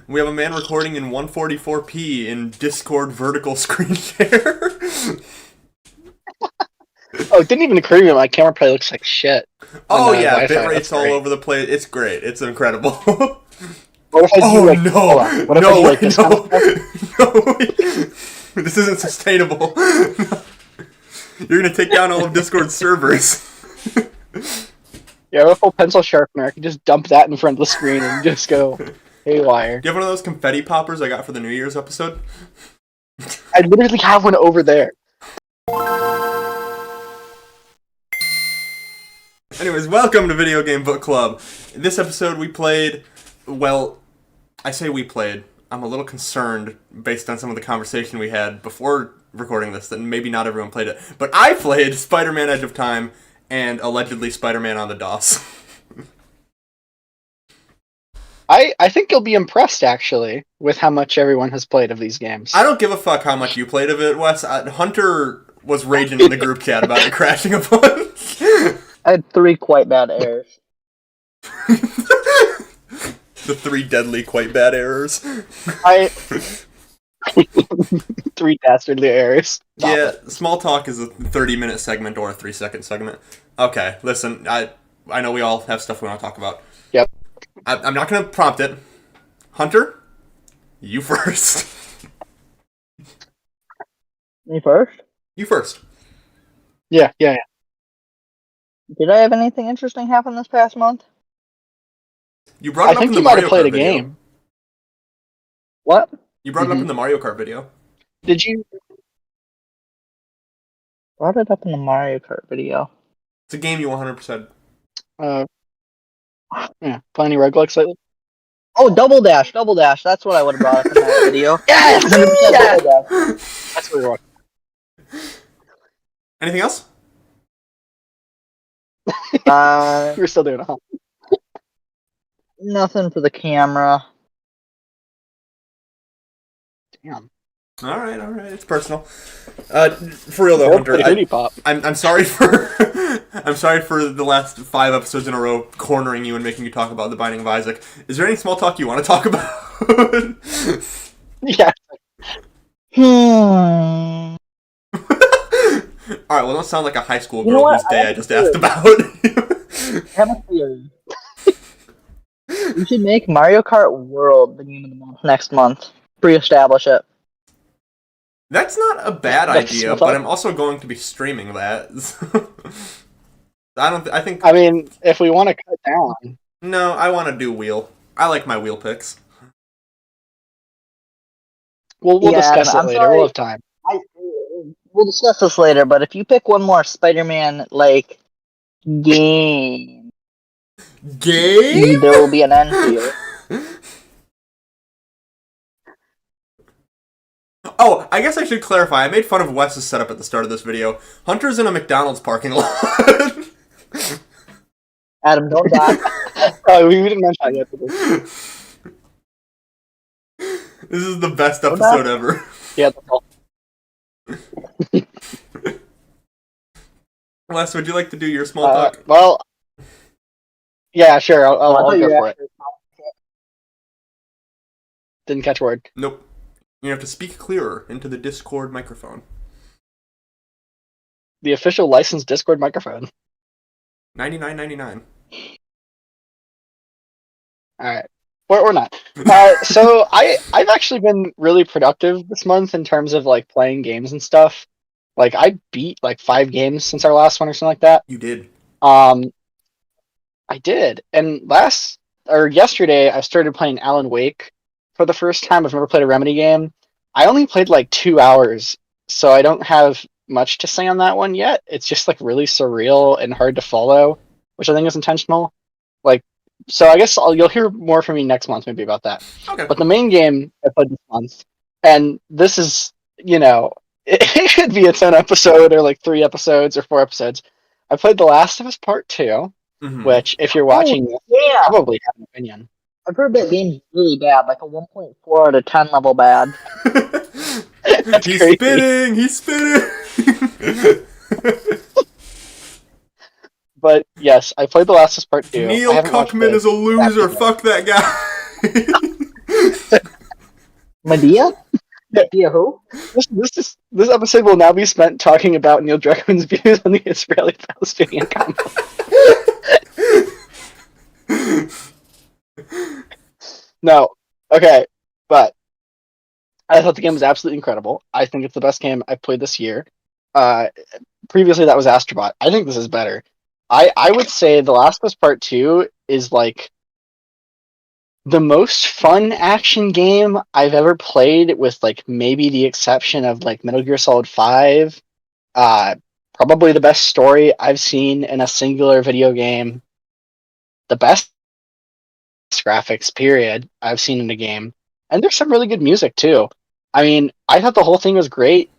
We have a man recording in 144p in Discord vertical screen share. Oh, it didn't even occur to me my camera probably looks like shit. Oh on, yeah, Wi-Fi. bitrate's all over the place. It's great. It's incredible. What if I do, like, hold on. What if I do, like, this kind of stuff? No. This isn't sustainable. You're gonna take down all of Discord's servers. Yeah, I have a full pencil sharpener. I can just dump that in front of the screen and just go haywire. Do you have one of those confetti poppers I got for the New Year's episode? I literally have one over there. Anyways, welcome to Video Game Book Club. In this episode we played, well, I say we played. I'm a little concerned based on some of the conversation we had before recording this that maybe not everyone played it. But I played Spider-Man Edge of Time and allegedly Spider-Man on the DOS. I think you'll be impressed, actually, with how much everyone has played of these games. I don't give a fuck how much you played of it, Wes. Hunter was raging in the group chat about it crashing a bunch. I had 3 quite bad errors. The 3 deadly, quite bad errors. 3 dastardly errors. Yeah, small talk is a 30-minute segment or a 3-second segment. Okay, listen, I know we all have stuff we want to talk about. Yep. I'm not going to prompt it. Hunter, you first. Me first? You first. Yeah. Did I have anything interesting happen this past month? You brought it I up think in you the might Mario have played Kart a video. game. What? You brought it up in the Mario Kart video. Did you? Brought it up in the Mario Kart video. It's a game you 100%. Yeah, playing any roguelikes lately? Oh, Double Dash! Double Dash! That's what I would have brought up in that video. Yes! 100% Yes! Double Dash. That's what we're watching. Anything else? We're still doing it, huh? Nothing for the camera. Damn. All right, it's personal. For real though, Hunter, I'm sorry for I'm sorry for the last 5 episodes in a row cornering you and making you talk about The Binding of Isaac. Is there any small talk you want to talk about? Yeah. All right, well, don't sound like a high school You know girl what? whose day I just asked about. I have a theory. We should make Mario Kart World the game of the month next month. Pre-establish it. That's not a bad That's idea, small but talk. I'm also going to be streaming that. I mean, if we want to cut down, No, I want to do wheel. I like my wheel picks. we'll Yeah, discuss Adam, it I'm later. sorry. We'll have time. We'll discuss this later, but if you pick one more Spider-Man, game, Game? there will be an end to you. Oh, I guess I should clarify. I made fun of Wes's setup at the start of this video. Hunter's in a McDonald's parking lot. Adam, don't die. Oh, we didn't mention that yet. This is the best episode ever. Yeah, that's all. Wes, would you like to do your small talk? Well, yeah, sure. I'll thought you go were for it. Didn't catch a word. Nope. You have to speak clearer into the Discord microphone. The official licensed Discord microphone. $99.99. All right, or not. So I've actually been really productive this month in terms of playing games and stuff. I beat 5 games since our last one or something like that. You did. I did, and yesterday I started playing Alan Wake for the first time. I've never played a Remedy game. I only played 2 hours, so I don't have much to say on that one yet. It's just really surreal and hard to follow, which I think is intentional. So I guess you'll hear more from me next month maybe about that. Okay. But the main game I played this month, and this is, it could be its own episode or 3 episodes or 4 episodes. I played The Last of Us Part 2, which if you're watching, you Yeah, probably have an opinion. I've heard that game's really bad, like a 1.4 out of 10 level bad. He's crazy. spitting! He's spitting! But yes, I played The Last of Us Part 2. Neil Cuckman is a loser. Fuck that guy. Medea? Yeah. Medea who? This episode will now be spent talking about Neil Druckmann's views on the Israeli-Palestinian conflict. No, okay, but I thought the game was absolutely incredible. I think it's the best game I've played this year. Uh, Previously that was Astrobot. I think this is better. I would say The Last of Us Part 2 is like the most fun action game I've ever played, with like maybe the exception of like Metal Gear Solid 5. Probably the best story I've seen in a singular video game. The best graphics, period, I've seen in a game. And there's some really good music too. I mean, I thought the whole thing was great.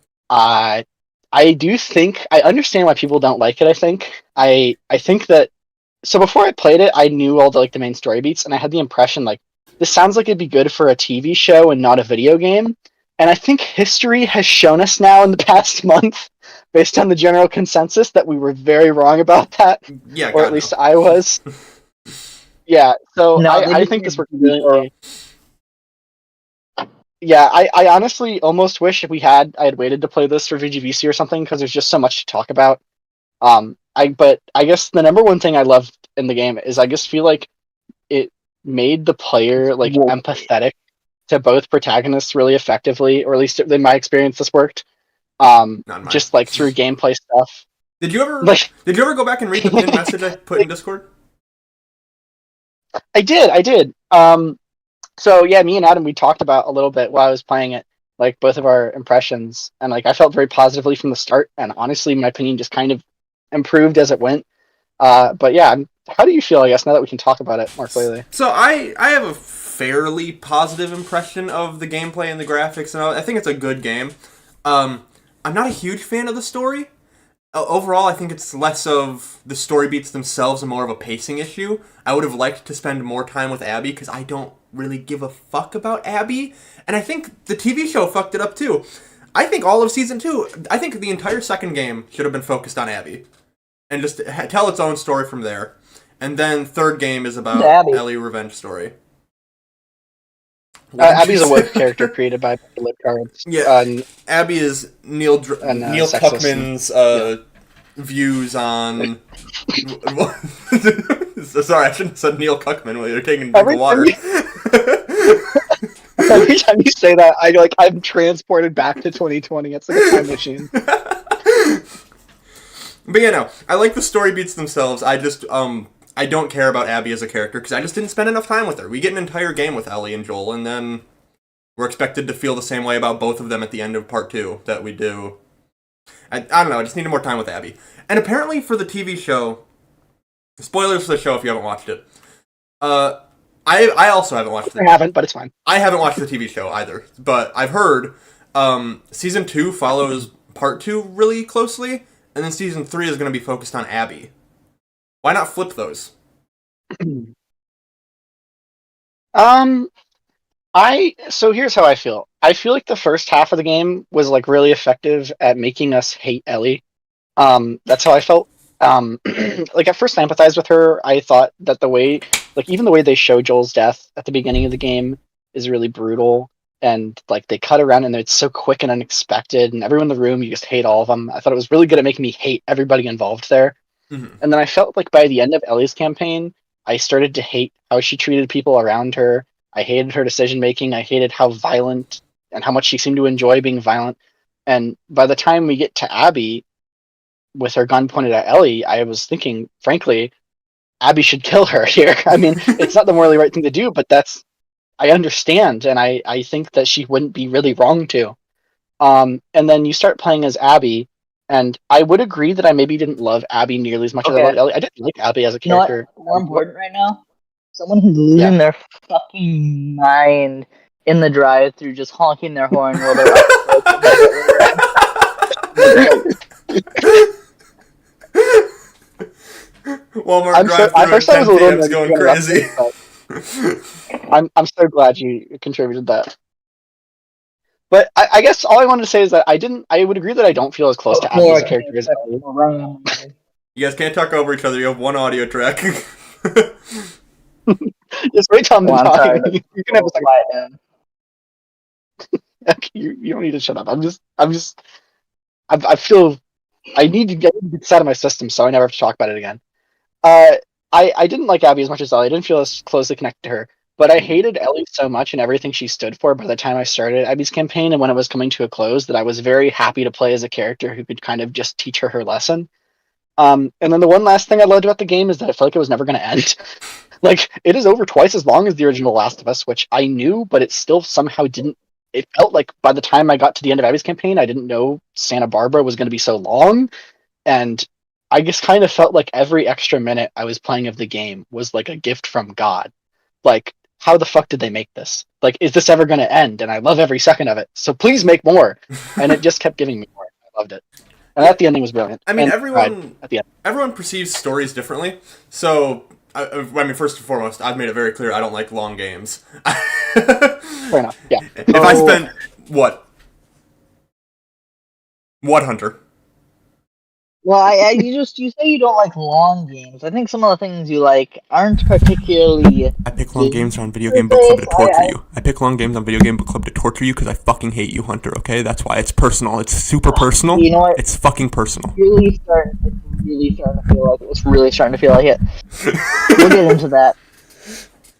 I do think I understand why people don't like it. I think that, so before I played it, I knew all the main story beats, and I had the impression like this sounds like it'd be good for a TV show and not a video game. And I think history has shown us now in the past month, based on the general consensus, that we were very wrong about that. Yeah, or God, at least no. I was. Yeah, so No, they I did think make this worked TV show. really. Yeah, I honestly almost wish if I had waited to play this for VGBC or something, because there's just so much to talk about. But I guess the number one thing I loved in the game is I just feel like it made the player Whoa. empathetic to both protagonists really effectively, or at least in my experience, this worked. Not mine. Just through gameplay stuff. Did you ever Like, did you ever go back and read the pinned message I put in Discord? I did. So yeah, me and Adam, we talked about a little bit while I was playing it, both of our impressions, and I felt very positively from the start, and honestly, my opinion just kind of improved as it went. But yeah, how do you feel? I guess now that we can talk about it more clearly. So I have a fairly positive impression of the gameplay and the graphics, and I think it's a good game. I'm not a huge fan of the story. Overall, I think it's less of the story beats themselves and more of a pacing issue. I would have liked to spend more time with Abby, because I don't really give a fuck about Abby. And I think the TV show fucked it up too. I think all of Season 2, I think the entire second game should have been focused on Abby. And just tell its own story from there. And then third game is about Abby. Ellie revenge story. Abby's a woke character created by the libtards. Yeah, Abby is Neil sexist Tuckman's views on. Sorry, I shouldn't have said Neil Cuckman while you're taking a drink of water. Every time you say that, I'm transported back to 2020. It's like a time machine. But yeah, no, I like the story beats themselves. I just I don't care about Abby as a character, because I just didn't spend enough time with her. We get an entire game with Ellie and Joel, and then we're expected to feel the same way about both of them at the end of part 2 that we do. I don't know, I just needed more time with Abby. And apparently for the TV show, spoilers for the show if you haven't watched it, I also haven't watched it. I haven't, but it's fine. I haven't watched the TV show either, but I've heard Season 2 follows part 2 really closely, and then Season 3 is going to be focused on Abby. Why not flip those? So here's how I feel. I feel like the first half of the game was really effective at making us hate Ellie. That's how I felt. At first I empathized with her. I thought that the way, even the way they show Joel's death at the beginning of the game is really brutal, and they cut around and it's so quick and unexpected, and everyone in the room, you just hate all of them. I thought it was really good at making me hate everybody involved there. Mm-hmm. And then I felt like by the end of Ellie's campaign, I started to hate how she treated people around her. I hated her decision making. I hated how violent and how much she seemed to enjoy being violent. And by the time we get to Abby, with her gun pointed at Ellie, I was thinking, frankly, Abby should kill her here. I mean, it's not the morally right thing to do, but I understand, and I think that she wouldn't be really wrong to. And then you start playing as Abby, and I would agree that I maybe didn't love Abby nearly as much as I loved Ellie. I didn't like Abby as a character. You know what? More important right now? Someone who's losing their fucking mind in the drive-through, just honking their horn while they're Walmart drive-thru and 10 p.m.'s going crazy. I'm so glad you contributed that. But I guess all I wanted to say is that I would agree that I don't feel as close to Abby as a character as Ellie. You guys can't talk over each other. You have one audio track. Just wait till I'm talking. You can have a second. Okay, you don't need to shut up. I feel I need to get this out of my system so I never have to talk about it again. Uh, I didn't like Abby as much as Ellie. I didn't feel as closely connected to her. But I hated Ellie so much and everything she stood for by the time I started Abby's campaign and when it was coming to a close that I was very happy to play as a character who could kind of just teach her lesson. And then the one last thing I loved about the game is that I felt like it was never going to end. Like, it is over twice as long as the original Last of Us, which I knew, but it still somehow didn't. It felt like by the time I got to the end of Abby's campaign, I didn't know Santa Barbara was going to be so long. And I just kind of felt like every extra minute I was playing of the game was like a gift from God. Like, how the fuck did they make this? Like, is this ever going to end? And I love every second of it. So please make more. And it just kept giving me more. I loved it. And at the ending was brilliant. I mean, and everyone perceives stories differently. So, I mean, first and foremost, I've made it very clear I don't like long games. Fair enough. Yeah. If I spent what Hunter? Well, you say you don't like long games. I think some of the things you like aren't particularly. I pick long games on Video Game Book Club to torture you. I pick long games on Video Game Book Club to torture you because I fucking hate you, Hunter. Okay, that's why it's personal. It's super personal. You know what? It's fucking personal. It's really starting to feel like it. We'll get into that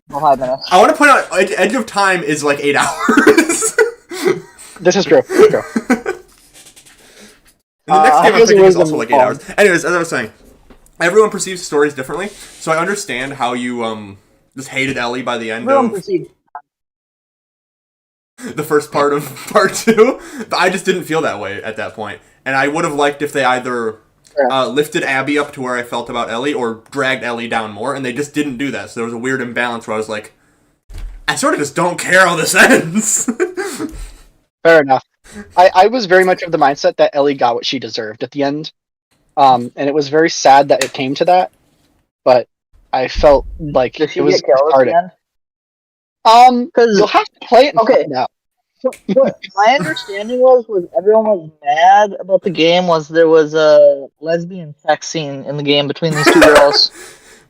in 5 minutes. I want to point out, Edge of Time is like 8 hours. This is true. And the next game I'm picking is also like 8 hours. Anyways, as I was saying, everyone perceives stories differently, so I understand how you just hated Ellie by the end of the first part of part 2, but I just didn't feel that way at that point. And I would have liked if they either lifted Abby up to where I felt about Ellie or dragged Ellie down more, and they just didn't do that. So there was a weird imbalance where I was like, I sort of just don't care how this ends. Fair enough. I was very much of the mindset that Ellie got what she deserved at the end. And it was very sad that it came to that. But I felt like Did she it was get killed at the end? Because you'll have to play it and find out. What my understanding was everyone was mad about the game was there was a lesbian sex scene in the game between these two girls.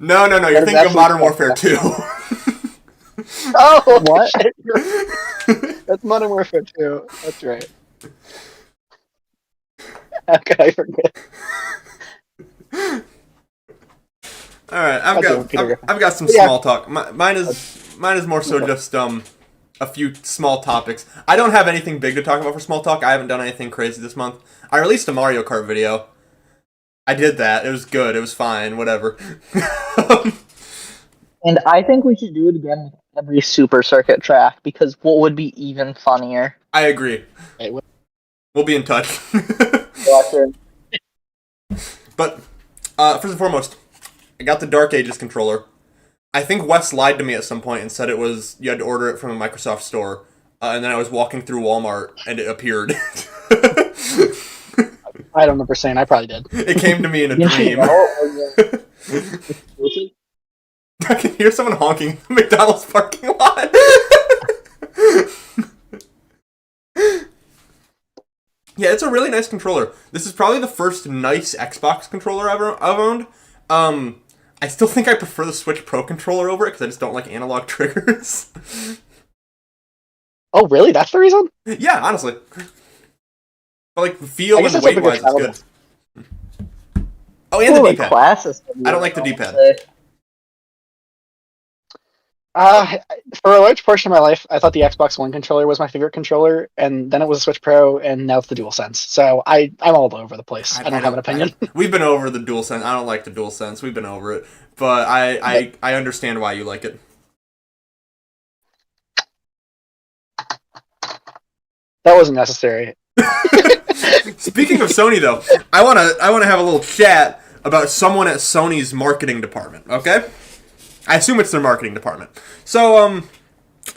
No, you're thinking of Modern Warfare 2. Oh, what? That's Modern Warfare 2. That's right. How could I forget? All right, I've got some small talk. Mine is more so just a few small topics. I don't have anything big to talk about for small talk. I haven't done anything crazy this month. I released a Mario Kart video. I did that. It was good. It was fine. Whatever. And I think we should do it again with every Super Circuit track, because what would be even funnier? I agree. We'll be in touch. But, first and foremost, I got the Dark Ages controller. I think Wes lied to me at some point and said you had to order it from a Microsoft store. And then I was walking through Walmart and it appeared. I don't remember saying. I probably did. It came to me in a dream. I can hear someone honking in the McDonald's parking lot. Yeah, it's a really nice controller. This is probably the first nice Xbox controller I've owned. I still think I prefer the Switch Pro controller over it because I just don't like analog triggers. Oh, really? That's the reason? Yeah, honestly. But like feel and weight wise, it's good. Oh, and the D-pad. I don't like the D-pad. For a large portion of my life, I thought the Xbox One controller was my favorite controller, and then it was the Switch Pro, and now it's the DualSense. So I'm all over the place. I don't have an opinion. We've been over the DualSense. I don't like the DualSense. We've been over it. But I understand why you like it. That wasn't necessary. Speaking of Sony, though, I wanna have a little chat about someone at Sony's marketing department. Okay, I assume it's their marketing department. So,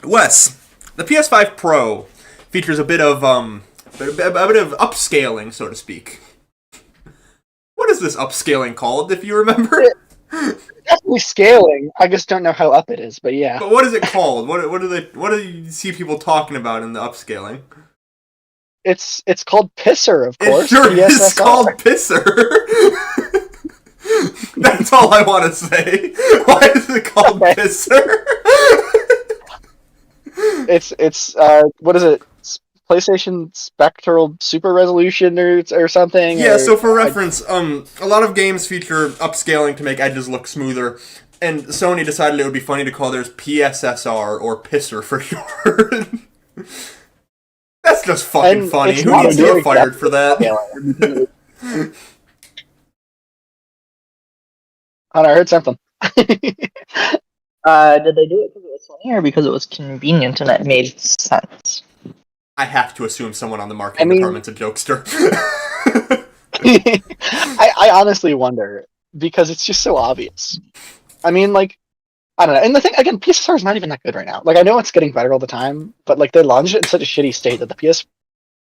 Wes, the PS5 Pro features a bit of upscaling, so to speak. What is this upscaling called, if you remember? Definitely scaling. I just don't know how up it is, but yeah. But what is it called? What do you see people talking about in the upscaling? It's called Pisser, of course. It sure is called Pisser. That's all I want to say. Why is it called Pisser? It's what is it? PlayStation Spectral Super Resolution or something? Yeah, or, so for reference, a lot of games feature upscaling to make edges look smoother, and Sony decided it would be funny to call theirs PSSR, or Pisser for short. That's just fucking And funny. it's Who not needs to a get fired for that? I heard something. Did they do it because it was funny or because it was convenient and it made sense? I have to assume someone on the marketing department's a jokester. I honestly wonder, because it's just so obvious. I mean, like, I don't know. And the thing, again, PSSR is not even that good right now. Like, I know it's getting better all the time, but, like, they launched it in such a shitty state that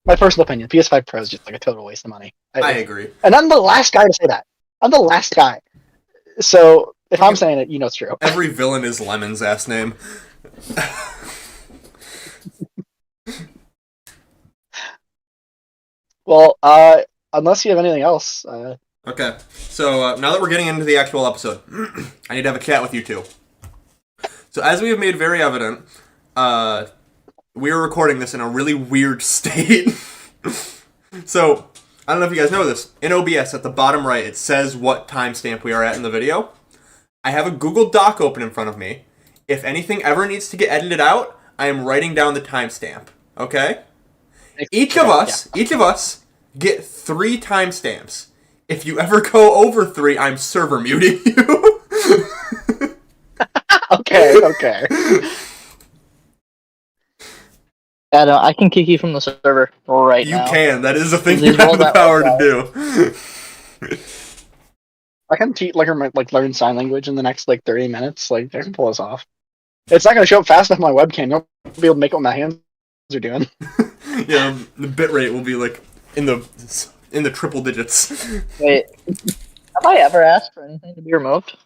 my personal opinion, PS5 Pro is just, like, a total waste of money. I agree. And I'm the last guy to say that. I'm the last guy. So, if I'm saying it, you know it's true. Every villain is Lemon's ass name. Well, unless you have anything else. Okay, so now that we're getting into the actual episode, I need to have a chat with you two. So as we have made very evident, we are recording this in a really weird state. So, I don't know if you guys know this. In OBS, at the bottom right, it says what timestamp we are at in the video. I have a Google Doc open in front of me. If anything ever needs to get edited out, I am writing down the timestamp. Okay? Each of us get 3 timestamps. If you ever go over 3, I'm server muting you. Okay. I can kick you from the server right now. You can. That is a thing you have the power to do. I can learn sign language in the next 30 minutes. Like, I can pull this off. It's not going to show up fast enough on my webcam. You'll be able to make it what my hands are doing. Yeah, the bitrate will be in the triple digits. Wait, have I ever asked for anything to be removed?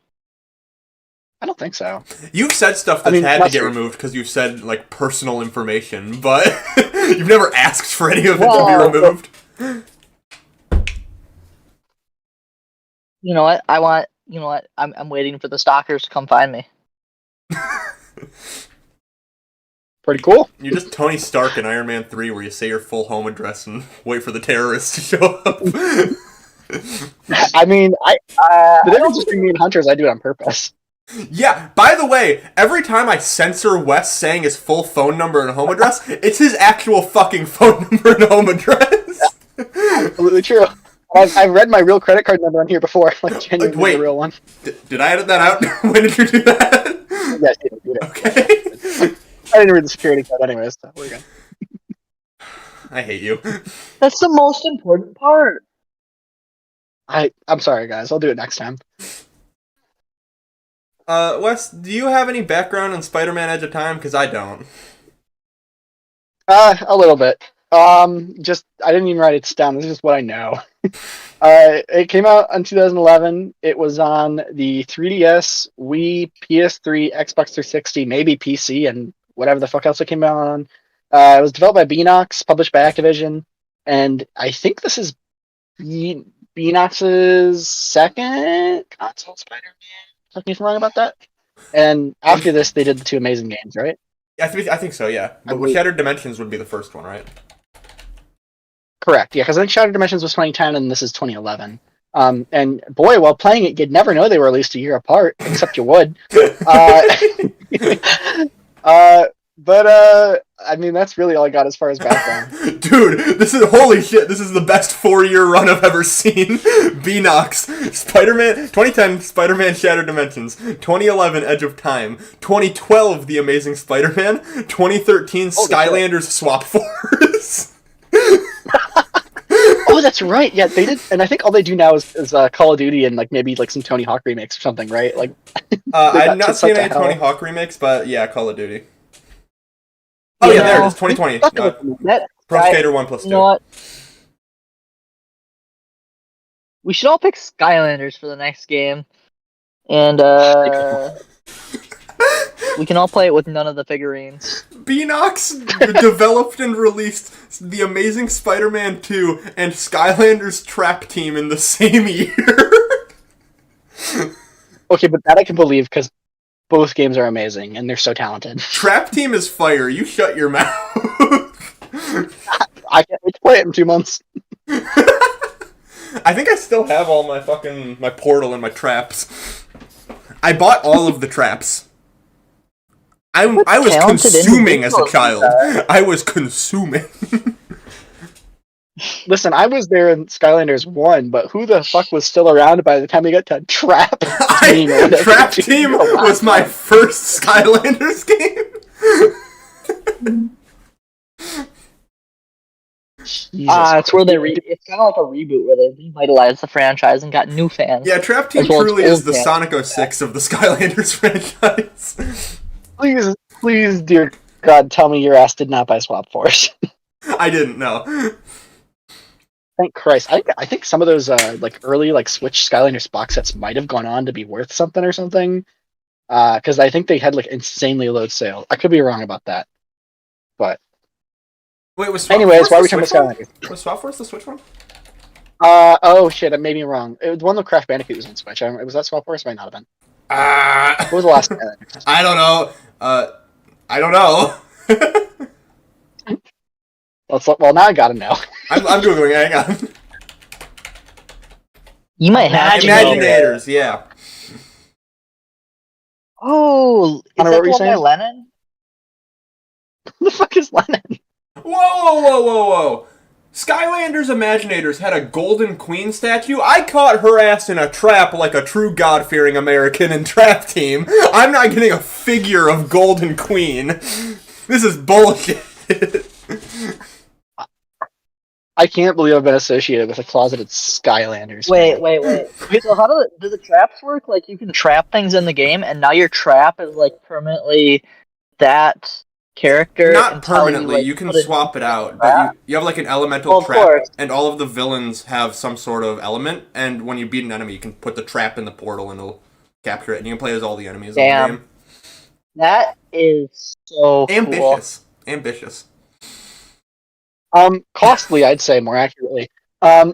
I don't think so. You've said stuff that's had to get removed because you've said personal information, but you've never asked for any of it to be removed. You know what? I'm waiting for the stalkers to come find me. Pretty cool. You're just Tony Stark in Iron Man 3 where you say your full home address and wait for the terrorists to show up. I mean, the difference between me and Hunter is I do it on purpose. Yeah, by the way, every time I censor Wes saying his full phone number and home address, it's his actual fucking phone number and home address. Absolutely true. I've read my real credit card number on here before, genuinely the real one. Did I edit that out? When did you do that? Yes, you did. Okay. I didn't read the security code anyways, so we're good. I hate you. That's the most important part. I'm sorry, guys. I'll do it next time. Wes, do you have any background in Spider-Man Edge of Time? Because I don't. A little bit. I didn't even write it down. This is just what I know. It came out in 2011. It was on the 3DS, Wii, PS3, Xbox 360, maybe PC, and whatever the fuck else it came out on. It was developed by Beanox, published by Activision, and I think this is Beanox's second console Spider-Man. Correct me if I'm wrong about that. And after this, they did the 2 Amazing games, right? I think so, yeah. But Shattered Dimensions would be the first one, right? Correct, yeah, because I think Shattered Dimensions was 2010 and this is 2011. And boy, while playing it, you'd never know they were released a year apart, except you would. But I mean, that's really all I got as far as background. Dude, holy shit, this is the best 4-year run I've ever seen. Beanox, Spider-Man, 2010, Spider-Man Shattered Dimensions, 2011, Edge of Time, 2012, The Amazing Spider-Man, 2013, Skylanders Swap Force. Oh, that's right. Yeah, they did, and I think all they do now is Call of Duty and maybe some Tony Hawk remakes or something, right? I've not seen any Tony Hawk remakes, but yeah, Call of Duty. Oh yeah, there it is, 2020. Pro Skater 1 plus 2. You know what? We should all pick Skylanders for the next game, and we can all play it with none of the figurines. Beanox developed and released The Amazing Spider-Man 2 and Skylanders Trap Team in the same year. Okay, but that I can believe because both games are amazing and they're so talented. Trap Team is fire. You shut your mouth. play it in 2 months. I think I still have all my portal and my traps. I bought all of the traps. I was consuming as a child. I was consuming. Listen, I was there in Skylanders 1, but who the fuck was still around by the time we got to Trap Team? Trap Team was my first Skylanders game. It's where it's kind of like a reboot where they revitalized the franchise and got new fans. Yeah, Trap Team truly is the Sonic 06 of the Skylanders franchise. Please, dear God, tell me your ass did not buy Swap Force. I didn't know. Thank Christ. I think some of those early Switch Skylanders box sets might have gone on to be worth something or something. Because I think they had insanely low sales. I could be wrong about that. But wait, was Swap anyways, Force why are we talking about Skylanders? Was Swap Force the Switch one? Oh shit, I made me wrong. It was one of the Crash Bandicoot was on Switch. Was that Swap Force? Might not have been. What was the last Skylanders? I don't know. I don't know. Well, now I gotta know. I'm googling. Hang on. You might have Imaginators, yeah. Oh, is that the one by Lennon? Who the fuck is Lennon? Whoa! Skylanders Imaginators had a Golden Queen statue. I caught her ass in a trap like a true God-fearing American in Trap Team. I'm not getting a figure of Golden Queen. This is bullshit. I can't believe I've been associated with a closeted Skylanders. Wait. So how do the traps work? Like, you can trap things in the game, and now your trap is like permanently that character. Not permanently. You can swap it out, but you have like an elemental trap, and all of the villains have some sort of element. And when you beat an enemy, you can put the trap in the portal, and it'll capture it. And you can play as all the enemies in the game. That is so ambitious. Cool. Ambitious. Costly, I'd say, more accurately. All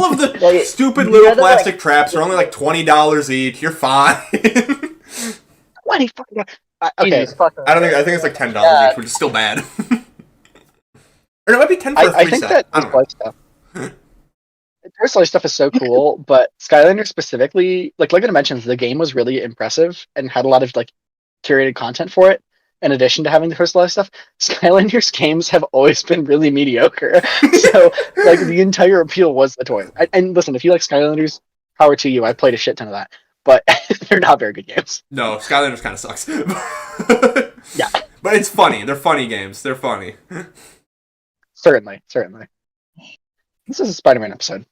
of the stupid little plastic traps are only like $20 each. You're fine. 20 fucking. Okay. I think it's like $10 each, which is still bad. Or it might be 10 for a 3 I think set. that Toy Story stuff is so cool, but Skylanders specifically, like Logan mentions, the game was really impressive and had a lot of curated content for it. In addition to having the Toy Story stuff, Skylanders games have always been really mediocre. So, the entire appeal was the toys. And listen, if you like Skylanders, power to you. I played a shit ton of that, but they're not very good games. No, Skylanders kind of sucks. Yeah, but it's funny. They're funny games. They're funny. Certainly. This is a Spider-Man episode.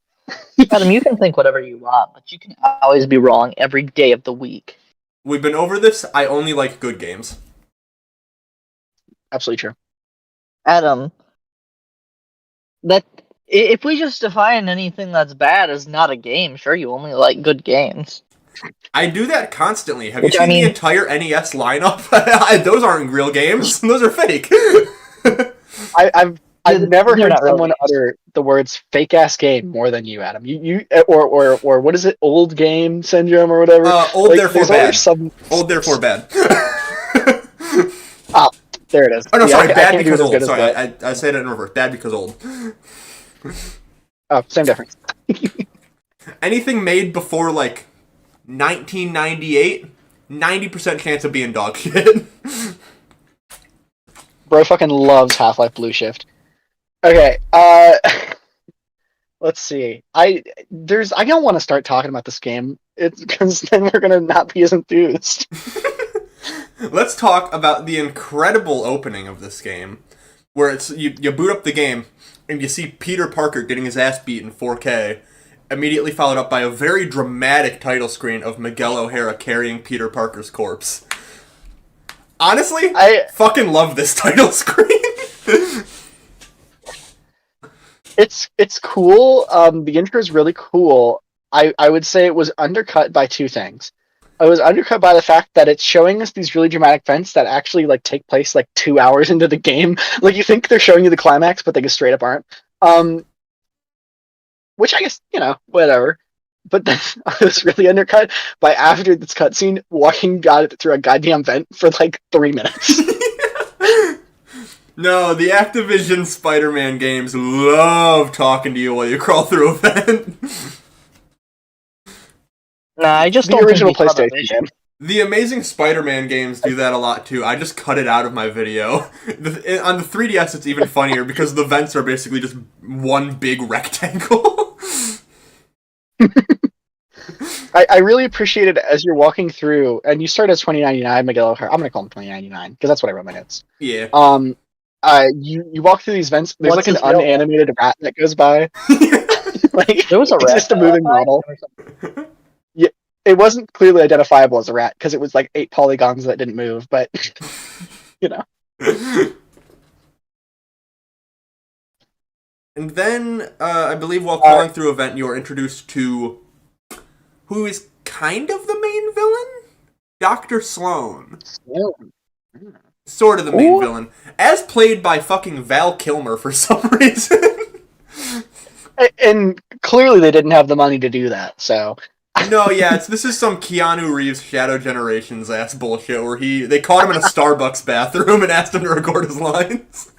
Adam, you can think whatever you want, but you can always be wrong every day of the week. We've been over this. I only like good games. Absolutely true. Adam, that if we just define anything that's bad as not a game, sure, you only like good games. I do that constantly. Have you seen the entire NES lineup? Those aren't real games. Those are fake. I've never heard someone utter the words "fake ass game" more than you, Adam. Or what is it? Old game syndrome or whatever. Old therefore bad. Old therefore bad. Ah, there it is. Oh no, sorry, bad because old. Sorry, I said it in reverse. Bad because old. Oh, same difference. Anything made before 1998, 90% chance of being dog shit. Bro fucking loves Half-Life Blue Shift. Okay, let's see. I don't want to start talking about this game. It's because then we're gonna not be as enthused. Let's talk about the incredible opening of this game, where it's you boot up the game and you see Peter Parker getting his ass beat in 4K, immediately followed up by a very dramatic title screen of Miguel O'Hara carrying Peter Parker's corpse. Honestly, I fucking love this title screen. It's cool. The intro is really cool. I would say it was undercut by two things. It was undercut by the fact that it's showing us these really dramatic events that actually take place 2 hours into the game. You think they're showing you the climax, but they just straight up aren't. Which I guess, whatever. But then I was really undercut by after this cutscene walking through a goddamn vent for 3 minutes. No, the Activision Spider-Man games love talking to you while you crawl through a vent. Nah, I just The don't original think they caught a PlayStation vision. game. The Amazing Spider-Man games do that a lot too. I just cut it out of my video. On the 3DS, it's even funnier because the vents are basically just one big rectangle. I really appreciate it as you're walking through, and you start as 2099 Miguel O'Hara. I'm gonna call him 2099 because that's what I wrote in my notes. Yeah. You walk through these vents. There's What's like an his real name? unanimated rat that goes by. Like There was a it's rat just a that moving died model. or something. Yeah, it wasn't clearly identifiable as a rat because it was like 8 polygons that didn't move. But you know, And then, I believe while crawling through a vent, you are introduced to who is kind of the main villain? Dr. Sloan. Sort of the main Ooh. villain. As played by fucking Val Kilmer for some reason. and clearly they didn't have the money to do that. So No, yeah, this is some Keanu Reeves Shadow Generations ass bullshit where they caught him in a Starbucks bathroom and asked him to record his lines.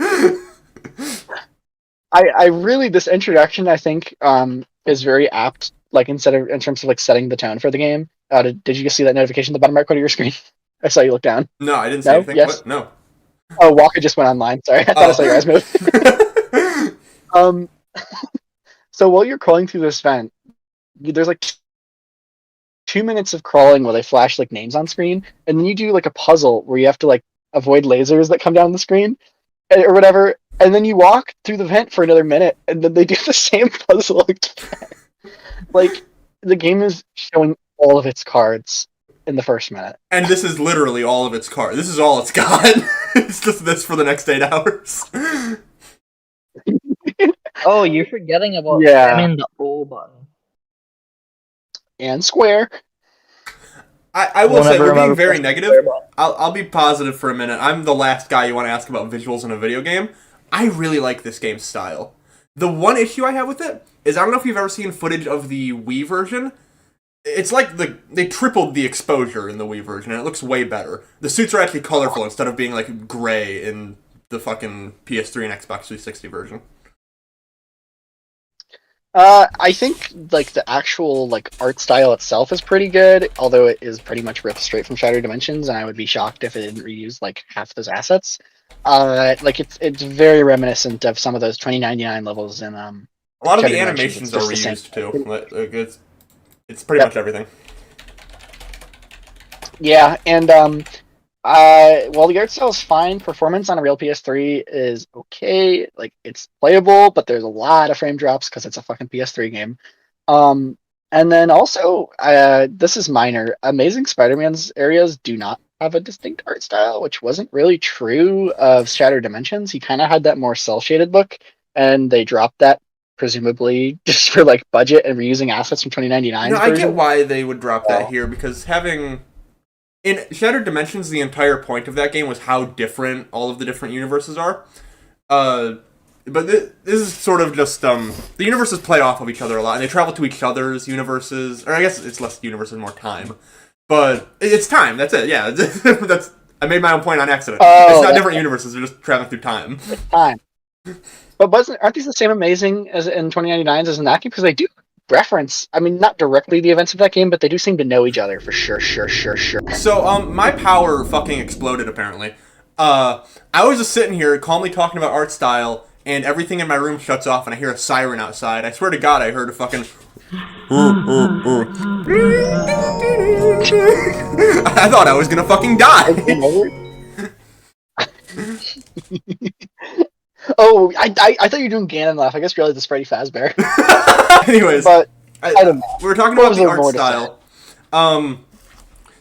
I really this introduction I think is very apt. Like in terms of like setting the tone for the game. Did you see that notification at the bottom right corner of your screen? I saw you look down. No, I didn't see No? anything. Yes? What? No. Oh, Walker just went online. Sorry, I thought I saw your eyes move. So while you're crawling through this vent, there's like 2 minutes of crawling where they flash like names on screen, and then you do like a puzzle where you have to like avoid lasers that come down the screen or whatever, and then you walk through the vent for another minute, and then they do the same puzzle again. Like the game is showing all of its cards in the first minute. And this is literally all of its cards. This is all it's got. It's just this for the next 8 hours. Oh, you're forgetting about Yeah. spamming the O button. And Square. I will say, Whenever we're I'm being ever very pressing negative. the square button. I'll be positive for a minute. I'm the last guy you want to ask about visuals in a video game. I really like this game's style. The one issue I have with it is I don't know if you've ever seen footage of the Wii version. It's like they tripled the exposure in the Wii version, and it looks way better. The suits are actually colorful instead of being like gray in the fucking PS3 and Xbox 360 version. I think like the actual like art style itself is pretty good, although it is pretty much ripped straight from Shattered Dimensions, and I would be shocked if it didn't reuse like half those assets. Like it's very reminiscent of some of those 2099 levels in A lot of Shattered the Dimensions. animations are It's just the reused same. too. Like, it's pretty much everything. Yeah, and while the art style is fine, performance on a real PS3 is okay. Like it's playable, but there's a lot of frame drops because it's a fucking PS3 game. And then also, this is minor. Amazing Spider-Man's areas do not have a distinct art style, which wasn't really true of Shattered Dimensions. He kind of had that more cel-shaded look, and they dropped that presumably just for like budget and reusing assets from 2099's I version. get why they would drop that here, because in Shattered Dimensions, the entire point of that game was how different all of the different universes are. But this is sort of just, the universes play off of each other a lot, and they travel to each other's universes, or I guess it's less universes, more time. But it's time, that's it, yeah. I made my own point on accident. It's not different universes, they're just traveling through time. Time. But aren't these the same amazing as in 2099's as in that game? Because they do reference, I mean, not directly the events of that game, but they do seem to know each other for sure. So, my power fucking exploded, apparently. I was just sitting here calmly talking about art style, and everything in my room shuts off, and I hear a siren outside. I swear to God, I heard a fucking... I thought I was gonna fucking die! Oh, I thought you were doing Ganon laugh. I guess realized it's Freddy Fazbear. Anyways, But I don't know. we were talking What about was the there art more to style.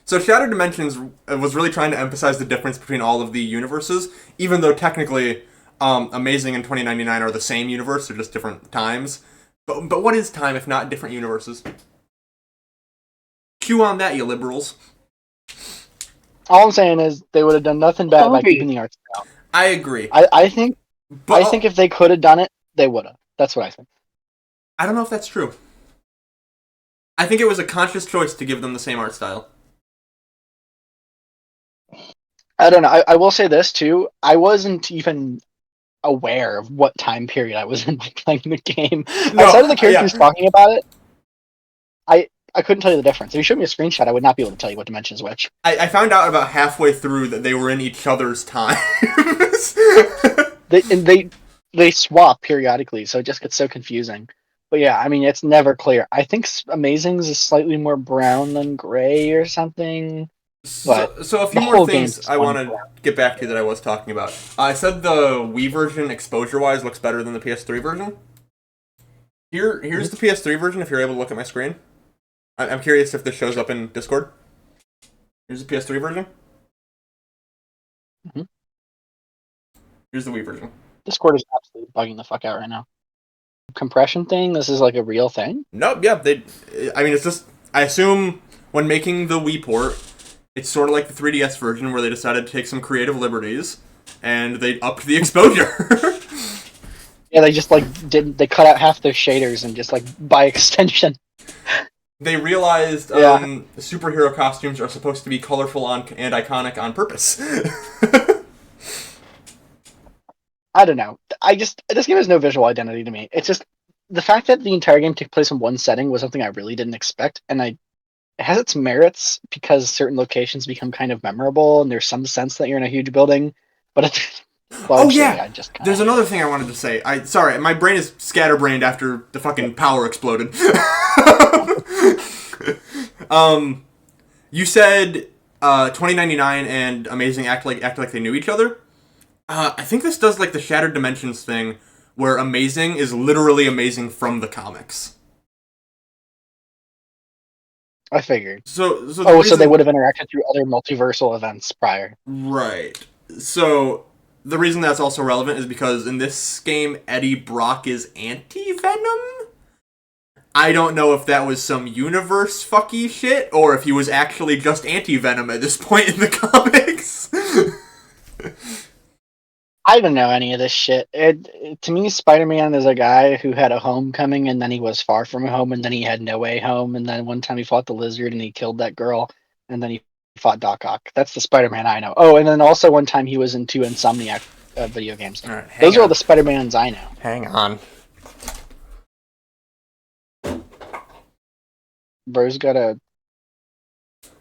So Shattered Dimensions was really trying to emphasize the difference between all of the universes, even though technically Amazing and 2099 are the same universe, they're just different times. But what is time if not different universes? Cue on that, you liberals. All I'm saying is they would have done nothing bad by keeping the art style. I agree. I think if they could have done it, they would have. That's what I think. I don't know if that's true. I think it was a conscious choice to give them the same art style. I don't know. I will say this too. I wasn't even aware of what time period I was in by playing the game. Outside of the characters yeah. talking about it, I couldn't tell you the difference. If you showed me a screenshot, I would not be able to tell you what dimension is which. I found out about halfway through that they were in each other's times. They swap periodically, so it just gets so confusing. But yeah, I mean, it's never clear. I think Amazing's is slightly more brown than gray or something. But so a few the more whole things game's I want brown. to get back to that I was talking about. I said the Wii version, exposure-wise, looks better than the PS3 version. Here's the PS3 version, if you're able to look at my screen. I'm curious if this shows up in Discord. Here's the PS3 version. Mhm. Here's the Wii version. Discord is absolutely bugging the fuck out right now. Compression thing? This is like a real thing? Nope, yeah, I mean, it's just... I assume when making the Wii port, it's sort of like the 3DS version where they decided to take some creative liberties, and they upped the exposure. Yeah, they just they cut out half their shaders and just by extension. They realized superhero costumes are supposed to be colorful and iconic on purpose. I don't know. This game has no visual identity to me. It's just the fact that the entire game took place in one setting was something I really didn't expect, and it has its merits because certain locations become kind of memorable, and there's some sense that you're in a huge building. But largely, I just kind There's another thing I wanted to say. Sorry, my brain is scatterbrained after the fucking power exploded. You said 2099 and Amazing act like they knew each other. I think this does like the Shattered Dimensions thing, where Amazing is literally Amazing from the comics. I figured. So So they would have interacted through other multiversal events prior. Right. So the reason that's also relevant is because in this game, Eddie Brock is anti-Venom. I don't know if that was some universe fucky shit, or if he was actually just anti-Venom at this point in the comics. I don't know any of this shit. To me, Spider-Man is a guy who had a homecoming, and then he was far from home, and then he had no way home, and then one time he fought the Lizard, and he killed that girl, and then he fought Doc Ock. That's the Spider-Man I know. Oh, and then also one time he was in 2 Insomniac video games. All right, Those are all the Spider-Mans I know. Hang on. Bro's got a...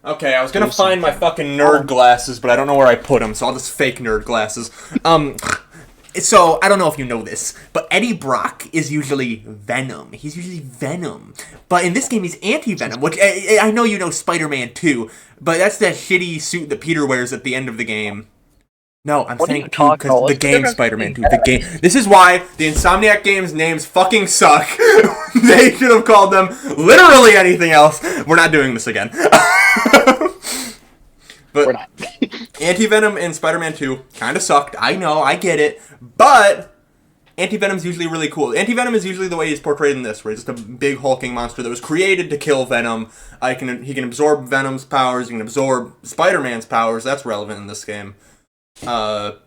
Okay, I was gonna find my fucking nerd glasses, but I don't know where I put them, so I'll just fake nerd glasses. So, I don't know if you know this, but Eddie Brock is usually Venom. He's usually Venom. But in this game, he's anti-Venom, which I know you know Spider-Man 2, but that's that shitty suit that Peter wears at the end of the game. No, I'm saying 2 because the game Spider-Man 2. The game. This is why the Insomniac games names fucking suck. They should have called them literally anything else. We're not doing this again. But We're not. Anti-Venom in Spider-Man 2 kind of sucked. I know, I get it. But Anti-Venom's usually really cool. Anti-Venom is usually the way he's portrayed in this, where he's just a big hulking monster that was created to kill Venom. He can absorb Venom's powers, he can absorb Spider-Man's powers. That's relevant in this game. Hello?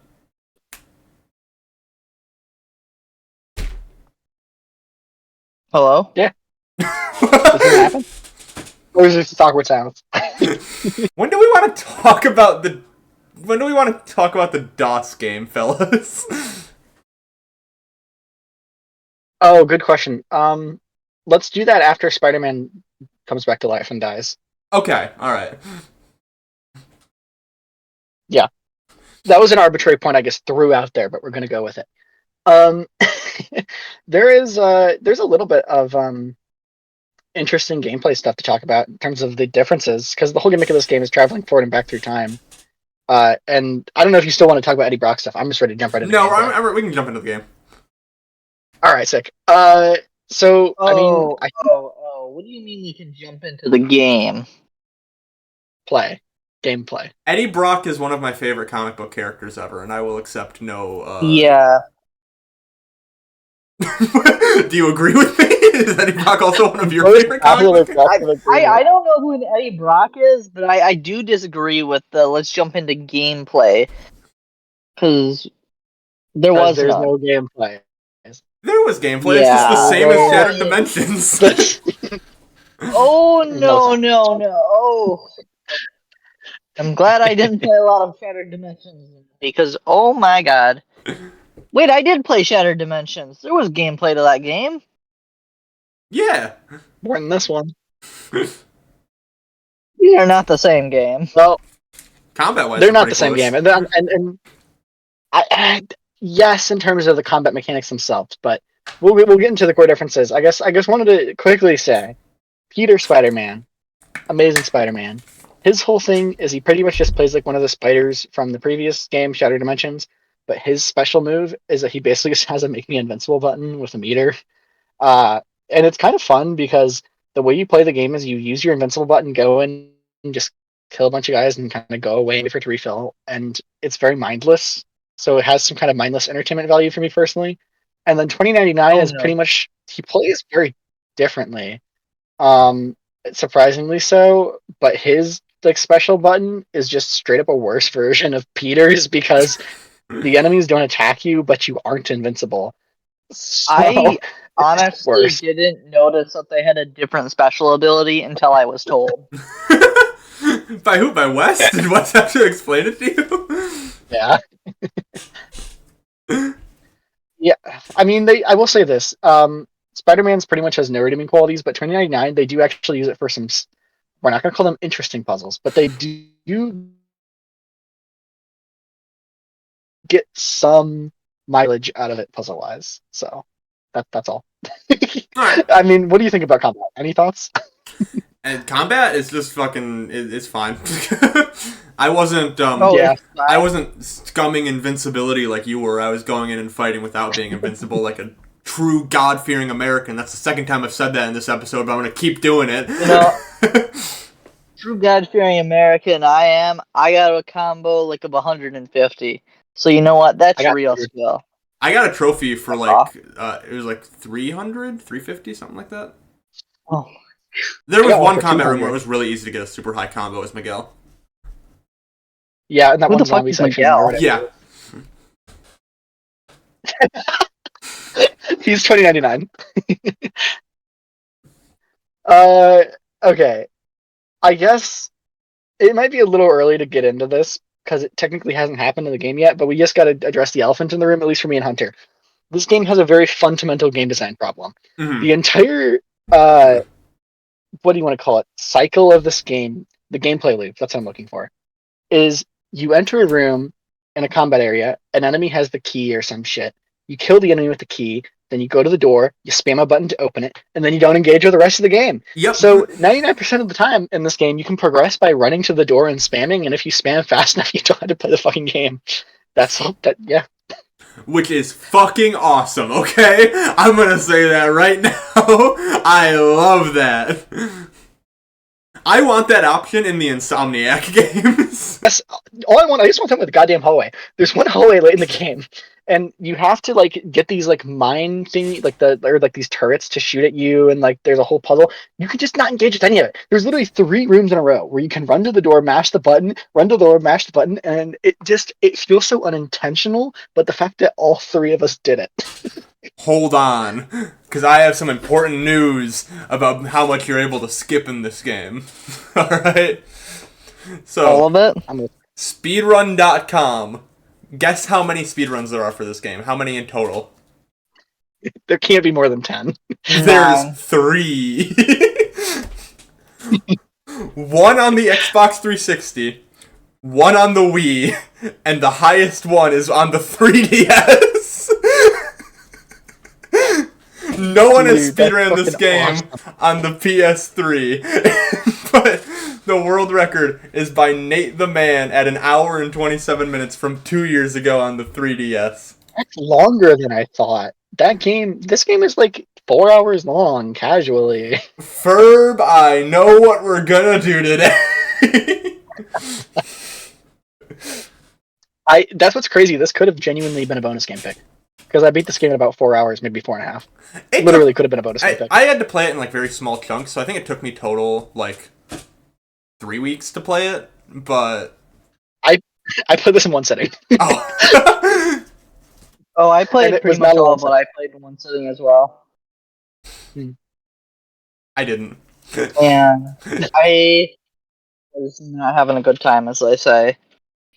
Yeah. Does it happen? Or is it just awkward silence? When do we want to talk about the DOS game, fellas? Oh, good question. Let's do that after Spider-Man comes back to life and dies. Okay, alright. Yeah. That was an arbitrary point I guess threw out there, but we're gonna go with it. There's a little bit of interesting gameplay stuff to talk about in terms of the differences, because the whole gimmick of this game is traveling forward and back through time. And I don't know if you still want to talk about Eddie Brock stuff. I'm just ready to jump right into No, we can jump into the game. All right, sick. So What do you mean you can jump into the game? Gameplay. Eddie Brock is one of my favorite comic book characters ever, and I will accept no... Yeah. Do you agree with me? Is Eddie Brock also one of your favorite comic book characters? I don't know who an Eddie Brock is, but I do disagree with the let's jump into gameplay. Because there's no gameplay. There was gameplay, it's just the same as Shattered Dimensions. Oh, no. I'm glad I didn't play a lot of Shattered Dimensions because, oh my god. Wait, I did play Shattered Dimensions. There was gameplay to that game. Yeah. More than this one. These are not the same game. Well, Combat-wise, they're not pretty the same close. game, and yes, in terms of the combat mechanics themselves, but we'll get into the core differences. I guess wanted to quickly say, Peter Spider-Man, Amazing Spider-Man. His whole thing is he pretty much just plays like one of the spiders from the previous game, Shattered Dimensions. But his special move is that he basically just has a make me invincible button with a meter. And it's kind of fun because the way you play the game is you use your invincible button, go in and just kill a bunch of guys and kind of go away and wait for it to refill. And it's very mindless. So it has some kind of mindless entertainment value for me personally. And then 2099 is pretty much, he plays very differently. Surprisingly so, but his like special button is just straight up a worse version of Peter's because the enemies don't attack you, but you aren't invincible. So, I honestly worse. didn't notice that they had a different special ability until I was told. By who? By Wes? Did Wes have to explain it to you? Yeah. Yeah. I mean, I will say this. Spider-Man's pretty much has no redeeming qualities, but 2099, they do actually use it for some, we're not going to call them interesting puzzles, but they do get some mileage out of it puzzle-wise. So that's all. Alright. I mean, what do you think about combat? Any thoughts? And combat is just fucking, it's fine. I wasn't, Yeah. I wasn't scumming invincibility like you were. I was going in and fighting without being invincible like a true God-fearing American. That's the second time I've said that in this episode, but I'm going to keep doing it. You know, true God-fearing American I got a combo like of 150. So you know what? That's real skill. I got a trophy for like, it was like 300, 350, something like that. Oh. There was one combat room where it was really easy to get a super high combo as Miguel. Yeah, and that Who one the fuck zombie is section. Miguel? Yeah. He's 2099. Okay. I guess it might be a little early to get into this because it technically hasn't happened in the game yet, but we just got to address the elephant in the room, at least for me and Hunter. This game has a very fundamental game design problem. Mm-hmm. The entire, what do you want to call it, cycle of this game, the gameplay loop, that's what I'm looking for, is you enter a room in a combat area, an enemy has the key or some shit, you kill the enemy with the key, then you go to the door, you spam a button to open it, and then you don't engage with the rest of the game. Yep. So 99% of the time in this game, you can progress by running to the door and spamming, and if you spam fast enough, you don't have to play the fucking game. That's all. Yeah. Which is fucking awesome, okay? I'm gonna say that right now. I love that. I want that option in the Insomniac games. Yes, I just want to talk about the goddamn hallway. There's one hallway late in the game, and you have to like get these like mine thing, like these turrets to shoot at you, and like there's a whole puzzle. You can just not engage with any of it. There's literally 3 rooms in a row where you can run to the door, mash the button, run to the door, mash the button, and it feels so unintentional. But the fact that all 3 of us did it. Hold on, because I have some important news about how much you're able to skip in this game. Alright? So, all of it? speedrun.com. Guess how many speedruns there are for this game? How many in total? There can't be more than 10. There's 3. One on the Xbox 360, one on the Wii, and the highest one is on the 3DS. No one has speedrun this game on the PS3. But the world record is by Nate the Man at 1 hour and 27 minutes from 2 years ago on the 3DS. That's longer than I thought. This game is like 4 hours long, casually. Ferb, I know what we're gonna do today. That's what's crazy. This could have genuinely been a bonus game pick. Because I beat this game in about 4 hours, maybe 4.5. It literally could have been a bonus game pick. I had to play it in like very small chunks, so I think it took me total like 3 weeks to play it, but I played this in one sitting. Oh. Oh, I played pretty much all of what I played in one sitting as well. I didn't. And I is not having a good time, as they say.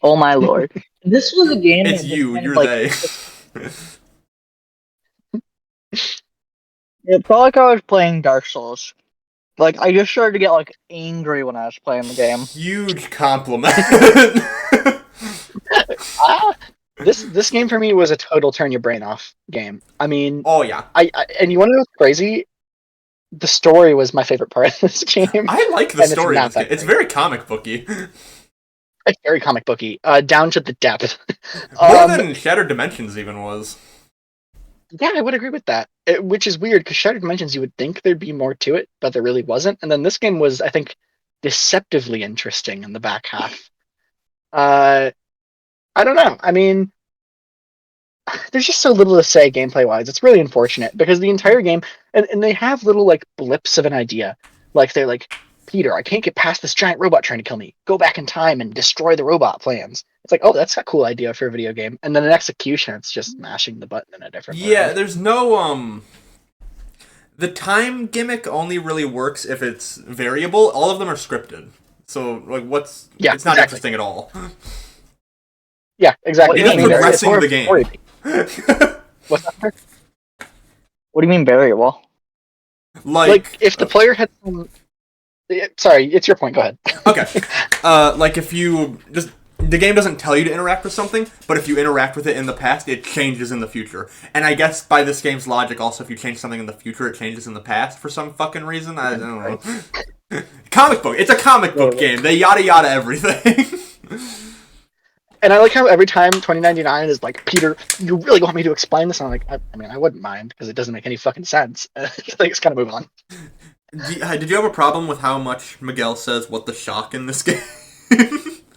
Oh my lord. This was a game It's that you. kind of You're like they. it felt like I was playing Dark Souls. Like I just started to get like angry when I was playing the game. Huge compliment. Ah, this game for me was a total turn your brain off game. I mean, Oh yeah. I and you want to know what's crazy? The story was my favorite part of this game, I like the and it's story of not this game. that It's great. very comic booky. It's very comic booky, down to the depth. More than Shattered Dimensions even was. Yeah, I would agree with that. Which is weird because Shattered Dimensions, you would think there'd be more to it, but there really wasn't. And then this game was, I think, deceptively interesting in the back half. I don't know. I mean, there's just so little to say gameplay wise. It's really unfortunate because the entire game, and they have little like blips of an idea. Like they're like, Peter, I can't get past this giant robot trying to kill me. Go back in time and destroy the robot plans. It's like, oh, that's a cool idea for a video game. And then in execution, it's just mashing the button in a different Yeah, way. there's no the time gimmick only really works if it's variable. All of them are scripted. So like what's Yeah, it's not exactly. interesting at all. Yeah, exactly. You're just mean, progressing the game. What's that? What do you mean variable? Like if the player had some. Sorry, it's your point. Go ahead. Okay. Like if you just the game doesn't tell you to interact with something, but if you interact with it in the past, it changes in the future. And I guess by this game's logic, also if you change something in the future, it changes in the past for some fucking reason. I don't know. Comic book. It's a comic book game. They yada yada everything. And I like how every time 2099 is like, Peter, you really want me to explain this? And I'm like, I mean, I wouldn't mind because it doesn't make any fucking sense. Like, it's kind of move on. Did you have a problem with how much Miguel says "what the shock" in this game?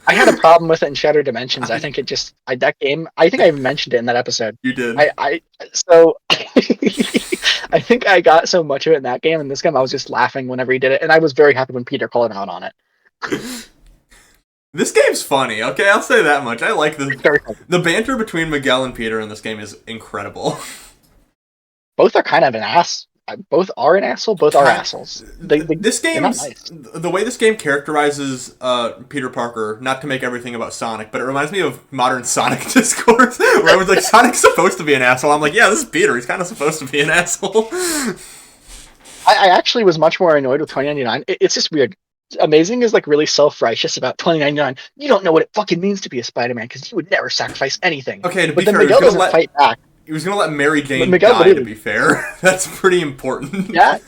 I had a problem with it in Shattered Dimensions. I think it just that game. I think I even mentioned it in that episode. You did. So I think I got so much of it in that game. In this game, I was just laughing whenever he did it, and I was very happy when Peter called him out on it. This game's funny, okay? I'll say that much. I like It's very funny. the banter between Miguel and Peter in this game is incredible. Both are kind of an ass. Both are an asshole. Both are assholes. This they're not game's nice. the way this game characterizes Peter Parker, not to make everything about Sonic, but it reminds me of modern Sonic discourse, where everyone's like, Sonic's supposed to be an asshole. I'm like, yeah, this is Peter. He's kind of supposed to be an asshole. I actually was much more annoyed with 2099. It's just weird. Amazing is like really self-righteous about 2099. You don't know what it fucking means to be a Spider-Man because you would never sacrifice anything. Okay, to But be then fair, Miguel doesn't fight back. he was gonna let Mary Jane Miguel die. literally- To be fair, that's pretty important. Yeah,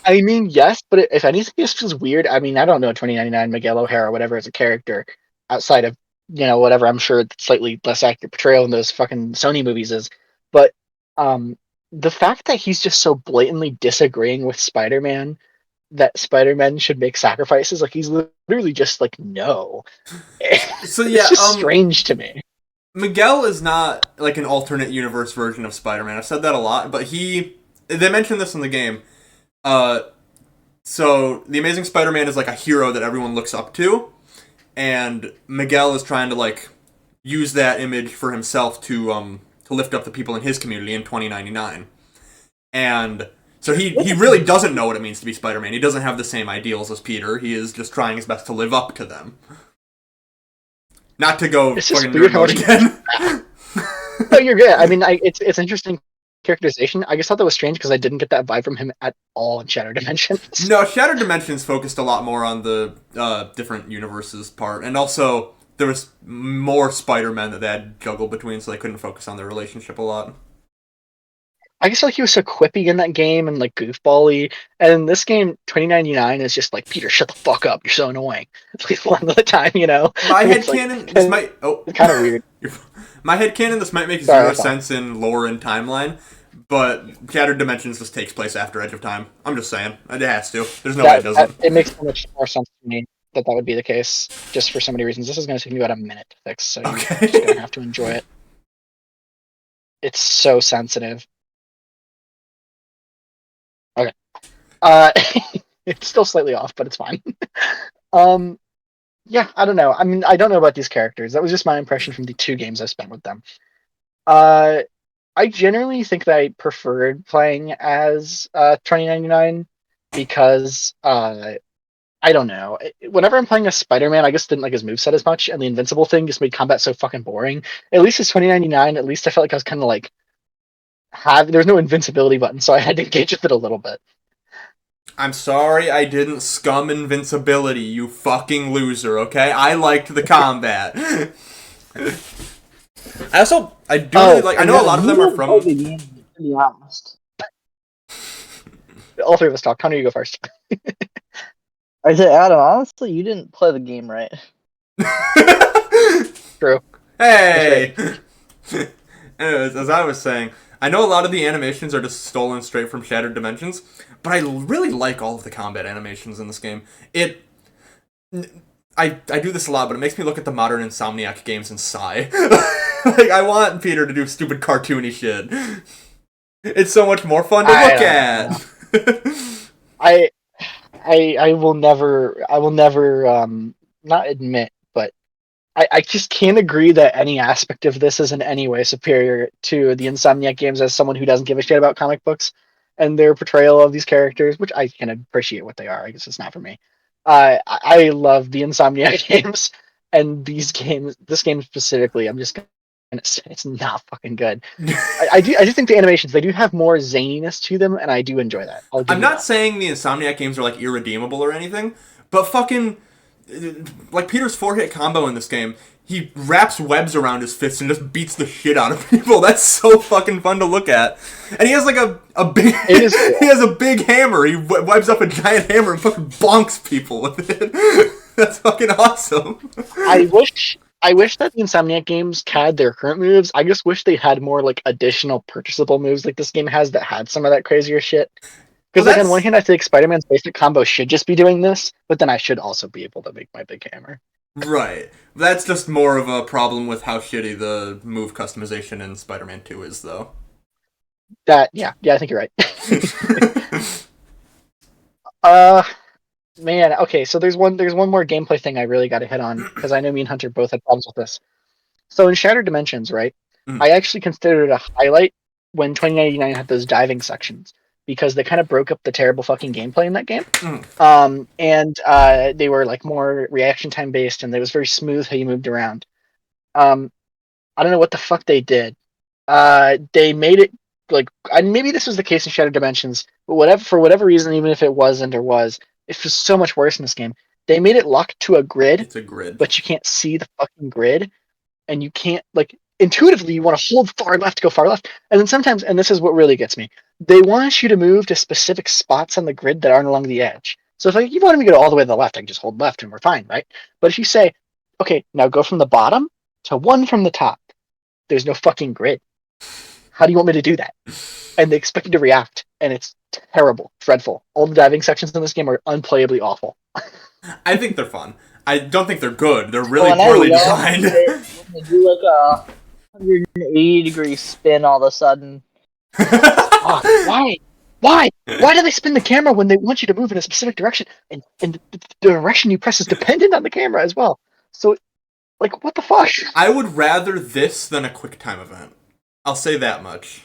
I mean, yes, but if anything, this feels weird. I mean, I don't know 2099 Miguel O'Hara, whatever, as a character outside of whatever. I'm sure it's slightly less accurate portrayal in those fucking Sony movies is, but the fact that he's just so blatantly disagreeing with Spider-Man that Spider-Man should make sacrifices, like he's literally just like no. So yeah, It's just strange to me. Miguel is not like an alternate universe version of Spider-Man. I've said that a lot, but they mentioned this in the game. So the Amazing Spider-Man is like a hero that everyone looks up to, and Miguel is trying to like use that image for himself to lift up the people in his community in 2099. And so he really doesn't know what it means to be Spider-Man. He doesn't have the same ideals as Peter. He is just trying his best to live up to them. Not to go It's just fucking weird nerd how mode much again. No, you're good. I mean, it's interesting characterization. I just thought that was strange because I didn't get that vibe from him at all in Shattered Dimensions. No, Shattered Dimensions focused a lot more on the different universes part, and also there was more Spider-Man that they had to juggle between, so they couldn't focus on their relationship a lot. I just feel like he was so quippy in that game and like goofball-y. And in this game, 2099 is just like, Peter, shut the fuck up. You're so annoying. Please one at a time, My It's headcanon, like, this might... Oh. It's kind of weird. My headcanon, this might make zero sense in lore and timeline, but Shattered Dimensions just takes place after Edge of Time. I'm just saying. It has to. There's no way it doesn't. It makes so much more sense to me that would be the case, just for so many reasons. This is going to take me about a minute to fix, so you're just going to have to enjoy it. It's so sensitive. Okay. It's still slightly off, but it's fine. Yeah, I don't know. I mean, I don't know about these characters. That was just my impression from the 2 games I spent with them. I generally think that I preferred playing as 2099 because I I don't know. Whenever I'm playing a Spider-Man, I just didn't like his moveset as much, and the invincible thing just made combat so fucking boring. At least it's 2099. At least I felt like I was kind of like there's no invincibility button, so I had to engage with it a little bit. I'm sorry I didn't scum invincibility, you fucking loser, okay? I liked the combat. I do really like, I know a lot of them are from... The game, to be honest. All three of us talk. Connor, you go first. I said, Adam, honestly, you didn't play the game right. True. Hey! Anyways, as I was saying, I know a lot of the animations are just stolen straight from Shattered Dimensions, but I really like all of the combat animations in this game. I do this a lot, but it makes me look at the modern Insomniac games and sigh. Like, I want Peter to do stupid cartoony shit. It's so much more fun to look at. I will never not admit, but I just can't agree that any aspect of this is in any way superior to the Insomniac games as someone who doesn't give a shit about comic books and their portrayal of these characters, which I can appreciate what they are. I guess it's not for me. I love the Insomniac games and these games. This game specifically, I'm just gonna say it's not fucking good. I do think the animations, they do have more zaniness to them, and I do enjoy that. I'm not saying the Insomniac games are like irredeemable or anything, but fucking like Peter's 4-hit combo in this game, he wraps webs around his fists and just beats the shit out of people. That's so fucking fun to look at. And he has like a big he has a big hammer. He wipes up a giant hammer and fucking bonks people with it. That's fucking awesome. I wish that the Insomniac games had their current moves. I just wish they had more like additional purchasable moves like this game has that had some of that crazier shit. Because on one hand, I think Spider-Man's basic combo should just be doing this, but then I should also be able to make my big hammer. Right. That's just more of a problem with how shitty the move customization in Spider-Man 2 is, though. Yeah, I think you're right. Man, okay, so there's one more gameplay thing I really got to hit on, because I know me and Hunter both had problems with this. So in Shattered Dimensions, right, I actually considered it a highlight when 2099 had those diving sections, because they kind of broke up the terrible fucking gameplay in that game. And they were like more reaction time based, and it was very smooth how you moved around. I don't know what the fuck they did. They made it like, maybe this was the case in Shattered Dimensions, but for whatever reason, even if it wasn't or was, it's just so much worse in this game. They made it locked to a grid. It's a grid, but you can't see the fucking grid, and you can't like intuitively you want to hold far left to go far left, and then sometimes, and this is what really gets me, they want you to move to specific spots on the grid that aren't along the edge. So if like you want me to go all the way to the left, I can just hold left and we're fine, right? But if you say, okay, now go from the bottom to one from the top, there's no fucking grid. How do you want me to do that? And they expect you to react, and it's terrible, dreadful. All the diving sections in this game are unplayably awful. I think they're fun. I don't think they're good. They're really poorly designed. They do like a 180-degree spin all of a sudden. Why? Why do they spin the camera when they want you to move in a specific direction, and the direction you press is dependent on the camera as well? So, like, what the fuck? I would rather this than a QuickTime event. I'll say that much.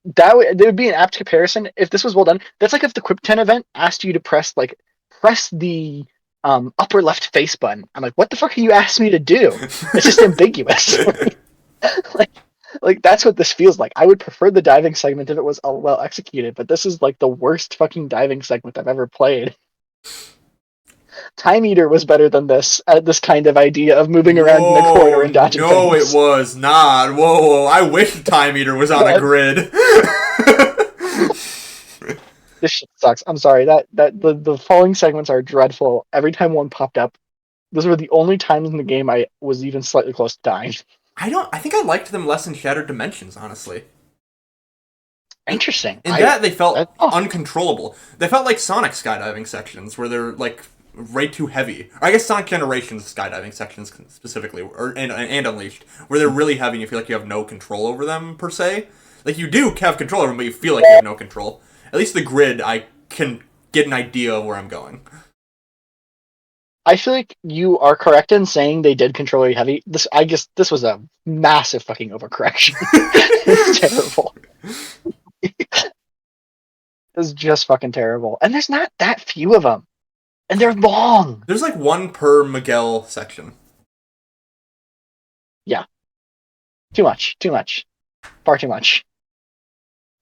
There would be an apt comparison if this was well done. That's like if the QuickTime event asked you to press the upper left face button. I'm like, what the fuck are you asking me to do? It's just ambiguous. like that's what this feels like. I would prefer the diving segment if it was well executed, but this is like the worst fucking diving segment I've ever played. Time Eater was better than this at this kind of idea of moving around in the corner and dodging things. No, it was not. Whoa, I wish Time Eater was on a grid. This shit sucks. I'm sorry. The falling segments are dreadful. Every time one popped up, those were the only times in the game I was even slightly close to dying. I think I liked them less in Shattered Dimensions, honestly. Interesting. They felt uncontrollable. They felt like Sonic skydiving sections, where they're like way too heavy. Or I guess Sonic Generations skydiving sections specifically, and Unleashed, where they're really heavy and you feel like you have no control over them per se. Like you do have control over them, but you feel like you have no control. At least the grid, I can get an idea of where I'm going. I feel like you are correct in saying they did control you heavy. I guess this was a massive fucking overcorrection. It's terrible. is just fucking terrible. And there's not that few of them. And they're long. There's like one per Miguel section. Yeah. Too much. Far too much.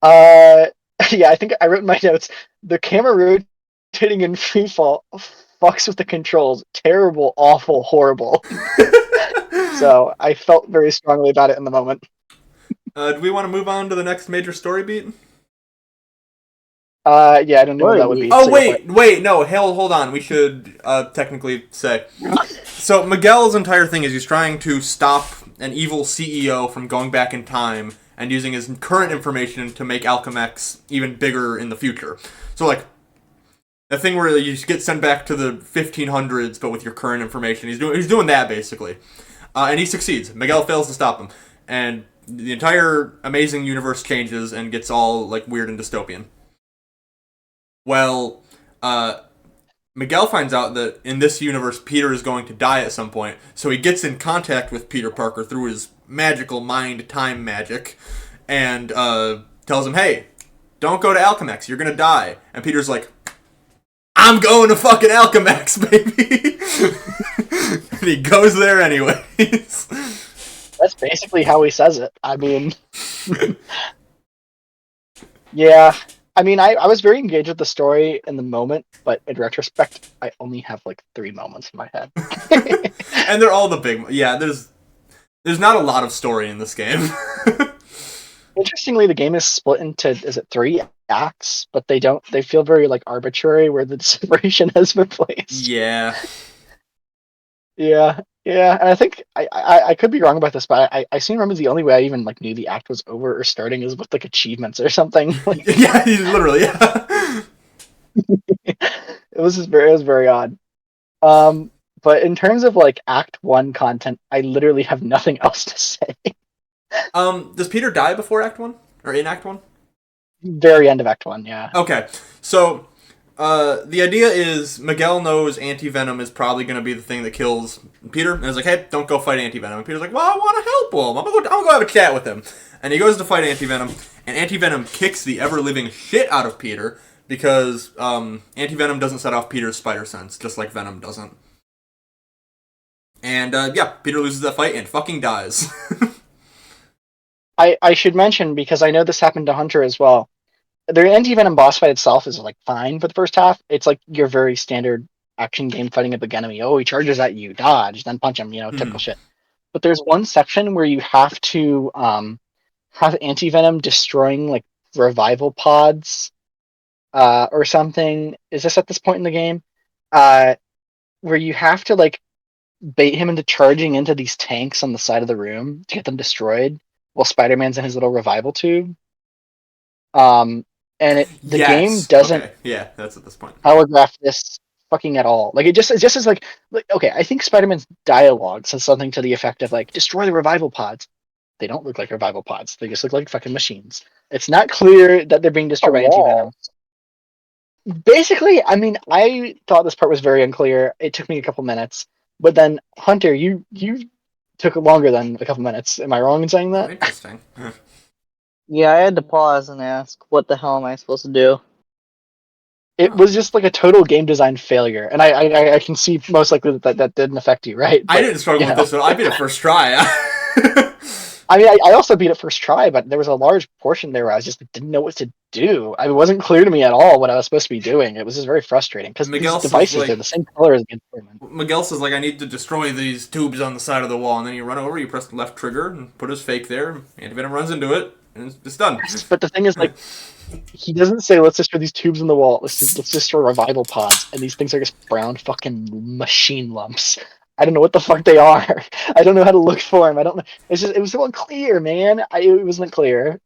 Yeah, I think I wrote in my notes, the camera rotating in freefall fucks with the controls. Terrible, awful, horrible. So I felt very strongly about it in the moment. Do we want to move on to the next major story beat? Yeah, I don't know what that would be. Oh, so wait, no, hold on. We should technically say. So Miguel's entire thing is he's trying to stop an evil CEO from going back in time and using his current information to make Alchemex even bigger in the future. So, like, the thing where you get sent back to the 1500s, but with your current information. He's doing that, basically. And he succeeds. Miguel fails to stop him. And the entire amazing universe changes and gets all, like, weird and dystopian. Well, Miguel finds out that in this universe, Peter is going to die at some point, so he gets in contact with Peter Parker through his magical mind time magic, and tells him, hey, don't go to Alchemex, you're gonna die. And Peter's like, I'm going to fucking Alchemex, baby! And he goes there anyways. That's basically how he says it. I mean... yeah... I mean, I was very engaged with the story in the moment, but in retrospect, I only have like 3 moments in my head. And they're all the big... Yeah, there's not a lot of story in this game. Interestingly, the game is split into, is it 3 acts? But they feel very like arbitrary where the separation has been placed. Yeah. Yeah, and I think I could be wrong about this, but I seem to remember the only way I even like knew the act was over or starting is with like achievements or something. Yeah, literally, yeah. It was very odd. But in terms of like Act 1 content, I literally have nothing else to say. Does Peter die before Act 1? Or in Act 1? Very end of Act 1, yeah. Okay, so the idea is Miguel knows Anti-Venom is probably going to be the thing that kills Peter, and is like, hey, don't go fight Anti-Venom. And Peter's like, well, I want to help him. I'm gonna go have a chat with him. And he goes to fight Anti-Venom, and Anti-Venom kicks the ever-living shit out of Peter, because Anti-Venom doesn't set off Peter's spider sense, just like Venom doesn't. And, yeah, Peter loses that fight and fucking dies. I should mention, because I know this happened to Hunter as well, the Anti-Venom boss fight itself is like fine for the first half. It's like your very standard action game fighting a big enemy. Oh, he charges at you, dodge, then punch him, typical shit. But there's one section where you have to have Anti-Venom destroying like revival pods or something. Is this at this point in the game? Where you have to like bait him into charging into these tanks on the side of the room to get them destroyed while Spider-Man's in his little revival tube. And the game doesn't that's at this point. Telegraph this fucking at all. Like it just is like okay, I think Spider-Man's dialogue says something to the effect of like destroy the revival pods. They don't look like revival pods. They just look like fucking machines. It's not clear that they're being destroyed by Anti-Venom. Basically, I mean, I thought this part was very unclear. It took me a couple minutes, but then Hunter, you took longer than a couple minutes. Am I wrong in saying that? Interesting. Yeah, I had to pause and ask, what the hell am I supposed to do? It was just like a total game design failure, and I can see most likely that didn't affect you, right? But, I didn't struggle with this one. I beat it first try. I mean, I also beat it first try, but there was a large portion there where I just didn't know what to do. It wasn't clear to me at all what I was supposed to be doing. It was just very frustrating because these devices, they're the same color as the instrument. Miguel says, like, I need to destroy these tubes on the side of the wall, and then you run over, you press the left trigger, and put his fake there, Anti-Venom runs into it, and it's done. But the thing is, like, he doesn't say, let's destroy these tubes in the wall, let's destroy revival pods, and these things are just brown fucking machine lumps. I don't know what the fuck they are. I don't know how to look for them. I don't know. It was so unclear, man. It wasn't clear.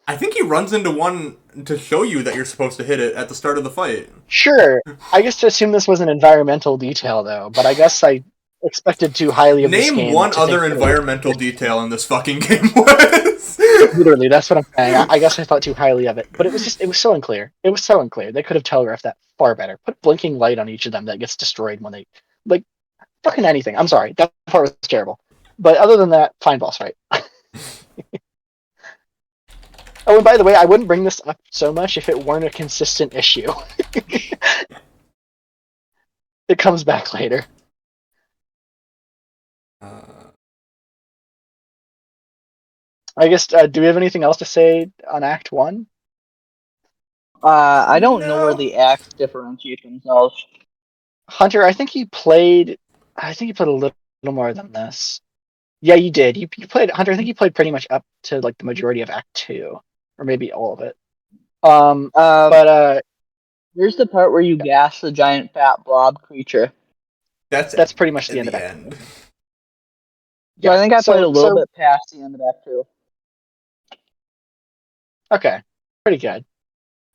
I think he runs into one to show you that you're supposed to hit it at the start of the fight. Sure. I guess to assume this was an environmental detail, though, but I guess I expected too highly of this game. Name one other environmental detail in this fucking game was. Literally, that's what I'm saying. I guess I thought too highly of it, but it was so unclear. It was so unclear. They could have telegraphed that far better. Put blinking light on each of them that gets destroyed when they, like, fucking anything. I'm sorry. That part was terrible. But other than that, fine boss fight. Oh Oh, and by the way, I wouldn't bring this up so much if it weren't a consistent issue. It comes back later. I guess, do we have anything else to say on Act 1? I don't know where No. the acts differentiate themselves. Hunter, I think you played a little more than this. Yeah, you did. You played, Hunter, I think you played pretty much up to like the majority of Act 2. Or maybe all of it. But Here's the part where you gas the giant fat blob creature. that's pretty much the at end of the Act 2. end. So I think I played a little so bit past the end of Act 2. Okay, pretty good.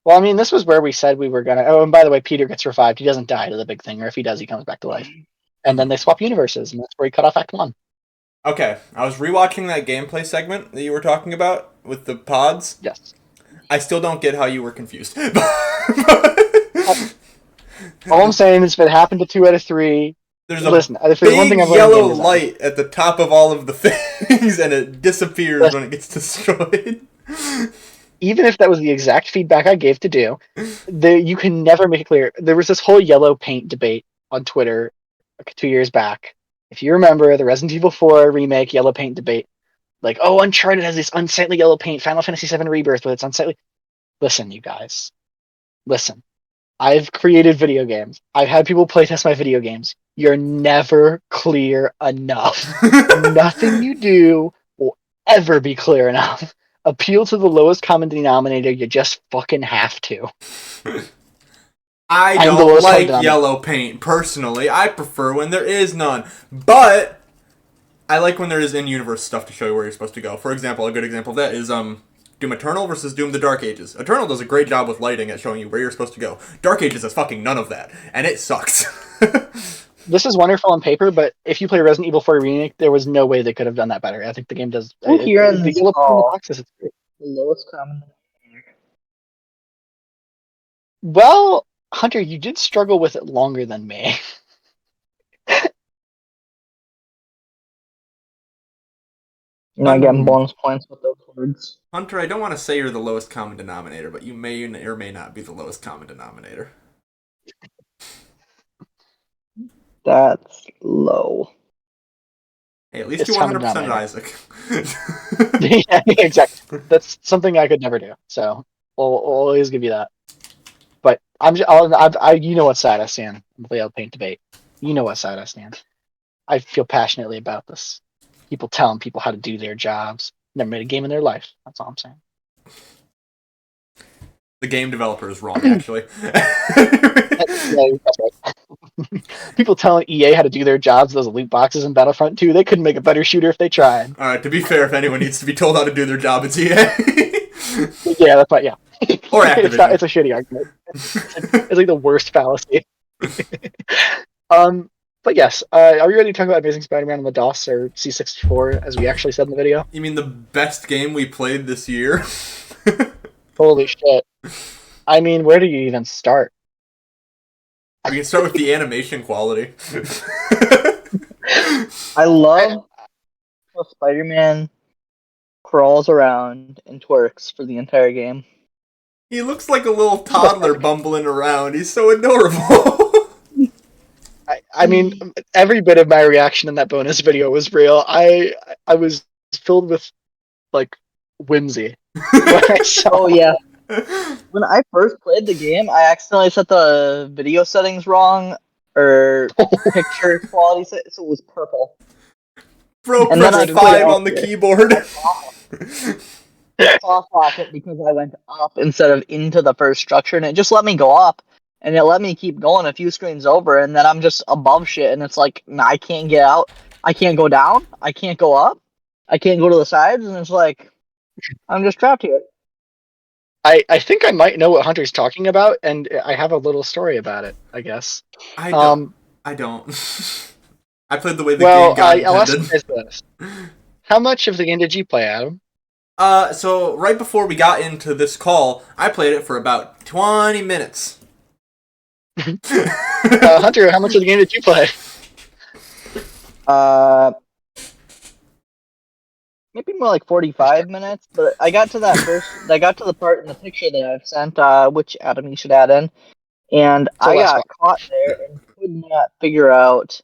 Well, I mean, this was where we said we were gonna. Oh, and by the way, Peter gets revived. He doesn't die to the big thing, or if he does, he comes back to life. And then they swap universes, and that's where he cut off Act 1. Okay, I was rewatching that gameplay segment that you were talking about with the pods. Yes. I still don't get how you were confused. All I'm saying is, if it happened to 2 out of 3, There's a listen. If there's one big thing I've learned in yellow game design, light at the top of all of the things, and it disappears when it gets destroyed. even if that was the exact feedback I gave to do, you can never make it clear. There was this whole yellow paint debate on Twitter like 2 years back. If you remember the Resident Evil 4 remake yellow paint debate, like, oh, Uncharted has this unsightly yellow paint, Final Fantasy VII Rebirth with its unsightly. Listen, you guys. Listen. I've created video games. I've had people playtest my video games. You're never clear enough. Nothing you do will ever be clear enough. Appeal to the lowest common denominator. You just fucking have to. I I'm the don't lowest like common yellow paint, personally. I prefer when there is none. But I like when there is in-universe stuff to show you where you're supposed to go. For example, a good example of that is Doom Eternal versus Doom the Dark Ages. Eternal does a great job with lighting at showing you where you're supposed to go. Dark Ages has fucking none of that, and it sucks. This is wonderful on paper, but if you play Resident Evil 4 Remake, there was no way they could have done that better. I think the game does. Who here in The this yellow paint in the call? boxes, it's great. The lowest common denominator. Well, Hunter, you did struggle with it longer than me. You're not getting bonus points with those words. Hunter, I don't want to say you're the lowest common denominator, but you may or may not be the lowest common denominator. That's low. Hey, at least It's you common 100% Isaac. Yeah, exactly. That's something I could never do. So we'll always give you that. But you know what side I stand on the yellow paint debate. You know what side I stand. I feel passionately about this. People telling people how to do their jobs. Never made a game in their life. That's all I'm saying. The game developer is wrong, actually. Yeah, that's right. People telling EA how to do their jobs, those loot boxes in Battlefront 2, they couldn't make a better shooter if they tried. Alright, to be fair, if anyone needs to be told how to do their job, it's EA. Yeah, that's right, yeah. Or Activision. It's a shitty argument. It's like the worst fallacy. But yes, are we ready to talk about Amazing Spider-Man on the DOS or C64, as we actually said in the video? You mean the best game we played this year? Holy shit. I mean, where do you even start? We can start with the animation quality. I love how Spider-Man crawls around and twerks for the entire game. He looks like a little toddler bumbling around. He's so adorable. I mean, every bit of my reaction in that bonus video was real. I was filled with, like, whimsy when I saw. Oh yeah. When I first played the game, I accidentally set the video settings wrong, or picture quality, so it was purple. Bro, And then press I 5 quit. on the keyboard. Soft lock it because I went up instead of into the first structure, and it just let me go up, and it let me keep going a few screens over, and then I'm just above shit, and it's like, I can't get out, I can't go down, I can't go up, I can't go to the sides, and it's like, I'm just trapped here. I think I might know what Hunter's talking about, and I have a little story about it, I guess. I don't. I played the way the Well, game got I'll ask you intended. guys this. How much of the game did you play, Adam? So right before we got into this call, I played it for about 20 minutes. Hunter, how much of the game did you play? maybe more like 45 minutes. But I got to the part in the picture that I've sent, which Adam you should add in, and It's the I last got one. caught there and could not figure out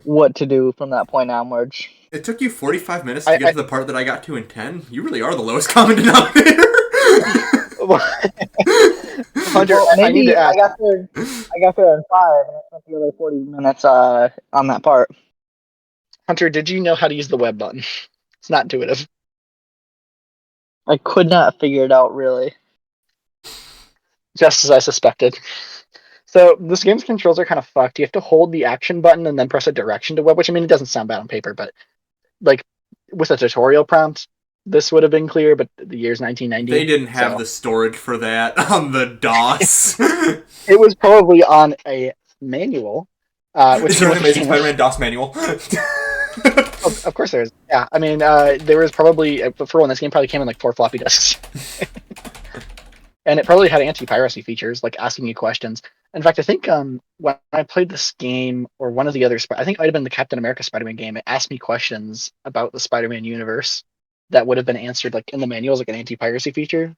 what to do from that point onwards. It took you 45 minutes to I, get to the part that I got to in 10? You really are the lowest common denominator. Hunter, Well, I need maybe to ask. I got there in 5, and I spent the other 40 minutes on that part. Hunter, did you know how to use the web button? It's not intuitive. I could not figure it out really. Just as I suspected. So this game's controls are kind of fucked. You have to hold the action button and then press a direction to web, which I mean it doesn't sound bad on paper, but like with a tutorial prompt, this would have been clear. But the year's 1990. They didn't have so the storage for that on the DOS. it was probably on a manual. Which Is there an Amazing Spider-Man DOS manual? Of course there is. Yeah, I mean, there was probably for one. This game probably came in like 4 floppy disks, and it probably had anti-piracy features like asking you questions. In fact, I think when I played this game or one of the other, I think it might have been the Captain America Spider-Man game. It asked me questions about the Spider-Man universe that would have been answered like in the manuals, like an anti-piracy feature.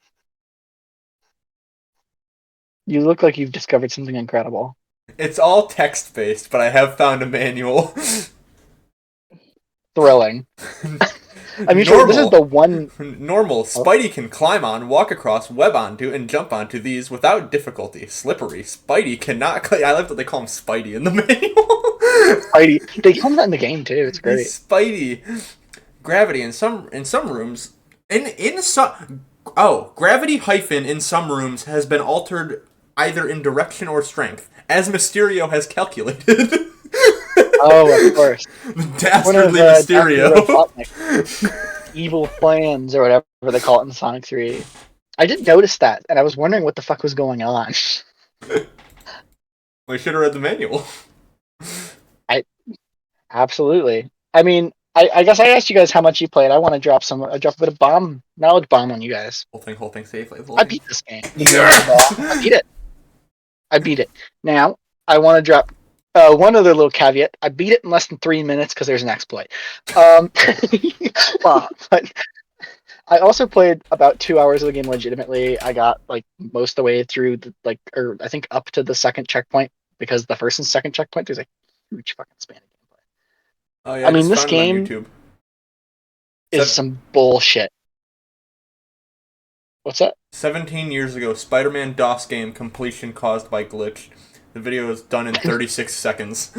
You look like you've discovered something incredible. It's all text-based, but I have found a manual. Thrilling. I mean, sure, this is the one. Normal. Spidey can climb on, walk across, web onto, and jump onto these without difficulty. Slippery. Spidey cannot. I like that they call him Spidey in the manual. Spidey. They call him that in the game too. It's great. Spidey. Gravity in some rooms. In some. Oh, gravity hyphen in some rooms has been altered either in direction or strength, as Mysterio has calculated. Oh, of course. The dastardly Mysterio. Evil plans, or whatever they call it in Sonic 3. I did notice that, and I was wondering what the fuck was going on. We should have read the manual. Absolutely. I mean, I guess I asked you guys how much you played. I want to drop a bit of knowledge bomb on you guys. Whole thing safely. I beat this game. Yeah. I beat it. Now, I want to drop one other little caveat. I beat it in less than 3 minutes because there's an exploit. But I also played about 2 hours of the game legitimately. I got like most of the way through, or I think up to the second checkpoint, because the first and second checkpoint, there's a huge fucking span of gameplay. Oh yeah, I mean, this game on YouTube. is some bullshit. What's that? 17 years ago, Spider-Man DOS game completion caused by glitch. The video is done in 36 seconds.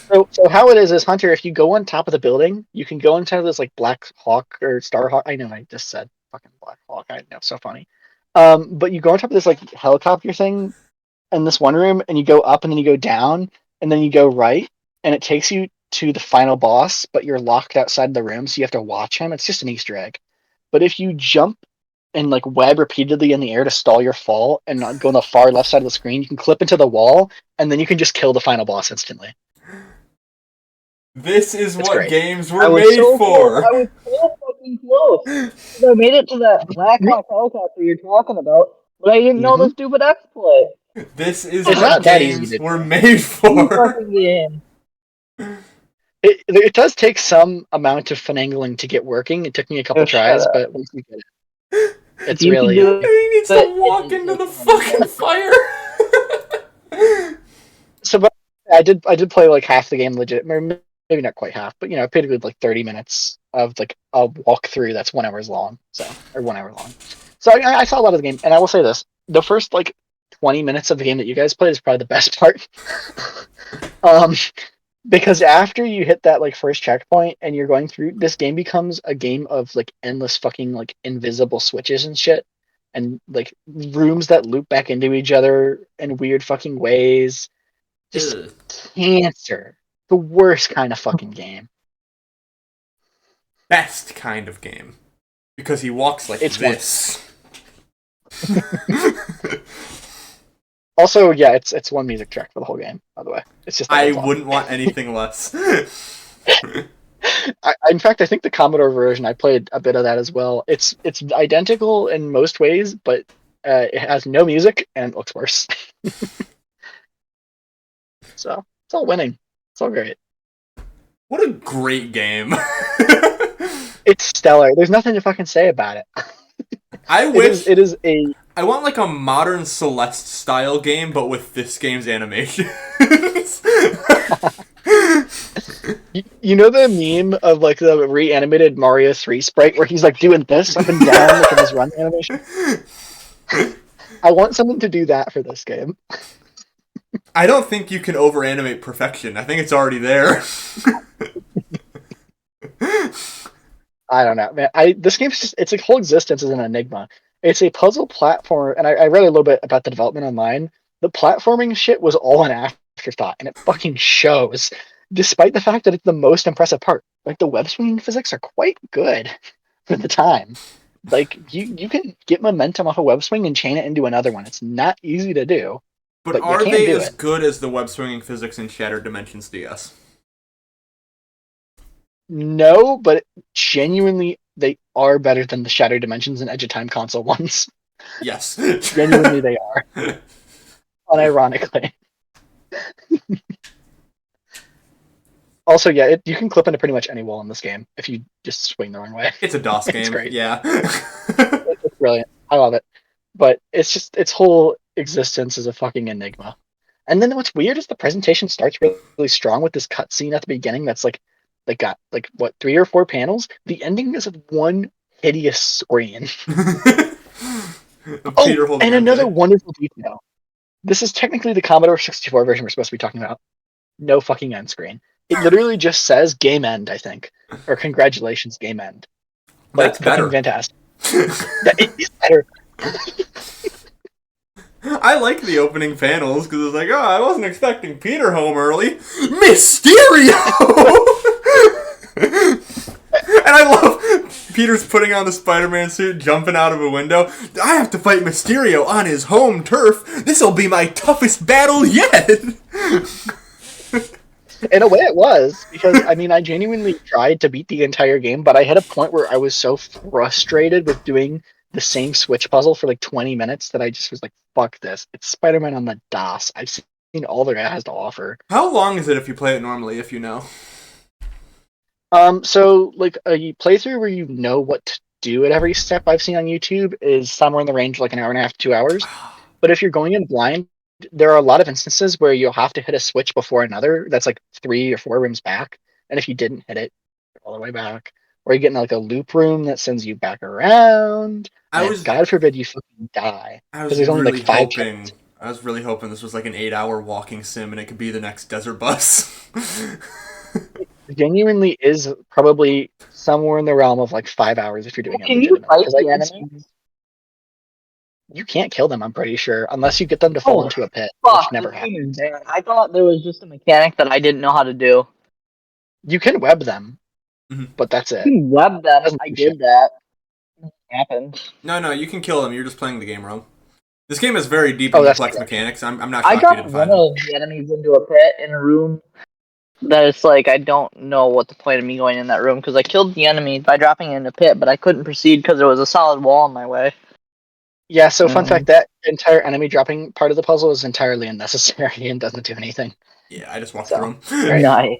So how it is Hunter, if you go on top of the building, you can go inside this like Black Hawk or Star Hawk. I know I just said fucking Black Hawk. I know, so funny. But you go on top of this like helicopter thing in this one room, and you go up, and then you go down, and then you go right, and it takes you to the final boss, but you're locked outside the room, so you have to watch him. It's just an Easter egg. But if you jump and like web repeatedly in the air to stall your fall and not go on the far left side of the screen, you can clip into the wall, and then you can just kill the final boss instantly. This is It's what great. games were made for. I was so fucking close. I made it to that Black Hawk helicopter you're talking about, but I didn't know the stupid exploit. This is It's what not that easy games to do. were made You for. fucking game. It does take some amount of finagling to get working. It took me a couple tries, shut up. but once you get it, it's You really can do easy. He needs But to walk it into the takes fucking fire. So, but I did play like half the game legit, maybe not quite half, but I played a good like 30 minutes of like a walkthrough that's 1 hour long, or 1 hour long. So I saw a lot of the game, and I will say this: the first like 20 minutes of the game that you guys played is probably the best part. Because after you hit that like first checkpoint and you're going through, this game becomes a game of like endless fucking like invisible switches and shit, and like rooms that loop back into each other in weird fucking ways. Just Ugh. cancer. The worst kind of fucking game. Best kind of game. Because he walks like It's this. Also, yeah, it's one music track for the whole game, by the way. It's just that I one song. wouldn't want anything less. In fact, I think the Commodore version, I played a bit of that as well. It's identical in most ways, but it has no music and it looks worse. So it's all winning. It's all great. What a great game. It's stellar. There's nothing to fucking say about it. I wish It is a. I want like a modern Celeste style game, but with this game's animation. You know the meme of like the reanimated Mario 3 sprite where he's like doing this up and down like in his run animation? I want someone to do that for this game. I don't think you can over animate perfection. I think it's already there. I don't know, man. This game's just its whole existence is an enigma. It's a puzzle platform, and I read a little bit about the development online. The platforming shit was all an afterthought, and it fucking shows. Despite the fact that it's the most impressive part, like the web swinging physics are quite good for the time. Like you can get momentum off a web swing and chain it into another one. It's not easy to do, But but you are can they do as it. good as the web swinging physics in Shattered Dimensions DS? No, but genuinely they are better than the Shattered Dimensions and Edge of Time console ones. Yes. Genuinely, they are. Unironically. Also, yeah, you can clip into pretty much any wall in this game if you just swing the wrong way. It's a DOS game. It's great. Yeah. It's brilliant. I love it. But it's just its whole existence is a fucking enigma. And then what's weird is the presentation starts really strong with this cutscene at the beginning that's like got like what 3 or 4 panels. The ending is one hideous screen. Peter holding and on another to it. wonderful detail. This is technically the Commodore 64 version we're supposed to be talking about. No fucking end screen. It literally just says game end, I think. Or congratulations, game end. Like, That's better. fucking fantastic. It is better. I like the opening panels because it's like, oh, I wasn't expecting Peter home early. Mysterio! And I love Peter's putting on the Spider-Man suit, jumping out of a window. I have to fight Mysterio on his home turf. This'll be my toughest battle yet! In a way, it was because I mean, I genuinely tried to beat the entire game, but I hit a point where I was so frustrated with doing the same Switch puzzle for like 20 minutes that I just was like, "Fuck this! It's Spider-Man on the DOS. I've seen all that it has to offer." How long is it if you play it normally, if you know? So like a playthrough where you know what to do at every step I've seen on YouTube is somewhere in the range of like an hour and a half, 2 hours. But if you're going in blind, there are a lot of instances where you'll have to hit a switch before another that's like 3 or 4 rooms back. And if you didn't hit it, you're all the way back. Or you get in like a loop room that sends you back around. I And was God forbid you fucking die. I Because was there's only really like 5 hoping checkpoints. I was really hoping this was like an 8-hour walking sim and it could be the next Desert Bus. It genuinely is probably somewhere in the realm of like 5 hours if you're doing it Can you legitimately. fight Because I the did see enemies? you can't kill them, I'm pretty sure, unless you get them to fall Oh, into a pit, which fuck, never this game happens. is bad. I thought there was just a mechanic that I didn't know how to do. You can web them, Mhm. but that's it. You can web them. Doesn't I do did shit. that. It happened. No, you can kill them. You're just playing the game wrong. This game has very deep Oh, and that's complex true. mechanics. I'm not I shocked you dropped didn't one find them. of the enemies into a pit in a room that it's like I don't know what the point of me going in that room because I killed the enemy by dropping it in a pit, but I couldn't proceed because there was a solid wall in my way. Yeah, so fun fact, that entire enemy dropping part of the puzzle is entirely unnecessary and doesn't do anything. Yeah, I just walked So, through them. right. Nice.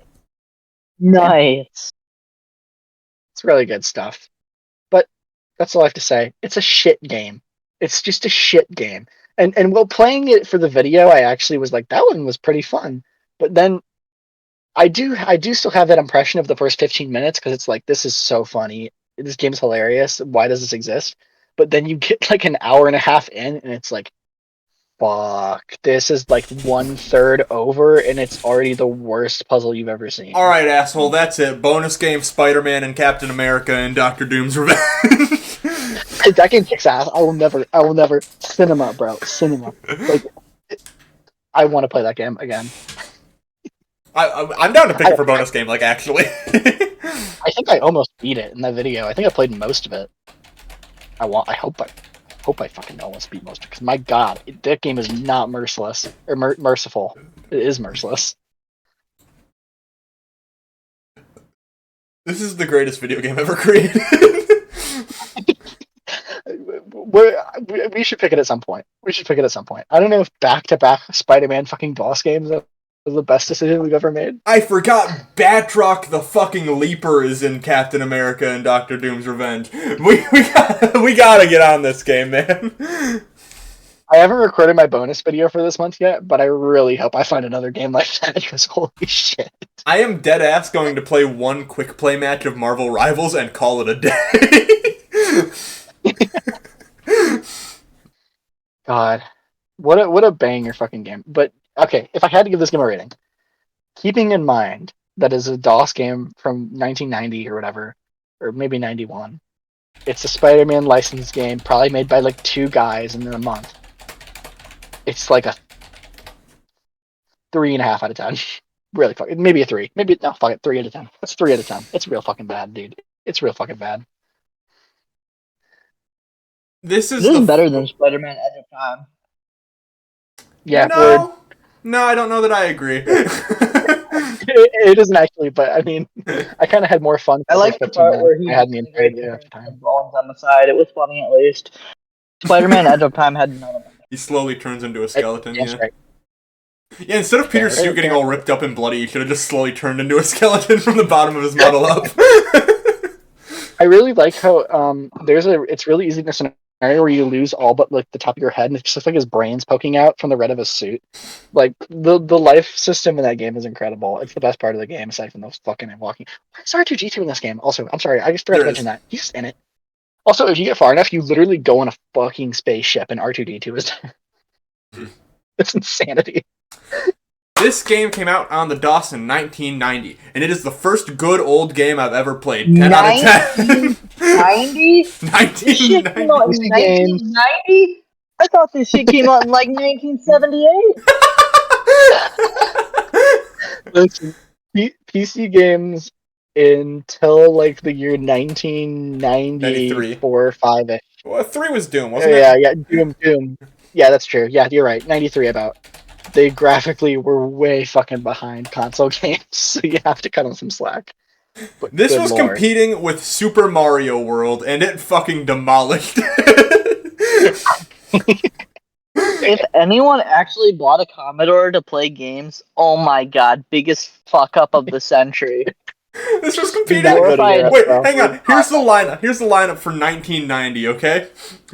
Nice. It's really good stuff. But that's all I have to say. It's a shit game. It's just a shit game. And while playing it for the video, I actually was like, that one was pretty fun. But then I do still have that impression of the first 15 minutes because it's like, this is so funny. This game's hilarious. Why does this exist? But then you get like an hour and a half in, and it's like, fuck, this is like 1/3 over, and it's already the worst puzzle you've ever seen. All right, asshole. That's it. Bonus game: Spider-Man and Captain America and Doctor Doom's Revenge. That game kicks ass. I will never. Cinema, bro. Cinema. Like, I want to play that game again. I'm down to pick it for bonus game. Like actually. I think I almost beat it in that video. I think I played most of it. I hope I fucking almost beat most of it. Because my god, that game is not merciless. Or merciful. It is merciless. This is the greatest video game ever created. We should pick it at some point. I don't know if back-to-back Spider-Man fucking DOS games was the best decision we've ever made. I forgot Batroc the fucking Leaper is in Captain America and Doctor Doom's Revenge. We gotta get on this game, man. I haven't recorded my bonus video for this month yet, but I really hope I find another game like that because holy shit. I am dead ass going to play one quick play match of Marvel Rivals and call it a day. God. What a banger fucking game. But okay, if I had to give this game a rating, keeping in mind that is a DOS game from 1990 or whatever, or maybe 91. It's a Spider-Man licensed game, probably made by like 2 guys in a month. It's like a 3.5 out of 10. Really fucking, maybe a 3. Maybe, no, fuck it, 3 out of 10. That's 3 out of 10. It's real fucking bad, dude. It's real fucking bad. This is better than Spider-Man Edge of Time. Yeah, no, I don't know that I agree. it isn't actually, but I mean, I kind of had more fun. I like the part where he had the entire day of time. Bones on the side. It was funny at least. Spider-Man Edge of Time had none of them. He slowly turns into a skeleton. Yes, yeah. right. Yeah, instead of Peter's suit getting all ripped up and bloody, he should have just slowly turned into a skeleton from the bottom of his model up. I really like how it's really easy in a scenario where you lose all but like the top of your head and it just looks like his brain's poking out from the red of his suit. Like the life system in that game is incredible. It's the best part of the game aside from those fucking walking. Why is R2-D2 in this game? Also, I'm sorry, I just forgot to mention that. He's in it. Also, if you get far enough, you literally go on a fucking spaceship and R2-D2 is there. It's insanity. This game came out on the DOS in 1990, and it is the first good old game I've ever played. 10 out of 10. 90? 1990. 1990? I thought this shit came out in like 1978. Listen, PC games until like the year 1994 or 5-ish. Well, 3 was Doom, wasn't it? Yeah, Doom. Yeah, that's true. Yeah, you're right. 93 about. They graphically were way fucking behind console games, so you have to cut them some slack. But this was competing with Super Mario World, and it fucking demolished it. If anyone actually bought a Commodore to play games, oh my god, biggest fuck up of the century. This was competing. Wait, hang on. Here's the lineup. Here's the lineup for 1990. Okay,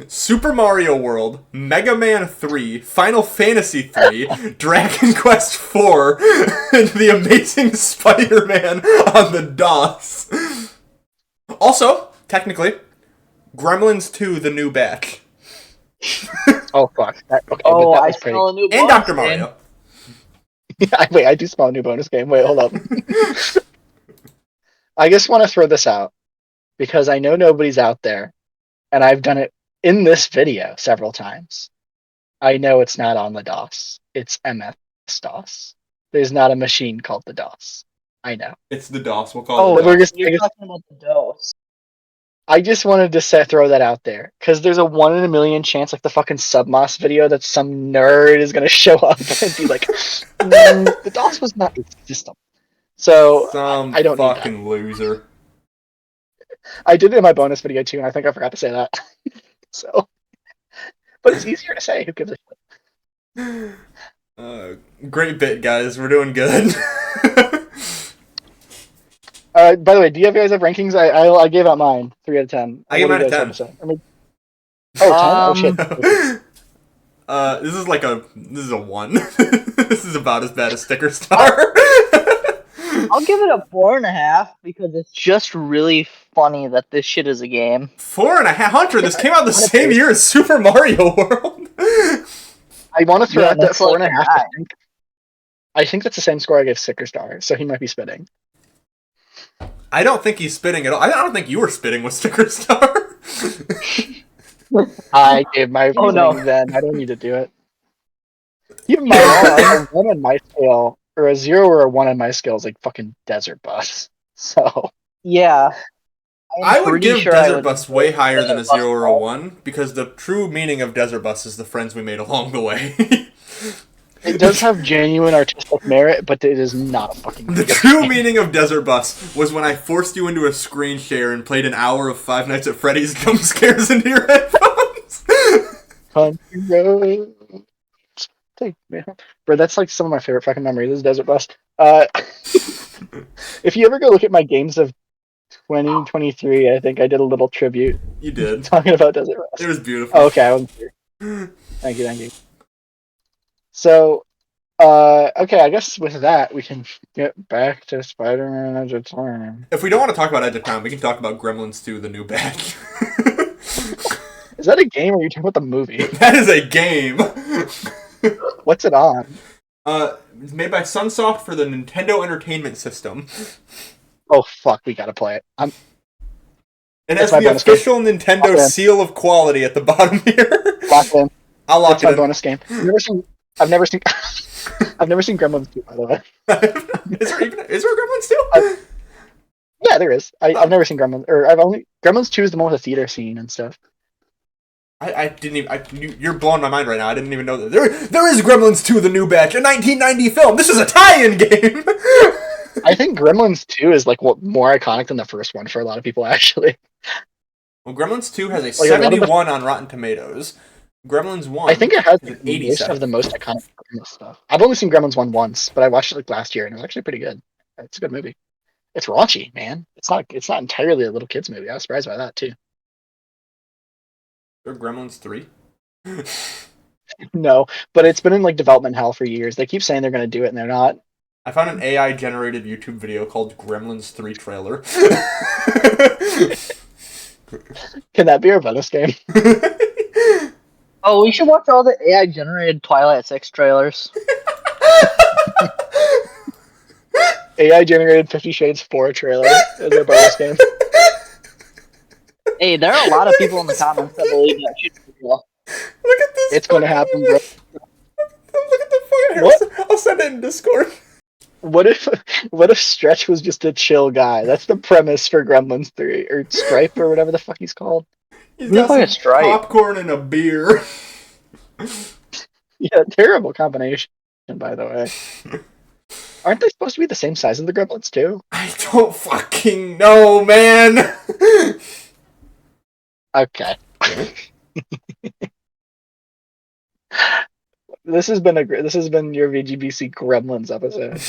Super Mario World, Mega Man 3, Final Fantasy 3, Dragon Quest 4, and The Amazing Spider-Man on the DOS. Also, technically, Gremlins 2: The New Batch. Oh fuck. Okay, oh, I smell a new and Dr. Mario. Wait, I do smell a new bonus game. Wait, hold up. I just want to throw this out because I know nobody's out there, and I've done it in this video several times. I know it's not on the DOS. It's MS-DOS. There's not a machine called the DOS. I know. It's the DOS. We'll call it the DOS. You're talking about the DOS. I just wanted to throw that out there because there's a 1 in a million chance, like the fucking Submos video, that some nerd is gonna show up and be like, "The DOS was not its system." So I don't fucking need that. Loser. I did it in my bonus video too, and I think I forgot to say that. So, but it's easier to say. Who gives a shit? Great bit, guys. We're doing good. By the way, do you guys have rankings? I gave out mine 3 out of 10. I gave mine a 10. 10? Oh, 10? Oh shit. This is a 1. This is about as bad as Sticker Star. I'll give it a 4.5 because it's just really funny that this shit is a game. 4.5? Hunter, this came out the same year as Super Mario World. I want to throw out that 4.5. Like I think that's the same score I gave Sticker Star, so he might be spitting. I don't think he's spitting at all. I don't think you were spitting with Sticker Star. I gave my reasoning then. I don't need to do it. Even my 1 on my scale, or a 0 or a 1 on my scale is like fucking Desert Bus. So yeah. I would give Desert Bus way higher than a 0 or a 1, because the true meaning of Desert Bus is the friends we made along the way. It does have genuine artistic merit, but it is not a fucking The true meaning of Desert Bus was when I forced you into a screen share and played an hour of Five Nights at Freddy's jump scares into your headphones. Country roads thing. Yeah. Bro, that's like some of my favorite fucking memories is Desert Bus. If you ever go look at my games of 2023, I think I did a little tribute You did. talking about Desert Bus. It was beautiful. Oh, okay, I wasn't here. Thank you. So, okay, I guess with that, we can get back to Spider-Man Edge of Time. If we don't want to talk about Edge of Time, we can talk about Gremlins 2, the new batch. Is that a game or are you talking about the movie? That is a game. What's it on? It's made by Sunsoft for the Nintendo Entertainment System. Oh, fuck, we gotta play it. It has my the bonus official Nintendo seal of quality at the bottom here. Lock in. I'll lock It's it my in. bonus game. I've never seen Gremlins 2, by the way. Is there Gremlins 2? Yeah, there is. I've never seen Gremlins, or Gremlins 2 is the one with the theater scene and stuff. I didn't even. You're blowing my mind right now. I didn't even know that there is Gremlins 2, the new batch, a 1990 film. This is a tie-in game. I think Gremlins 2 is like more iconic than the first one for a lot of people, actually. Well, Gremlins 2 has a 71 on Rotten Tomatoes. Gremlins 1. I think it has an most 87. of the most iconic Gremlins stuff. I've only seen Gremlins 1 once, but I watched it like last year and it was actually pretty good. It's a good movie. It's raunchy, man. It's not entirely a little kids movie. I was surprised by that too. Or Gremlins 3? No, but it's been in like development hell for years. They keep saying they're going to do it and they're not. I found an AI-generated YouTube video called Gremlins 3 trailer. Can that be our bonus game? Oh, we should watch all the AI generated Twilight 6 trailers. AI generated 50 Shades 4 trailer as our bonus game. Hey, there are a lot of people in the comments that believe that shit is real. Look at this. It's going to happen, bro. Look at the fucking What? I'll send it in Discord. What if Stretch was just a chill guy? That's the premise for Gremlins 3 or Stripe or whatever the fuck he's called. He's got like a some Stripe. popcorn and a beer. Yeah, terrible combination, by the way. Aren't they supposed to be the same size as the Gremlins too? I don't fucking know, man. Okay. This has been your VGBC Gremlins episode.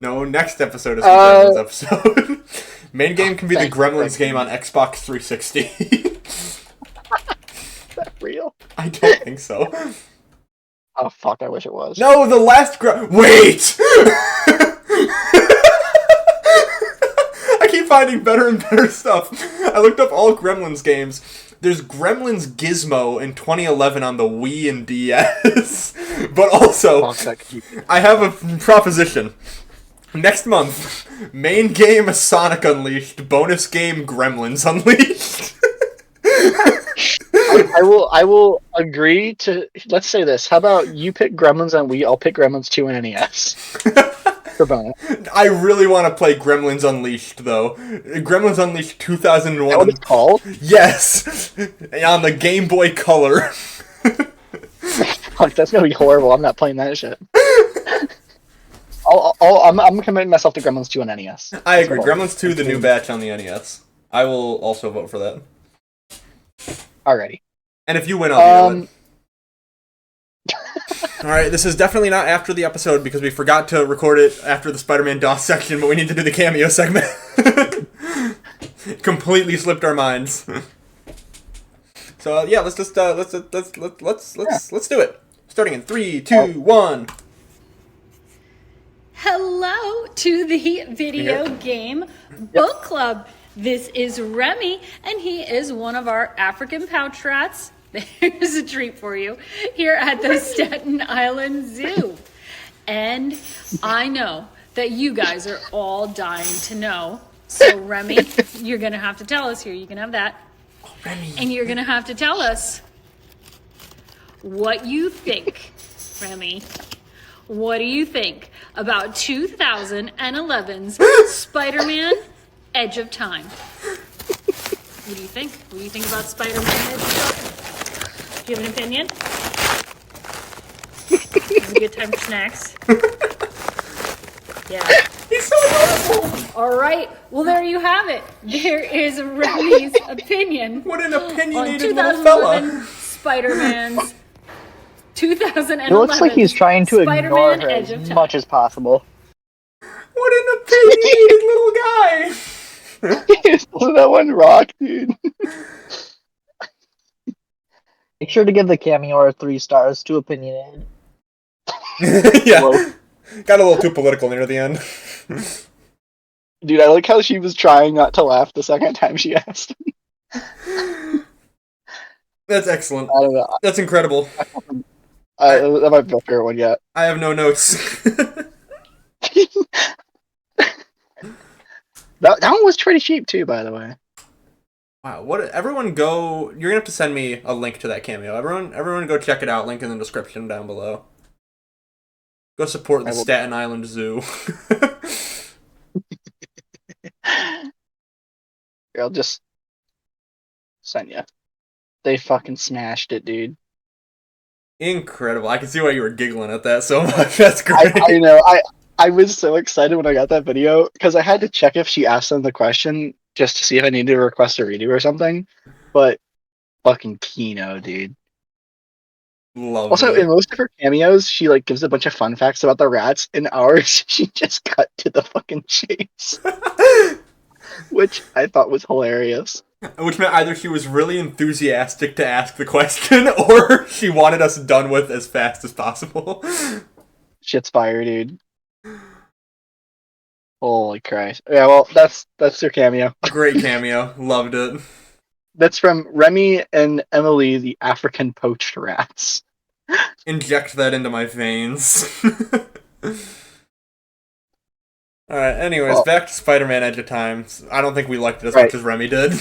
No, next episode is the Gremlins episode. Main game can be the Thank Gremlins you. game on Xbox 360. Is that real? I don't think so. Oh fuck! I wish it was. No, the last Wait! I keep finding better and better stuff. I looked up all Gremlins games. There's Gremlins Gizmo in 2011 on the Wii and DS. But also, I have a proposition. Next month, main game Sonic Unleashed, bonus game Gremlins Unleashed. I will agree to. Let's say this. How about you pick Gremlins on Wii? I'll pick Gremlins 2 and NES for bonus. I really want to play Gremlins Unleashed, though. Gremlins Unleashed 2001. Is that what it's called? Yes! On the Game Boy Color. Fuck, that's gonna be horrible. I'm not playing that shit. I'm committing myself to Gremlins 2 on NES. I agree. Gremlins 2, the new batch on the NES. I will also vote for that. Alrighty. And if you win, I'll do it. Alright, this is definitely not after the episode because we forgot to record it after the Spider-Man DOS section, but we need to do the cameo segment. Completely slipped our minds. So yeah, let's just let's do it. Starting in 3, 2, 1. Hello to the video game book club. This is Remy, and he is one of our African pouch rats. There's a treat for you here at the Staten Island Zoo. And I know that you guys are all dying to know. So Remy, you're going to have to tell us here. You can have that. Oh, Remy. And you're going to have to tell us what you think, Remy. What do you think about 2011's Spider-Man Edge of Time? What do you think? What do you think about Spider-Man Edge of Time? Do you have an opinion? It's a good time for snacks. Yeah. He's so adorable! All right. Well, there you have it. There is Remy's opinion What an on opinionated little fella. 2011 Spider-Man's 2011. It looks like he's trying to ignore Spider-Man her Edge of as Time. much as possible. What an opinionated little guy! Wasn't that one rock, dude? Make sure to give the cameo 3 stars to opinionated. Yeah. Whoa. Got a little too political near the end. Dude, I like how she was trying not to laugh the second time she asked. That's excellent. I don't know. That's incredible. That might be my favorite one yet. I have no notes. That one was pretty cheap too, by the way. Wow, what? Everyone go. You're gonna have to send me a link to that cameo. Everyone go check it out. Link in the description down below. Go support the Staten Island Zoo. Here, I'll just send you. They fucking smashed it, dude. Incredible. I can see why you were giggling at that so much. That's great. I know. I was so excited when I got that video because I had to check if she asked them the question just to see if I needed to request a redo or something. But fucking Kino, dude. Love Also, it. in most of her cameos, she like gives a bunch of fun facts about the rats. In ours, she just cut to the fucking chase, which I thought was hilarious. Which meant either she was really enthusiastic to ask the question, or she wanted us done with as fast as possible. Shit's fire, dude. Holy Christ! Yeah, well, that's their cameo. Great cameo. Loved it. That's from Remy and Emily, the African poached rats. Inject that into my veins. Alright, anyways, back to Spider-Man Edge of Time. I don't think we liked it as much as Remy did.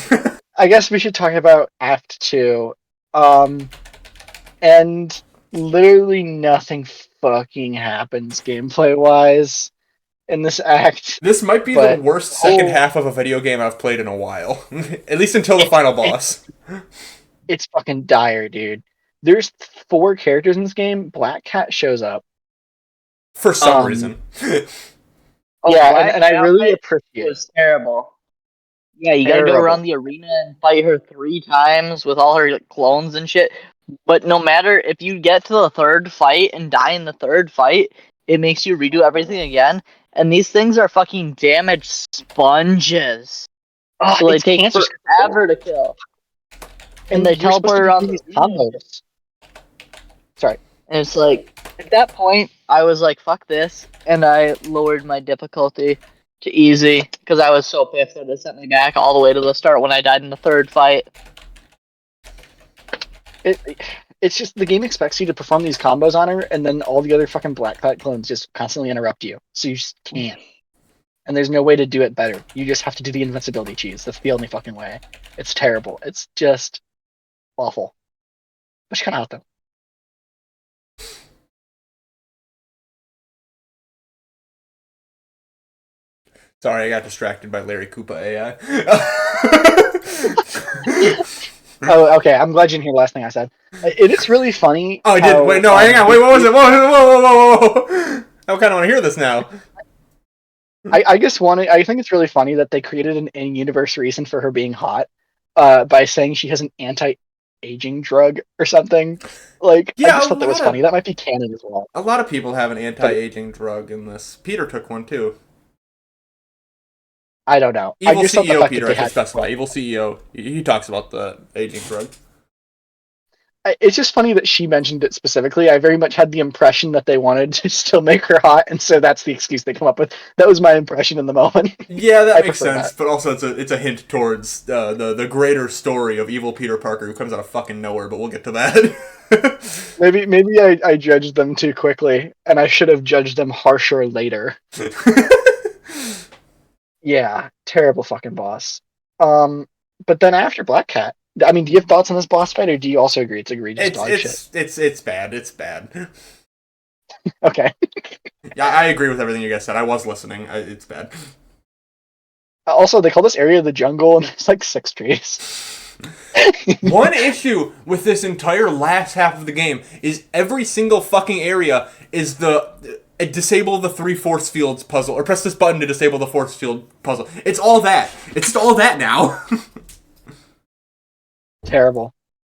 I guess we should talk about Act 2. And literally nothing fucking happens gameplay-wise in this act. This might be the worst second half of a video game I've played in a while. At least until the final boss. It's fucking dire, dude. There's 4 characters in this game. Black Cat shows up. For some reason. Yeah, and I really appreciate it. It was terrible. Yeah, you gotta go around the arena and fight her 3 times with all her clones and shit. But no matter if you get to the 3rd fight and die in the 3rd fight, it makes you redo everything again. And these things are fucking damage sponges. Oh, so they take forever to kill. And they teleport around these combos. Sorry. And it's like, at that point, I was like, fuck this. And I lowered my difficulty to easy. Because I was so pissed that it sent me back all the way to the start when I died in the 3rd fight. It's just, the game expects you to perform these combos on her, and then all the other fucking Black Cat clones just constantly interrupt you. So you just can't. And there's no way to do it better. You just have to do the invincibility cheese. That's the only fucking way. It's terrible. It's just awful. But she's kind of hot, though. Sorry, I got distracted by Larry Koopa AI. Oh, okay. I'm glad you didn't hear the last thing I said. It is really funny. Oh, I did. Wait, no, hang on. Wait, what was it? Whoa. I kind of want to hear this now. I think it's really funny that they created an in-universe reason for her being hot by saying she has an anti-aging drug or something. Like, yeah, I just thought that was funny. That might be canon as well. A lot of people have an anti-aging drug in this. Peter took one, too. I don't know. Evil CEO Peter, I should specify. Evil CEO. He talks about the aging drug. It's just funny that she mentioned it specifically. I very much had the impression that they wanted to still make her hot, and so that's the excuse they come up with. That was my impression in the moment. Yeah, that makes sense. But also, it's a hint towards the greater story of evil Peter Parker, who comes out of fucking nowhere. But we'll get to that. maybe I judged them too quickly, and I should have judged them harsher later. Yeah, terrible fucking boss. But then after Black Cat, I mean, do you have thoughts on this boss fight, or do you also agree it's egregious dog shit? It's bad. It's bad. Okay. Yeah, I agree with everything you guys said. I was listening. It's bad. Also, they call this area the jungle, and there's like 6 trees. One issue with this entire last half of the game is every single fucking area is disable the 3 force fields puzzle, or press this button to disable the force field puzzle. It's all that. It's just all that now. Terrible.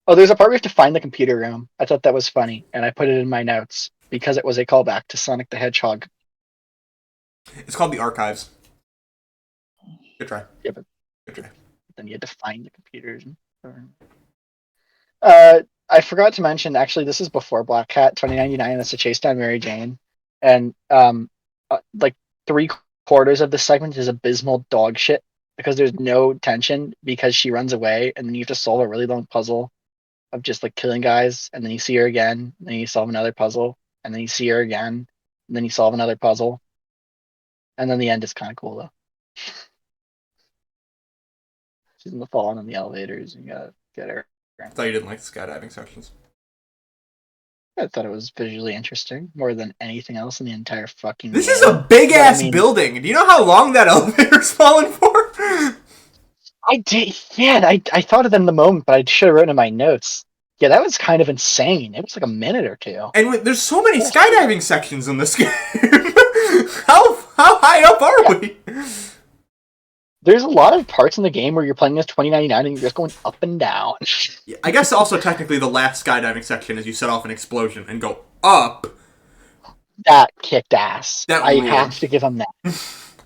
Oh, there's a part where you have to find the computer room. I thought that was funny, and I put it in my notes because it was a callback to Sonic the Hedgehog. It's called the Archives. Good try. Yeah, but Good try. then you had to find the computers. I forgot to mention, actually, this is before Black Cat 2099. It's a chase down Mary Jane, and like 3/4 of the segment is abysmal dog shit because there's no tension because she runs away, and then you have to solve a really long puzzle of just like killing guys, and then you see her again, and then you solve another puzzle, and then you see her again, and then you solve another puzzle, and then the end is kind of cool though. She's in the fall and in the elevators, and you gotta get her. I thought you didn't like the skydiving sections. I thought it was visually interesting more than anything else in the entire fucking. This game. is a big But, ass building. Do you know how long that elevator's fallen for? I did, yeah. I thought of that in the moment, but I should have written in my notes. Yeah, that was kind of insane. It was like a minute or two. And there's so many skydiving sections in this game. How high up are we? There's a lot of parts in the game where you're playing as 2099 and you're just going up and down. I guess also technically the last skydiving section is you set off an explosion and go up. That kicked ass. That I ruled. have to give him that.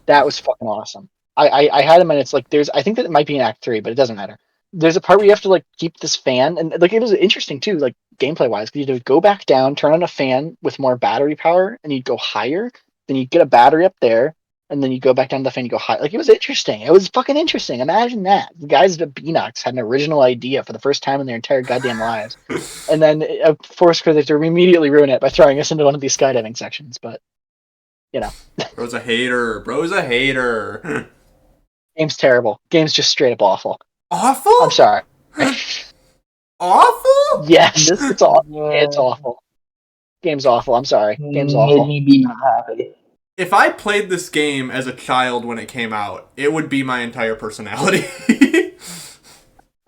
That was fucking awesome. I had him, and it's like I think that it might be in Act 3, but it doesn't matter. There's a part where you have to like keep this fan, and like it was interesting too, like gameplay wise, because you had to go back down, turn on a fan with more battery power, and you'd go higher. Then you get a battery up there, and then you go back down to the fan, you go high. Like it was interesting. It was fucking interesting. Imagine that. The guys at Beanox had an original idea for the first time in their entire goddamn lives, and then forced critics to immediately ruin it by throwing us into one of these skydiving sections. But you know, Bro's a hater. Bro's a hater. game's terrible. Game's just straight up awful. Awful? I'm sorry. Awful? Yes, it's awful. It's awful. Game's awful. I'm sorry. Game's Made awful. me be not happy. If I played this game as a child when it came out, it would be my entire personality.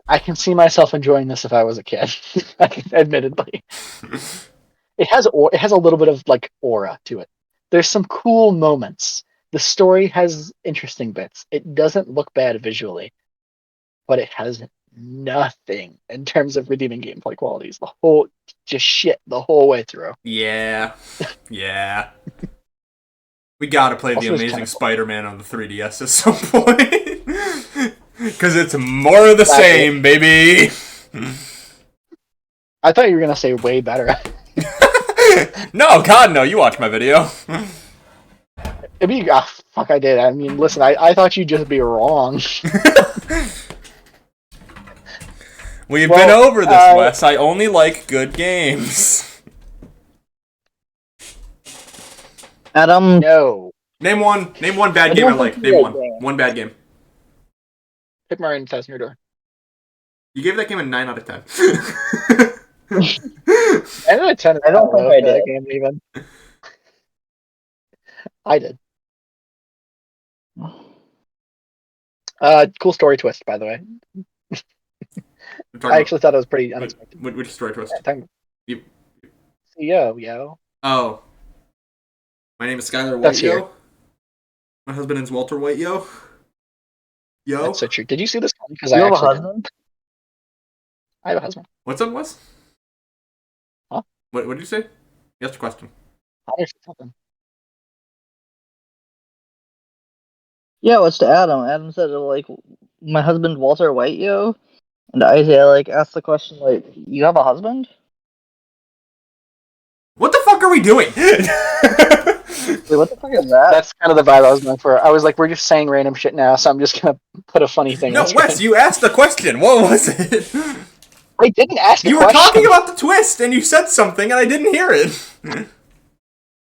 I can see myself enjoying this if I was a kid. Admittedly, it has a little bit of like aura to it. There's some cool moments. The story has interesting bits. It doesn't look bad visually, but it has nothing in terms of redeeming gameplay qualities. The whole just shit the whole way through. Yeah. Yeah. We gotta play Also, The it's Amazing kinda cool. Spider-Man on the 3DS at some point. Because it's more of the Exactly. same, baby. I thought you were gonna say way better. No, God, no. You watch my video. Fuck, I did. I mean, listen, I thought you'd just be wrong. We've Well, been over this, Wes. I only like good games. Adam, No. Name one bad I game I don't like. think Name you one. like that. One bad game. Hit Mario and Thousand Year Door. You gave that game a 9 out of 10. I don't think I did. that game even. I did. Cool story twist, by the way. I'm talking I actually thought it was pretty unexpected. which story twist? Yo. Oh. My name is Skylar That's White, here. yo. My husband is Walter White, yo. Yo. That's so true. Did you see this coming? Because you I have a actually didn't. husband? I have a husband. What's up, Wes? Huh? What did you say? You asked a question. I actually something. Yeah, what's to Adam? Adam said, like, my husband Walter White, yo. And Isaiah, like, asked the question, like, you have a husband? What the fuck are we doing? Wait, what the fuck is that? That's kind of the vibe I was going for. I was like, we're just saying random shit now, so I'm just gonna put a funny thing. No, on Wes, screen. you asked a question. What was it? I didn't ask. You a were question. talking about the twist, and you said something, and I didn't hear it.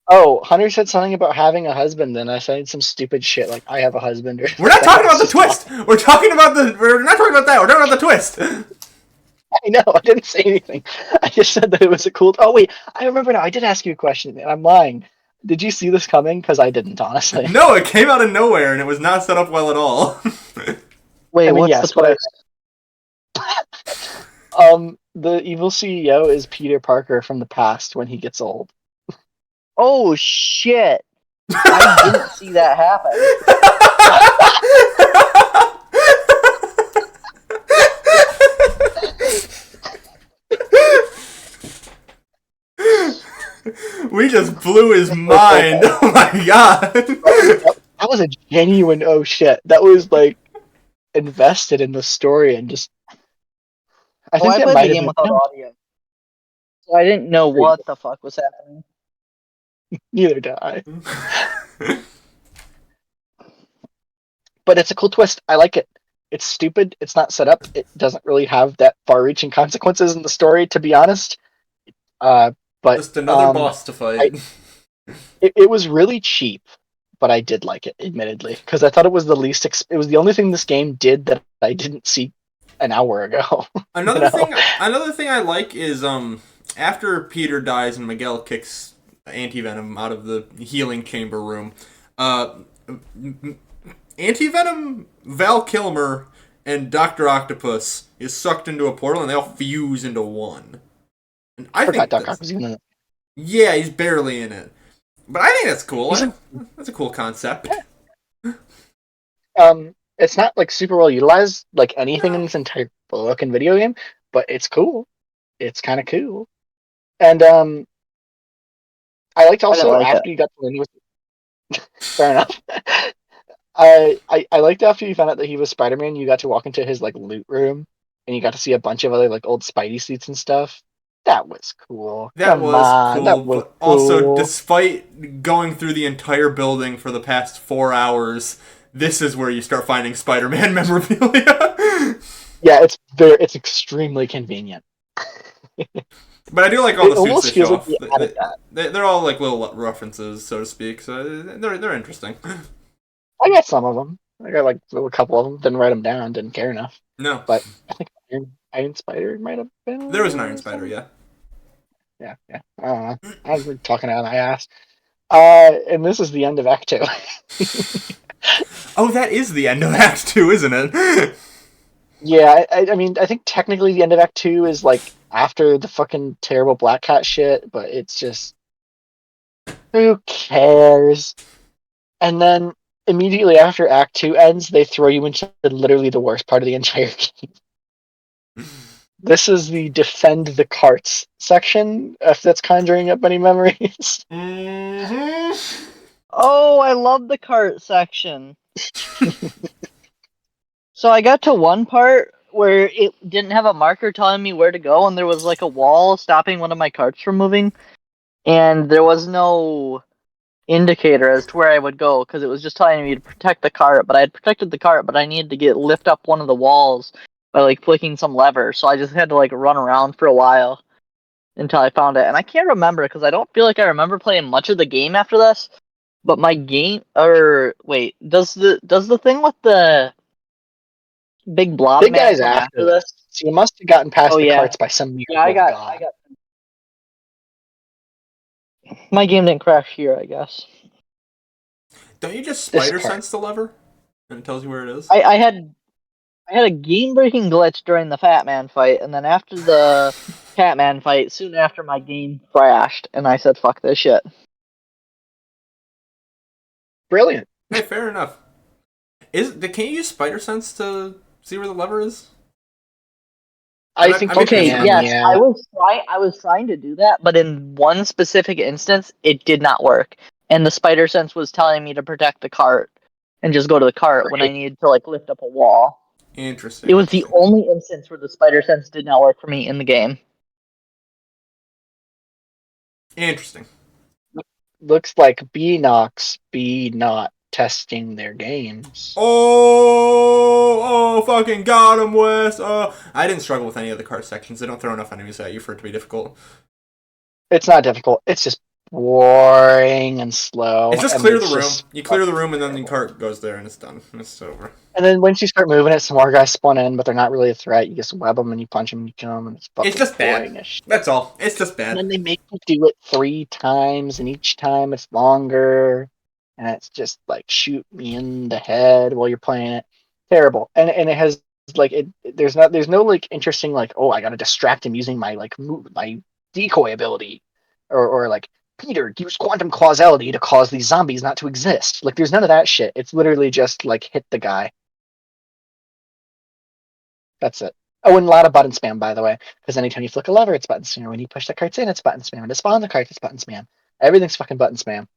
Oh, Hunter said something about having a husband, and I said some stupid shit like I have a husband. Or We're not talking about the twist. We're talking about We're not talking about that. We're talking about the twist. I know. I didn't say anything. I just said that it was a cool. Oh wait, I remember now. I did ask you a question, and I'm lying. Did you see this coming? Because I didn't, honestly. No, it came out of nowhere, and it was not set up well at all. Wait, I mean, what's yes, the but twist? the evil CEO is Peter Parker from the past when he gets old. Oh, shit! I didn't see that happen. We just blew his mind. Oh my god. That was a genuine oh shit. That was like invested in the story and just. I think I that played might the have game been. without No, audio, so I didn't know what the fuck was happening. neither did I. But it's a cool twist. I like it. It's stupid. It's not set up. It doesn't really have that far-reaching consequences in the story, to be honest. But Just another boss to fight. it was really cheap, but I did like it, admittedly, because I thought it was the least. It was the only thing this game did that I didn't see an hour ago. Another thing I like is after Peter dies and Miguel kicks Anti-Venom out of the healing chamber room, Anti-Venom, Val Kilmer, and Dr. Octopus is sucked into a portal and they all fuse into one. And I forgot think Doc Ock was even in it. yeah, he's barely in it. But I think that's cool. That's a cool concept. It's not like super well utilized, like anything in this entire book and video game, but it's cool. It's kind of cool. And I liked I didn't also like after it. you got to win with. Fair enough. I liked after you found out that he was Spider-Man, you got to walk into his like loot room and you got to see a bunch of other like old Spidey suits and stuff. That was cool. That Come was on, cool, that was but also, cool. despite going through the entire building for the past 4 hours, this is where you start finding Spider-Man memorabilia. Yeah, it's extremely convenient. But I do like all It the suits almost they feels show like off. they added that. They're all like little references, so to speak. So they're interesting. I got some of them. I got like a couple of them. Didn't write them down. Didn't care enough. No, But I think Iron Spider might have been. there was an Iron Spider, yeah. Yeah, yeah. I don't know. I was talking out of my ass. And this is the end of Act 2. Oh, that is the end of Act 2, isn't it? Yeah, I mean, I think technically the end of Act 2 is like after the fucking terrible Black Cat shit, but it's just who cares? And then immediately after Act 2 ends, they throw you into literally the worst part of the entire game. This is the defend the carts section, if that's conjuring up any memories. Mm-hmm. Oh, I love the cart section. So I got to one part where it didn't have a marker telling me where to go, and there was like a wall stopping one of my carts from moving, and there was no indicator as to where I would go because it was just telling me to protect the cart. But I had protected the cart, but I needed to lift up one of the walls by like flicking some lever. So I just had to like run around for a while until I found it. And I can't remember because I don't feel like I remember playing much of the game after this. But my game, or wait, does the thing with the big blob Big man guy's come after after this. this? So you must have gotten past Oh the yeah, carts by some miracle yeah. I of got. God. My game didn't crash here, I guess. Don't you just This spider part. sense the lever? And it tells you where it is? I had a game-breaking glitch during the Fat Man fight, and then after the Fat Man fight, soon after my game crashed, and I said, "Fuck this shit." Brilliant. Hey, fair enough. Can you use spider sense to see where the lever is? I think Okay, can, yes, yeah. I was trying to do that, but in one specific instance, it did not work, and the spider sense was telling me to protect the cart and just go to the cart when I needed to like lift up a wall. Interesting. It was the only instance where the spider sense did not work for me in the game. Interesting. Looks like Beanox be not testing their games. Oh, fucking got him, Wes. I didn't struggle with any of the cart sections. They don't throw enough enemies at you for it to be difficult. It's not difficult. It's just boring and slow. It's just and clear it's the room. just You clear the room, and then the terrible. cart goes there, and it's done. It's over. And then once you start moving it, some more guys spawn in, but they're not really a threat. You just web them and you punch them and you kill them, and it's fucking It's just boring bad. as shit. That's all. It's just And bad. then they make you do it 3 times, and each time it's longer, and it's just like shoot me in the head while you're playing it. Terrible. And it has like there's no like interesting like, oh, I gotta distract him using my like my decoy ability, or like Peter use quantum causality to cause these zombies not to exist. Like there's none of that shit. It's literally just like hit the guy. That's it. Oh, and a lot of button spam, by the way, because anytime you flick a lever, it's button spam. When you push the carts in, it's button spam. To spawn the carts, it's button spam. Everything's fucking button spam.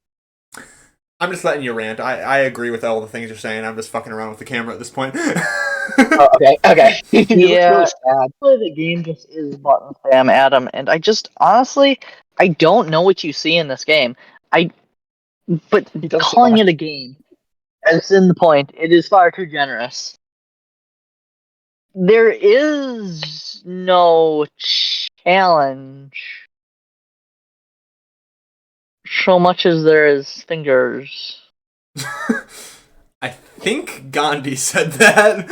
I'm just letting you rant. I agree with all the things you're saying. I'm just fucking around with the camera at this point. Oh, okay. You look Yeah. really sad. The game just is button spam, Adam, and I just honestly I don't know what you see in this game. But He does calling survive. it a game, as in the point, it is far too generous. There is no challenge so much as there is fingers. I think Gandhi said that.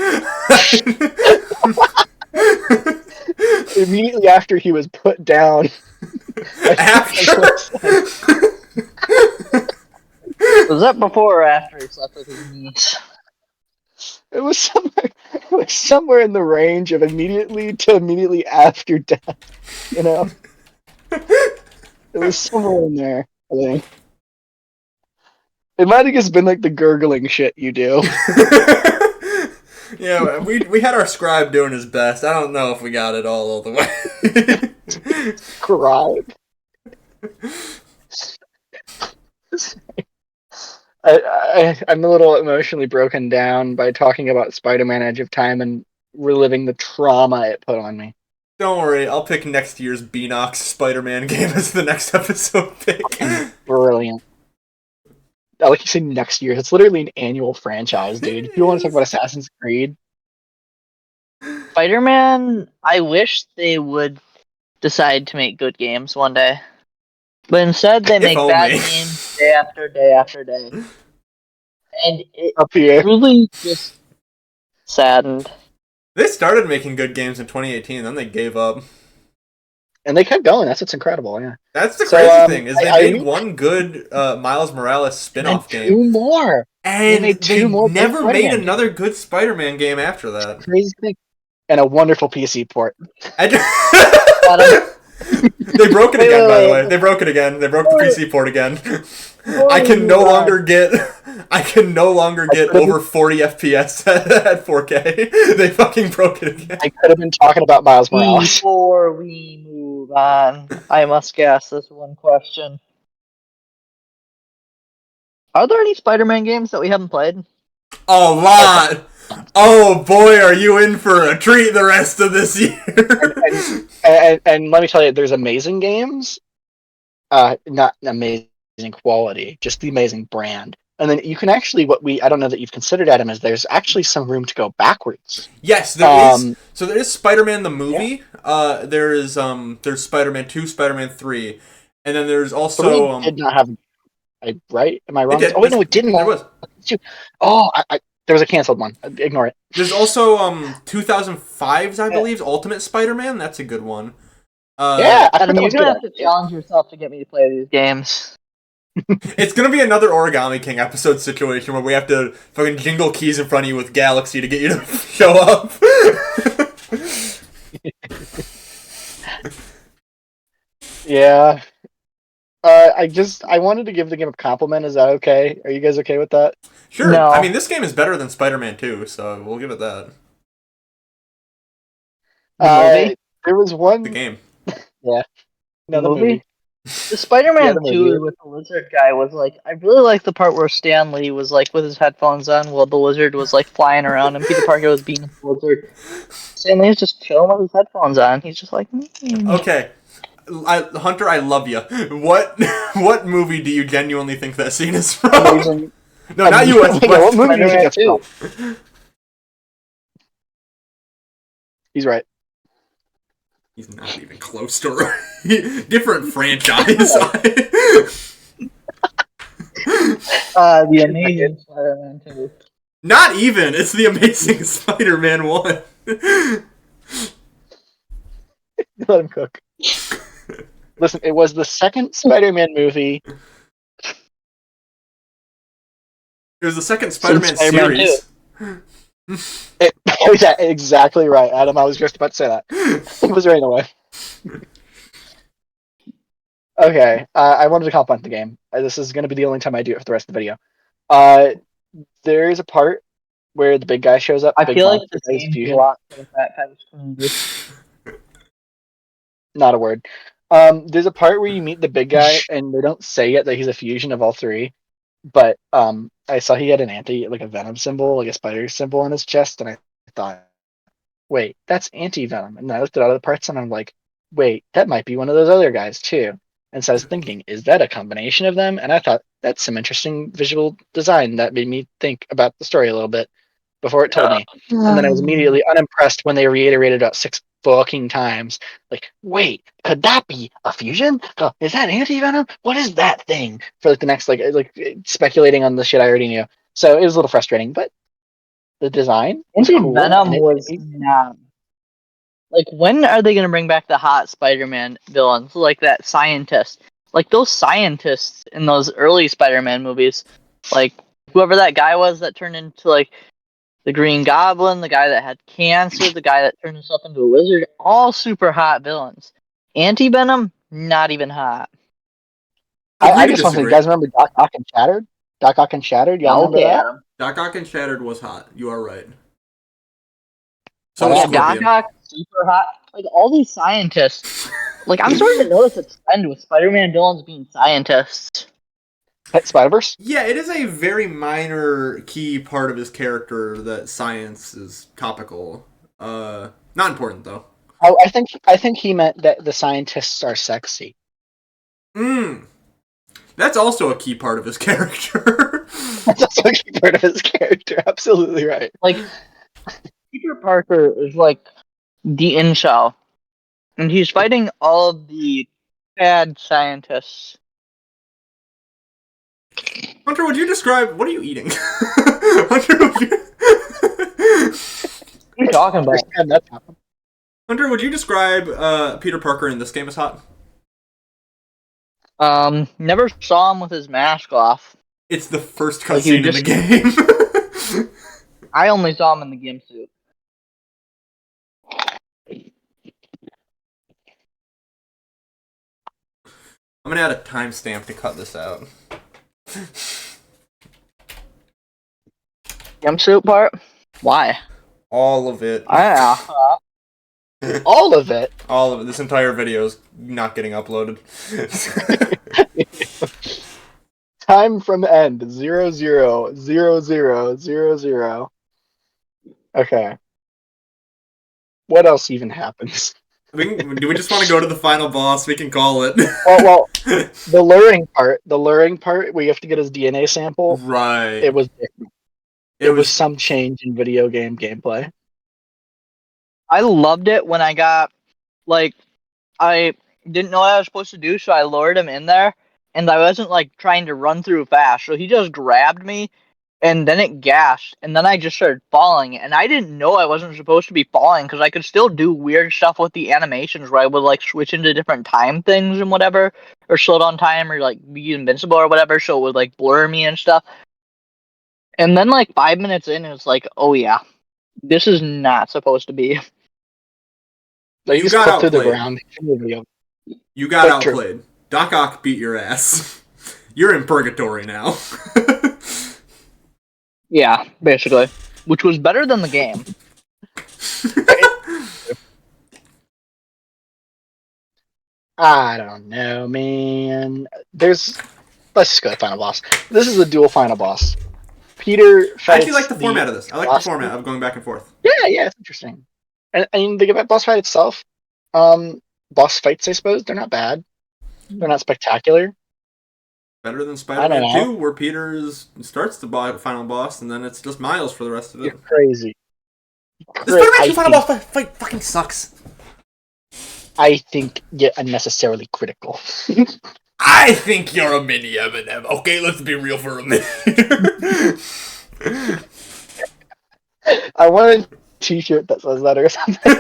Immediately after he was put down. After. Was that before or after he slept with his niece? It was somewhere in the range of immediately to immediately after death. You know? It was somewhere in there, I think. It might have just been like the gurgling shit you do. Yeah, we had our scribe doing his best. I don't know if we got it all the way. Scribe. I'm a little emotionally broken down by talking about Spider-Man Edge of Time and reliving the trauma it put on me. Don't worry, I'll pick next year's Beanox Spider-Man game as the next episode pick. Brilliant. I like you say next year. It's literally an annual franchise, dude. If you want to talk about Assassin's Creed, Spider-Man, I wish they would decide to make good games one day. But instead they make only. bad games day after day after day. And it up here. really just saddened. They started making good games in 2018, then they gave up. And they kept going. That's what's incredible, yeah. That's the So, crazy thing, is they I made one good Miles Morales spin-off game. Two more. And made two more never good made Spider-Man another good Spider-Man game after that. Crazy thing. And a wonderful PC port. They broke it again, by the way. wait. They broke it again. They broke the PC port again. Oh I can no my longer get over 40 FPS at 4K. They fucking broke it again. I could have been talking about Miles Morales. Before we move on, I must ask this one question. Are there any Spider-Man games that we haven't played? A lot. Oh boy, are you in for a treat the rest of this year. And let me tell you, there's amazing games. Not amazing quality, just the amazing brand. And then you can actually, I don't know that you've considered, Adam, is there's actually some room to go backwards. Yes, there is. So there is Spider-Man the movie. Yeah. There's Spider-Man 2, Spider-Man 3, and then there's also did not have. Right? Am I wrong? It did. Oh wait, no, it didn't. There was. Oh, there was a canceled one. Ignore it. There's also 2005's, I believe, Ultimate Spider-Man. That's a good one. Yeah, Adam, you're gonna have to challenge yourself to get me to play these games. It's gonna be another Origami King episode situation where we have to fucking jingle keys in front of you with Galaxy to get you to show up. Yeah. I wanted to give the game a compliment. Is that okay? Are you guys okay with that? Sure. No. I mean, this game is better than Spider-Man 2, so we'll give it that. There was one. The game. Yeah. No, the movie? movie. The Spider-Man the 2 movie. with the lizard guy was like, I really like the part where Stan Lee was like with his headphones on while the lizard was like flying around and Peter Parker was being the lizard. Stan Lee was just chilling with his headphones on. He's just like, Okay. Hunter, I love you. What movie do you genuinely think that scene is from? Amazing. No, not you. What movie do you think that's Spider-Man from? He's right. He's not even close to right. Different franchise. The Amazing Spider-Man 2. Not even. It's the Amazing Spider-Man 1. Let him cook. Listen, it was the second Spider-Man movie. It was the second Spider-Man Spider-Man series. Exactly right, Adam. I was just about to say that. It was right away. Okay, I wanted to compliment the game. This is going to be the only time I do it for the rest of the video. There is a part where the big guy shows up. I feel like the this game a lot for the Fat Patch community. Not a word. There's a part where you meet the big guy, and they don't say yet that he's a fusion of all three. But I saw he had like a venom symbol, like a spider symbol on his chest, and I thought, wait, that's anti-venom. And I looked at other parts, and I'm like, wait, that might be one of those other guys too. And so I was thinking, is that a combination of them? And I thought that's some interesting visual design that made me think about the story a little bit before it told me. And then I was immediately unimpressed when they reiterated about 6 fucking times. Like, wait, could that be a fusion? Oh, is that anti-venom? What is that thing? For like the next like speculating on the shit I already knew. So it was a little frustrating, but the design was cool. Venom and it- was not. Like, when are they gonna bring back the hot Spider-Man villains, like that scientist? Like those scientists in those early Spider-Man movies, like whoever that guy was that turned into like the Green Goblin, the guy that had cancer, the guy that turned himself into a lizard, all super hot villains. Anti-Venom, not even hot. I just want to say, you guys remember Doc Ock and Shattered? Doc Ock and Shattered, y'all remember Okay, that? Adam. Doc Ock and Shattered was hot. You are right. So So was yeah, Scorpion. Doc Ock, super hot. Like all these scientists. Like I'm starting to notice a trend with Spider-Man villains being scientists. Spider-Verse? Yeah, it is a very minor key part of his character that science is topical. Not important though. Oh, I think he meant that the scientists are sexy. That's also a key part of his character. That's also a key part of his character. Absolutely right. Like Peter Parker is like the incel, and he's fighting all of the bad scientists. Hunter, would you describe... What are you eating? Hunter, would you... What are you talking about? First time that's happened. Hunter, would you describe Peter Parker in this game as hot? Never saw him with his mask off. It's the first Like, cutscene in the game. I only saw him in the gimp suit. I'm gonna add a timestamp to cut this out. Gimp suit part? Why? All of it. Yeah. All of it. All of it. This entire video is not getting uploaded. Time from end 000000. Okay. What else even happens? Do we just want to go to the final boss? We can call it. Well, the luring part where you have to get his DNA sample. Right. It was different. It was some change in video game gameplay. I loved it when I got, like, I didn't know what I was supposed to do, so I lured him in there, and I wasn't, like, trying to run through fast, so he just grabbed me, and then it gashed, and then I just started falling, and I didn't know I wasn't supposed to be falling, because I could still do weird stuff with the animations, where I would, like, switch into different time things and whatever, or slow down time, or, like, be invincible or whatever, so it would, like, blur me and stuff. And then, like, 5 minutes in, it's like, oh yeah, this is not supposed to be. Like, You just got clip through the outplayed. ground. You got That's true. outplayed. Doc Ock beat your ass. You're in purgatory now. Yeah, basically. Which was better than the game. I don't know, man. Let's just go to final boss. This is a dual final boss. Peter fights I actually like the format of this. I like the boss- format of going back and forth. Yeah, it's interesting. And the boss fight itself, boss fights, I suppose, they're not bad. They're not spectacular. Better than I Spider-Man don't know. 2, where Peter starts the final boss, and then it's just Miles for the rest of You're it. crazy. The Spider-Man 2 final boss fight fucking sucks. I think you're unnecessarily critical. I think you're a mini M&M. Okay, let's be real for a minute. I want a t-shirt that says that or something.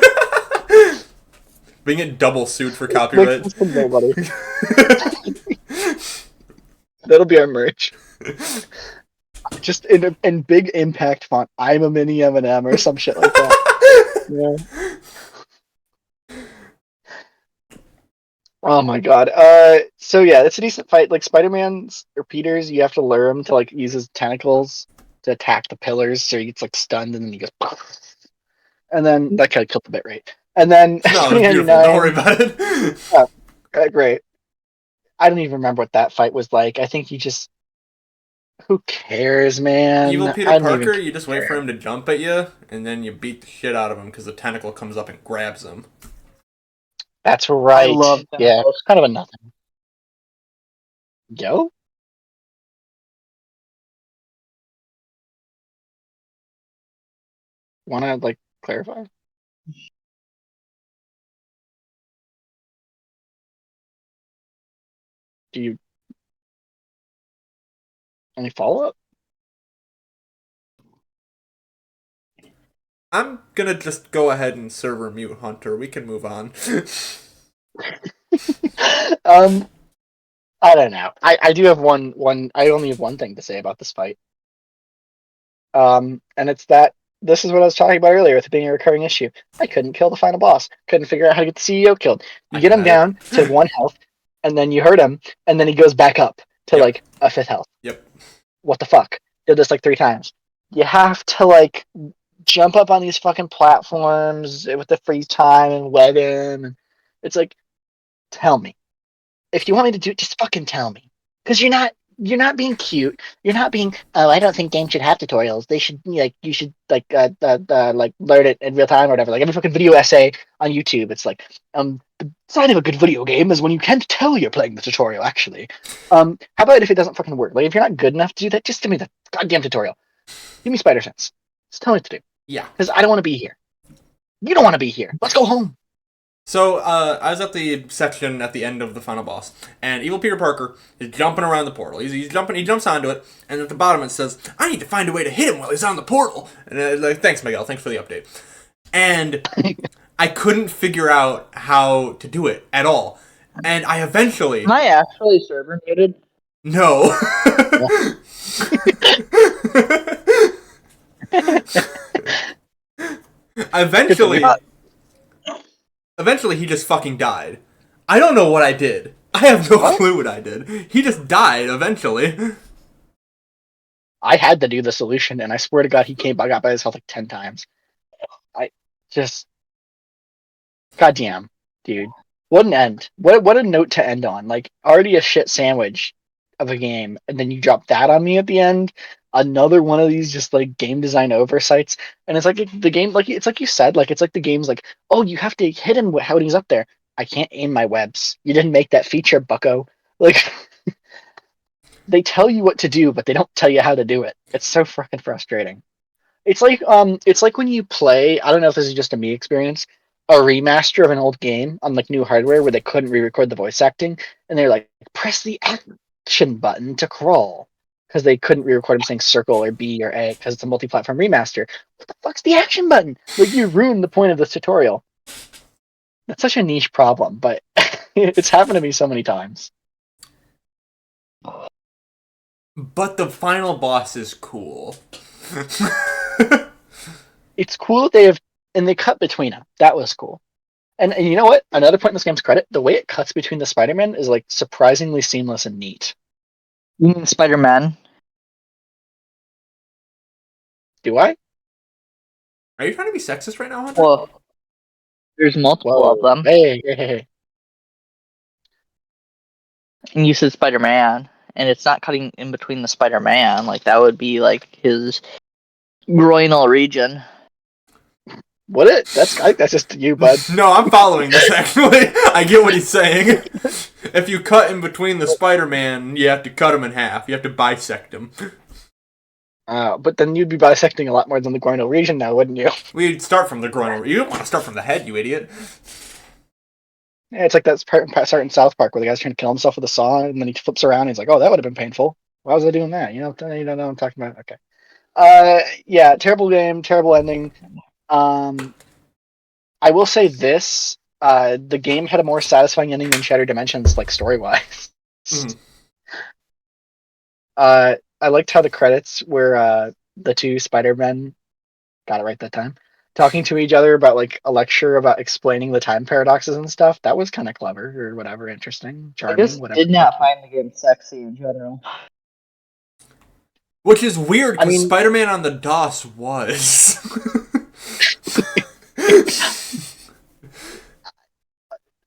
Being a double suit for copyright. Like, from nobody. That'll be our merch. Just in big impact font, I'm a mini M&M or some shit like that. Yeah. Oh my god. So yeah, it's a decent fight. Like Spider-Man's or Peter's, you have to lure him to like use his tentacles to attack the pillars, so he gets like stunned and then he goes and then that kind of killed the bit rate. And then No, it's beautiful. Don't worry about it. Great. I don't even remember what that fight was like. I think you just. Who cares, man? Evil Peter I don't even Parker, you just wait for him to jump at you, and then you beat the shit out of him because the tentacle comes up and grabs him. That's I right. love Yeah, tentacles. kind of a nothing. Yo? Wanna, like, clarify? Do you. Any follow up? I'm gonna just go ahead and server mute Hunter. We can move on. I don't know. I do have one. I only have one thing to say about this fight. And it's that this is what I was talking about earlier with it being a recurring issue. I couldn't kill the final boss. Couldn't figure out how to get the CEO killed. You I get him got it. down to 1 health, and then you hurt him, and then he goes back up to Yep. like a 5th health. Yep. What the fuck? Did this like 3 times. You have to like jump up on these fucking platforms with the freeze time and web him. And it's like, tell me. If you want me to do it, just fucking tell me. Because you're not being cute. You're not being. Oh, I don't think games should have tutorials. They should like you should like like learn it in real time or whatever. Like every fucking video essay on YouTube, it's like the sign of a good video game is when you can't tell you're playing the tutorial. Actually, how about if it doesn't fucking work? Like if you're not good enough to do that, just give me the goddamn tutorial. Give me Spider Sense. Just tell me what to do. Yeah. Because I don't want to be here. You don't want to be here. Let's go home. So, I was at the section at the end of the final boss, and Evil Peter Parker is jumping around the portal. He's jumping, he jumps onto it, and at the bottom it says, I need to find a way to hit him while he's on the portal. And like, thanks, Miguel, thanks for the update. And I couldn't figure out how to do it at all. And I eventually... Am I actually server muted? No. Eventually, he just fucking died. I don't know what I did. I have no clue what I did. He just died eventually. I had to do the solution, and I swear to God, he came back, got by his health like 10 times. I just, goddamn, dude, what an end! What a note to end on. Like already a shit sandwich of a game, and then you drop that on me at the end. Another one of these just like game design oversights, and it's like the game, like it's like you said, like it's like the game's like, oh, you have to hit him when he's up there. I can't aim my webs. You didn't make that feature, Bucko. Like. They tell you what to do, but they don't tell you how to do it. It's so fucking frustrating. It's like when you play, I don't know if this is just a me experience, a remaster of an old game on like new hardware where they couldn't re-record the voice acting, and they're like, press the action button to crawl. Because they couldn't re-record him saying circle or B or A because it's a multi-platform remaster. What the fuck's the action button? Like you ruined the point of this tutorial. That's such a niche problem, but it's happened to me so many times. But the final boss is cool. It's cool that they have, and they cut between them. That was cool. And you know what? Another point in this game's credit, the way it cuts between the Spider-Man is like surprisingly seamless and neat. You mean Spider-Man? Do I? Are you trying to be sexist right now, Hunter? Well, there's multiple of them. Hey. And you said Spider-Man, and it's not cutting in between the Spider-Man. Like that would be like his groinal region. Would it? That's just you, bud. No, I'm following this actually. I get what he's saying. If you cut in between the Spider-Man, you have to cut him in half. You have to bisect him. But then you'd be bisecting a lot more than the groinal region now, wouldn't you? We'd start from the groin. You don't want to start from the head, you idiot. Yeah, it's like that part in South Park where the guy's trying to kill himself with a saw, and then he flips around and he's like, oh, that would have been painful. Why was I doing that? You don't know what I'm talking about? Okay. Yeah, terrible game, terrible ending. I will say this, the game had a more satisfying ending than Shattered Dimensions, like story-wise. Mhm. I liked how the credits were the two Spider-Men, got it right that time, talking to each other about like a lecture about explaining the time paradoxes and stuff. That was kind of clever or whatever, interesting, I charming, just whatever. did not find the game sexy in general. Which is weird, because I mean- Spider-Man on the DOS was.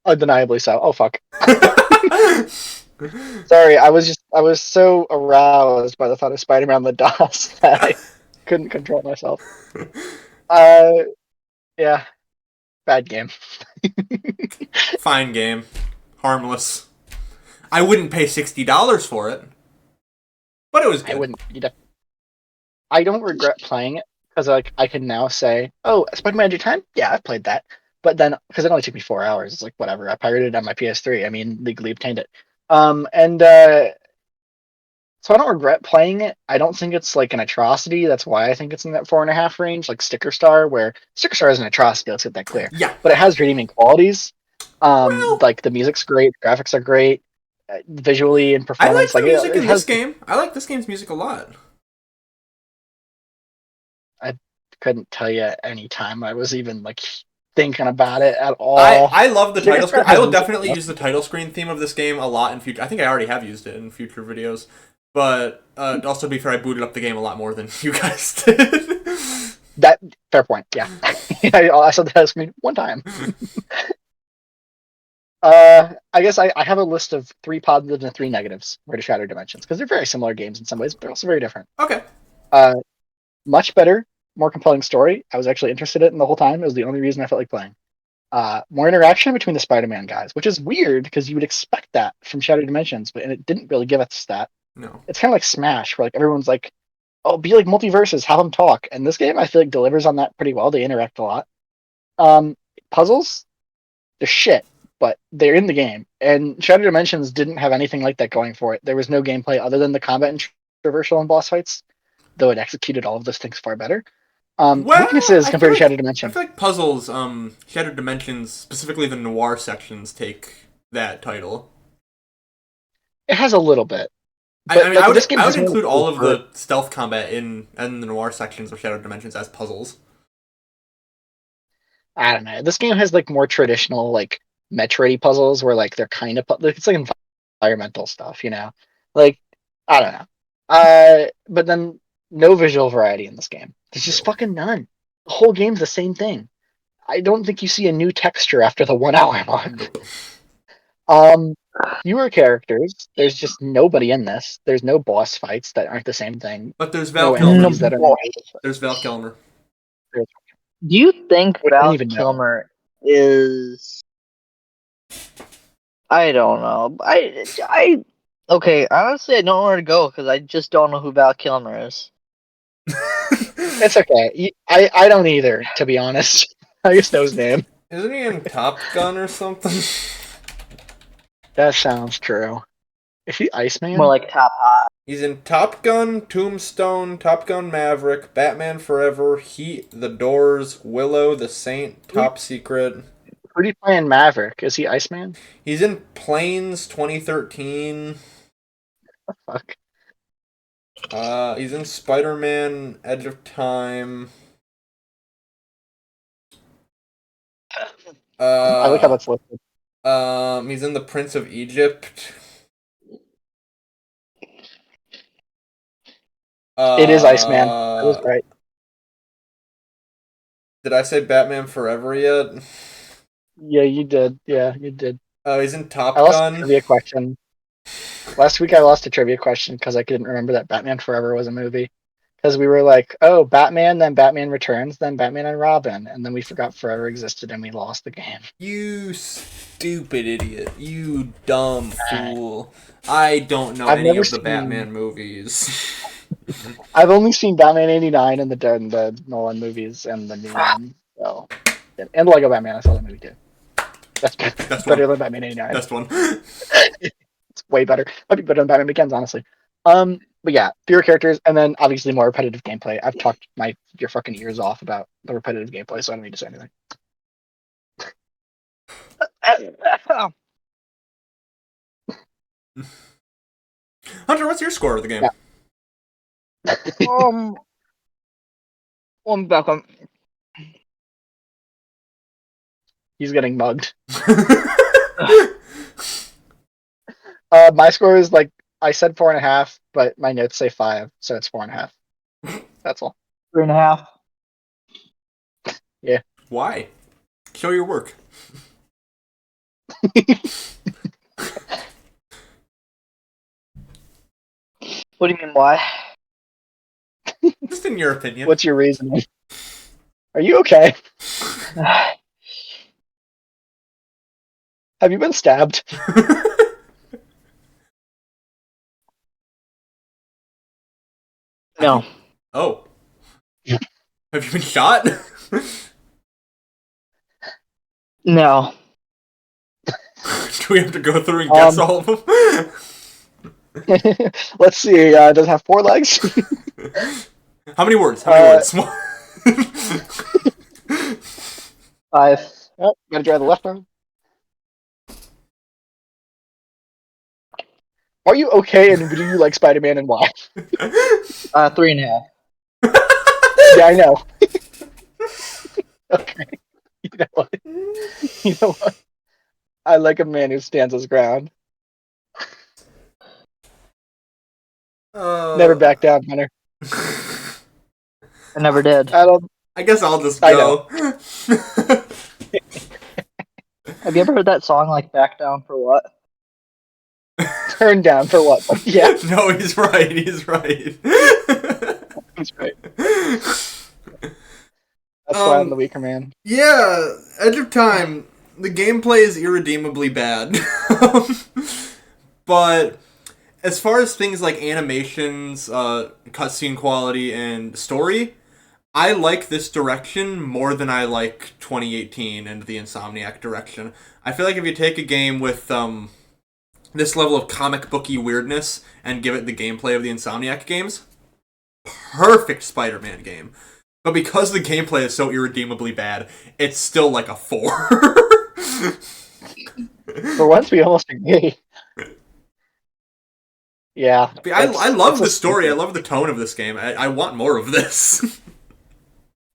Undeniably so. Oh fuck. Sorry, I was so aroused by the thought of Spider-Man on the DOS that I couldn't control myself. Uh, yeah, bad game. Fine game. Harmless. I wouldn't pay $60 for it. But it was good. I wouldn't. I don't regret playing it because like I can now say, "Oh, Spider-Man Edge of Time? Yeah, I've played that." But then because it only took me 4 hours, it's like whatever. I pirated it on my PS3. I mean, legally obtained it. And so I don't regret playing it. I don't think it's like an atrocity. That's why I think it's in that 4.5 range, like Sticker Star, where Sticker Star is an atrocity. Let's get that clear. Yeah. But it has redeeming qualities. Well, Like the music's great, graphics are great, visually and I like performance. the Like music it in has. this game. I like this game's music a lot. I couldn't tell you any time I was even like thinking about it at all. I love the title screen. Has I will music definitely enough. use the title screen theme of this game a lot in future. I think I already have used it in future videos. But also, to be fair, I booted up the game a lot more than you guys did. That fair point. Yeah, I saw the title screen one time. I guess I have a list of 3 positives and 3 negatives for the Shattered Dimensions because they're very similar games in some ways, but they're also very different. Okay. Much better, more compelling story. I was actually interested in it the whole time. It was the only reason I felt like playing. More interaction between the Spider-Man guys, which is weird because you would expect that from Shattered Dimensions, but and it didn't really give us that. No. It's kind of like Smash, where like everyone's like, "Oh, be like multiverses, have them talk." And this game, I feel like delivers on that pretty well. They interact a lot. Puzzles, they're shit, but they're in the game. And Shattered Dimensions didn't have anything like that going for it. There was no gameplay other than the combat and traversal and boss fights, though it executed all of those things far better. Well, Weaknesses compared to Shattered Dimensions. I feel like puzzles, Shattered Dimensions, specifically the noir sections, take that title. It has a little bit. I mean, like, I would this game doesn't include really all of hurt. the stealth combat in the noir sections of Shattered Dimensions as puzzles. I don't know. This game has like more traditional like Metroid puzzles where like they're kind of it's like environmental stuff, you know. Like I don't know. But then no visual variety in this game. There's just No. fucking none. The whole game's the same thing. I don't think you see a new texture after the 1 hour mark. Nope. Fewer characters. There's just nobody in this. There's no boss fights that aren't the same thing. But there's No Val Kilmer. enemies that are. There's Val Kilmer. Do you think I don't Val even know. Kilmer is? I don't know. Okay. Honestly, I don't know where to go because I just don't know who Val Kilmer is. It's okay. I don't either, to be honest. I just know his name. Isn't he in Top Gun or something? That sounds true. Is he Iceman? More like Top Hot. He's in Top Gun, Tombstone, Top Gun Maverick, Batman Forever, Heat, The Doors, Willow, The Saint, Top Secret. Who's he playing Maverick? Is he Iceman? He's in Planes 2013. Fuck. He's in Spider-Man Edge of Time. I like how that's listed. He's in The Prince of Egypt. It is Iceman. That was right. Did I say Batman Forever yet? Yeah, you did. Yeah, you did. He's in Top I lost a Gun. trivia question. Last week I lost a trivia question because I couldn't remember that Batman Forever was a movie. Because we were like, oh, Batman, then Batman Returns, then Batman and Robin. And then we forgot Forever existed and we lost the game. You stupid idiot. You dumb fool. I don't know I've any never of the seen- Batman movies. I've only seen Batman 89 and the Nolan movies and the new one. So, and Lego Batman, I saw that movie too. That's better than Batman 89. Best one. It's way better. Might be better than Batman Begins, honestly. But yeah, fewer characters, and then obviously more repetitive gameplay. I've talked your fucking ears off about the repetitive gameplay, so I don't need to say anything. Hunter, what's your score of the game? Yeah. One back on. He's getting mugged. My score is like I said 4.5, but my notes say 5, so it's 4.5. That's all. 3.5. Why? Show your work. What do you mean, why? Just in your opinion. What's your reasoning? Are you okay? Have you been stabbed? No. Oh. Have you been shot? No. Do we have to go through and guess all of them? Let's see. Does it have 4 legs? How many words? How many words? 5. Oh, gotta try the left arm. Are you okay? And do you like Spider-Man and why? 3.5. Yeah, I know. Okay. You know what? You know what? I like a man who stands his ground. Never back down, Hunter. I never did. I guess I'll just I go. Have you ever heard that song, like, Back Down for What? Turn down for what? Yeah, No, he's right. He's right. he's right. That's why I'm the weaker man. Yeah, Edge of Time. The gameplay is irredeemably bad. But as far as things like animations, cutscene quality, and story, I like this direction more than I like 2018 and the Insomniac direction. I feel like if you take a game with this level of comic booky weirdness and give it the gameplay of the Insomniac games, perfect Spider-Man game. But because the gameplay is so irredeemably bad, it's still like a 4. For once, we almost agree. Yeah. I love the story. I love the tone of this game. I want more of this.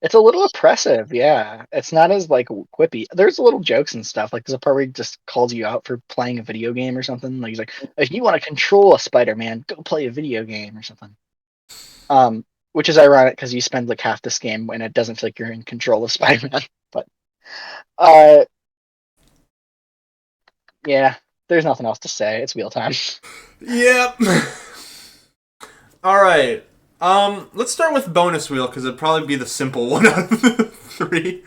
It's a little oppressive, yeah. It's not as, like, quippy. There's little jokes and stuff. Like, there's a part where he just calls you out for playing a video game or something. Like, he's like, if you want to control a Spider-Man, go play a video game or something. Which is ironic because you spend, like, half this game and it doesn't feel like you're in control of Spider-Man. But, yeah, there's nothing else to say. It's wheel time. Yep. All right. Let's start with bonus wheel because it'd probably be the simple one out of the 3.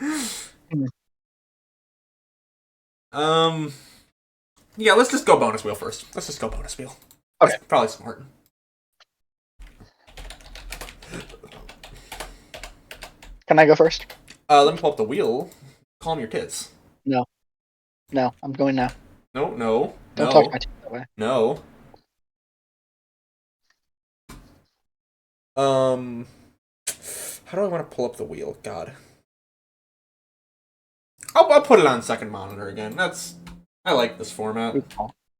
Yeah, let's just go bonus wheel first. Let's just go bonus wheel. Okay. That's probably smart. Can I go first? Let me pull up the wheel. Calm your tits. No, I'm going now. No. Don't talk my teeth that way. No. How do I want to pull up the wheel? God. I'll put it on second monitor again. I like this format.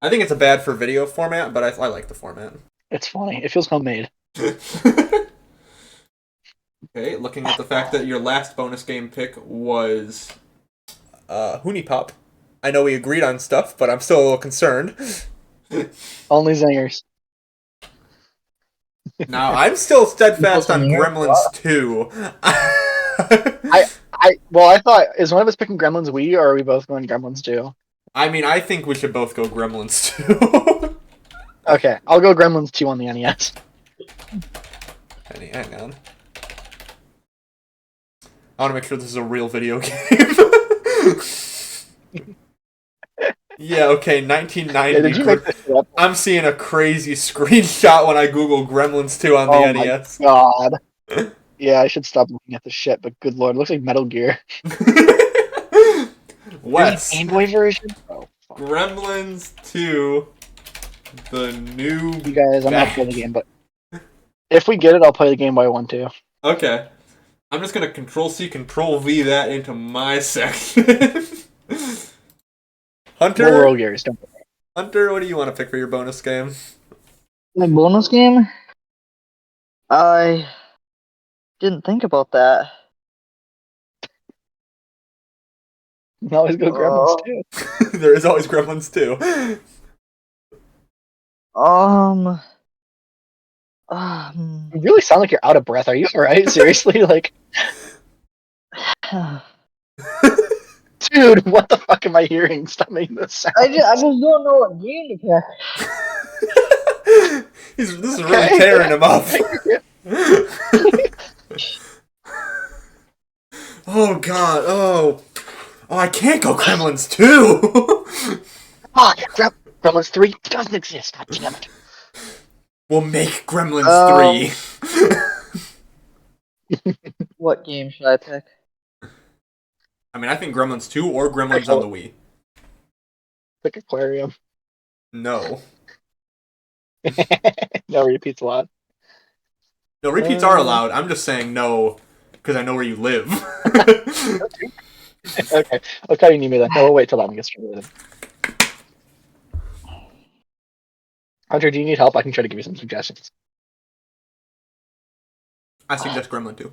I think it's a bad for video format, but I like the format. It's funny. It feels homemade. Okay, looking at the fact that your last bonus game pick was Hoonie Pop. I know we agreed on stuff, but I'm still a little concerned. Only zingers. Now, I'm still steadfast on Gremlins 2. I thought, is one of us picking Gremlins Wii, or are we both going Gremlins 2? I mean, I think we should both go Gremlins 2. Okay, I'll go Gremlins 2 on the NES. Hang on. I want to make sure this is a real video game. Yeah, okay, 1990. Yeah, did you make this up? I'm seeing a crazy screenshot when I Google Gremlins 2 on the NES. God. Yeah, I should stop looking at this shit, but good lord, it looks like Metal Gear. Wes. Game Boy version? Oh, fuck. Gremlins 2, the new... You guys, I'm not playing the game, but if we get it, I'll play the Game Boy one too. Okay. I'm just gonna Control-C, Control-V that into my section. Hunter? More World Gears, don't worry. Hunter, what do you want to pick for your bonus game? My bonus game? I didn't think about that. You can always go Gremlins too. There is always Gremlins 2. You really sound like you're out of breath. Are you alright? Seriously? Like, Dude, what the fuck am I hearing? Stop making this sound. I just don't know what game to pick. This is really tearing him up. Oh god, oh, I can't go Gremlins 2! Fuck, Gremlins 3 doesn't exist, god damn it. We'll make Gremlins 3. What game should I pick? I mean, I think Gremlins 2 or Gremlins on the Wii. Pick Aquarium. No. No repeats allowed. No, repeats are allowed. I'm just saying no, because I know where you live. Okay, I'll call you Nemo then. No, we'll wait till that one gets related. Hunter, do you need help? I can try to give you some suggestions. I suggest Gremlin 2.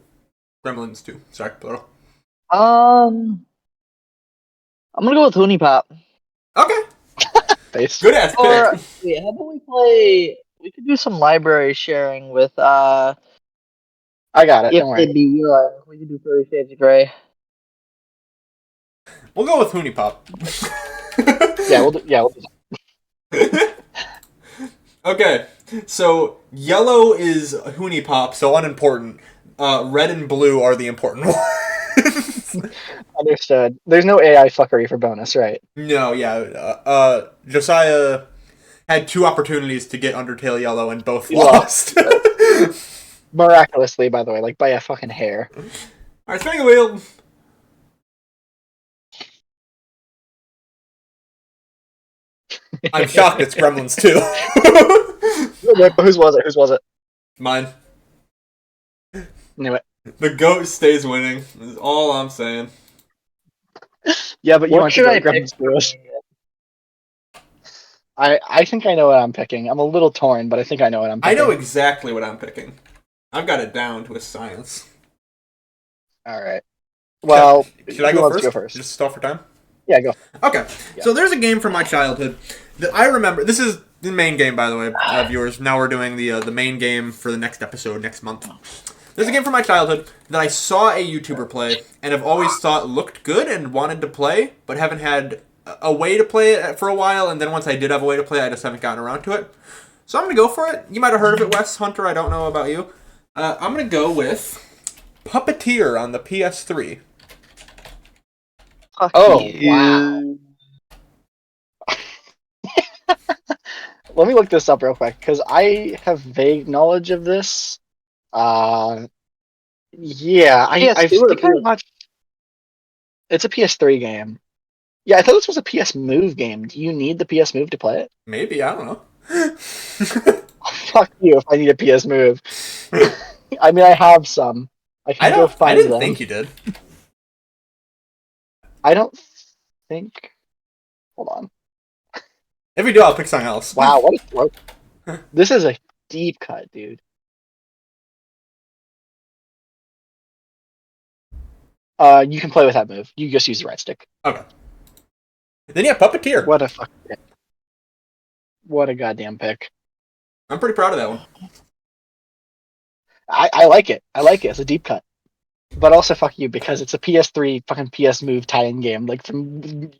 Gremlins 2. Sorry, plural. I'm gonna go with Hoonie Pop. Okay. Face. Good ass Or pick. wait, how about we play? We could do some library sharing with I got it, If don't worry. They Be Young. We could do 30 Shades of Grey. We'll go with Hoonie Pop. We'll do that. Okay, so yellow is Hoonie Pop, so unimportant. Red and blue are the important ones. Understood. There's no AI fuckery for bonus, right? No, yeah. Josiah had 2 opportunities to get Undertale yellow and both lost. Miraculously, by the way, like by a fucking hair. Alright, spinning the wheel. I'm shocked it's Gremlins 2. Whose was it? Whose was it? Mine. Knew it. The goat stays winning, is all I'm saying. Yeah, but you What want should to I go pick? Gremlins Lewis. I think I know what I'm picking. I'm a little torn, but I think I know what I'm I picking. know exactly what I'm picking. I've got it down to a science. Alright. Well, Should I who go wants first? to go first? Just stall for time? Yeah, go. Okay, Yeah. so there's a game from my childhood that I remember. This is the main game, by the way, viewers. Now we're doing the main game for the next episode next month. There's a game from my childhood that I saw a YouTuber play and have always thought looked good and wanted to play, but haven't had a way to play it for a while. And then once I did have a way to play it, I just haven't gotten around to it. So I'm gonna go for it. You might have heard of it, Wes Hunter. I don't know about you. I'm gonna go with Puppeteer on the PS3. Fuck Oh, you. wow. Let me look this up real quick, because I have vague knowledge of this. Yeah, I PS2 or think I watched... It's a PS3 game. Yeah, I thought this was a PS Move game. Do you need the PS Move to play it? Maybe, I don't know. Fuck you if I need a PS Move. I mean, I have some. I can go I find didn't them. think you did. I don't think... Hold on. If you do, I'll pick something else. Wow, what a throw. This is a deep cut, dude. You can play with that move. You just use the right stick. Okay. Then yeah, Puppeteer. What a fucking pick. What a goddamn pick. I'm pretty proud of that one. I like it. I like it. It's a deep cut. But also fuck you, because it's a PS3 fucking PS Move tie-in game. Like, from...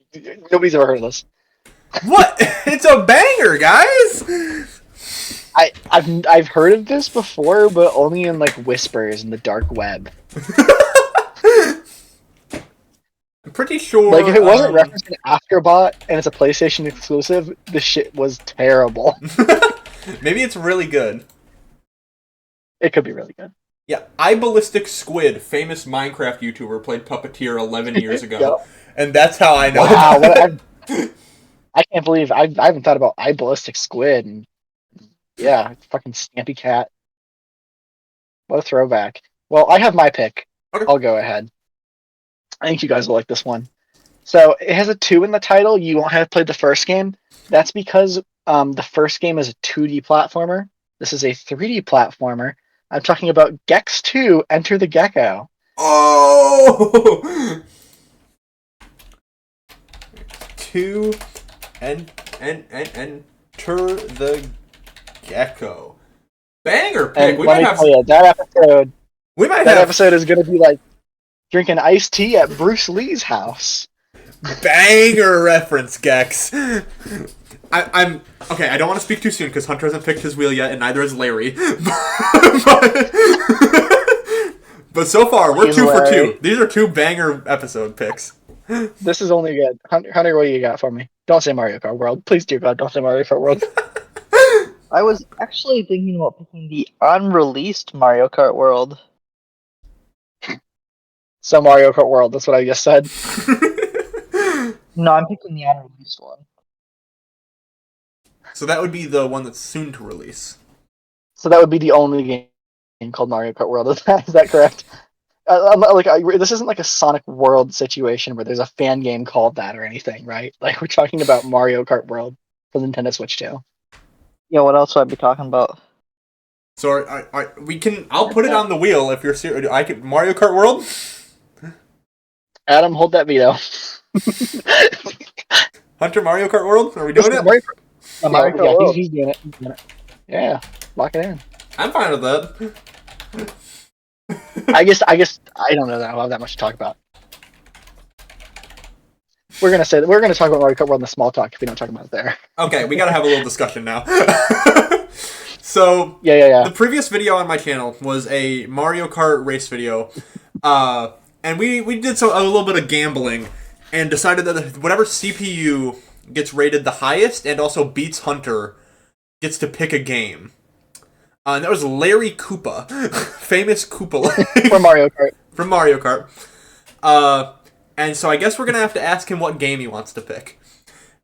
Nobody's ever heard of this. What? It's a banger, guys! I've heard of this before, but only in like whispers in the dark web. I'm pretty sure. Like, if it wasn't referenced in Afterbot and it's a PlayStation exclusive, the shit was terrible. Maybe it's really good. It could be really good. Yeah, iBallistic Squid, famous Minecraft YouTuber, played Puppeteer 11 years ago. Yep. And that's how I know. Wow, I can't believe I haven't thought about iBallistic Squid. And yeah, fucking Stampy Cat. What a throwback. Well, I have my pick. Okay. I'll go ahead. I think you guys will like this one. So it has a 2 in the title. You won't have played the first game. That's because the first game is a 2D platformer. This is a 3D platformer. I'm talking about Gex 2, Enter the Gecko. Oh! 2 and Enter the Gecko. Banger pick. And let me tell you, that we might that have episode is going to be like drinking iced tea at Bruce Lee's house. Banger reference, Gex. I'm okay. I don't want to speak too soon because Hunter hasn't picked his wheel yet, and neither has Larry. but so far, we're 2 for 2. These are 2 banger episode picks. This is only good. Hunter, what do you got for me? Don't say Mario Kart World. Please, dear God, don't say Mario Kart World. I was actually thinking about picking the unreleased Mario Kart World. So Mario Kart World, that's what I just said. No, I'm picking the unreleased one. So that would be the one that's soon to release. So that would be the only game called Mario Kart World. Is that correct? This isn't like a Sonic World situation where there's a fan game called that or anything, right? Like, we're talking about Mario Kart World for the Nintendo Switch 2. Yeah, what else would I be talking about? So I'll put it on the wheel if you're serious. Mario Kart World. Adam, hold that veto. Hunter, Mario Kart World. Are we doing it? Mario Kart yeah, World. he's doing it. Yeah, lock it in. I'm fine with that. I guess I don't know that I'll have that much to talk about. We're gonna talk about Mario Kart World in the small talk if we don't talk about it there. Okay, we gotta have a little discussion now. So Yeah. the previous video on my channel was a Mario Kart race video, and we did a little bit of gambling and decided that whatever CPU gets rated the highest and also beats Hunter gets to pick a game. And that was Larry Koopa, famous Koopa For Mario Kart. from Mario Kart. And so I guess we're gonna have to ask him what game he wants to pick.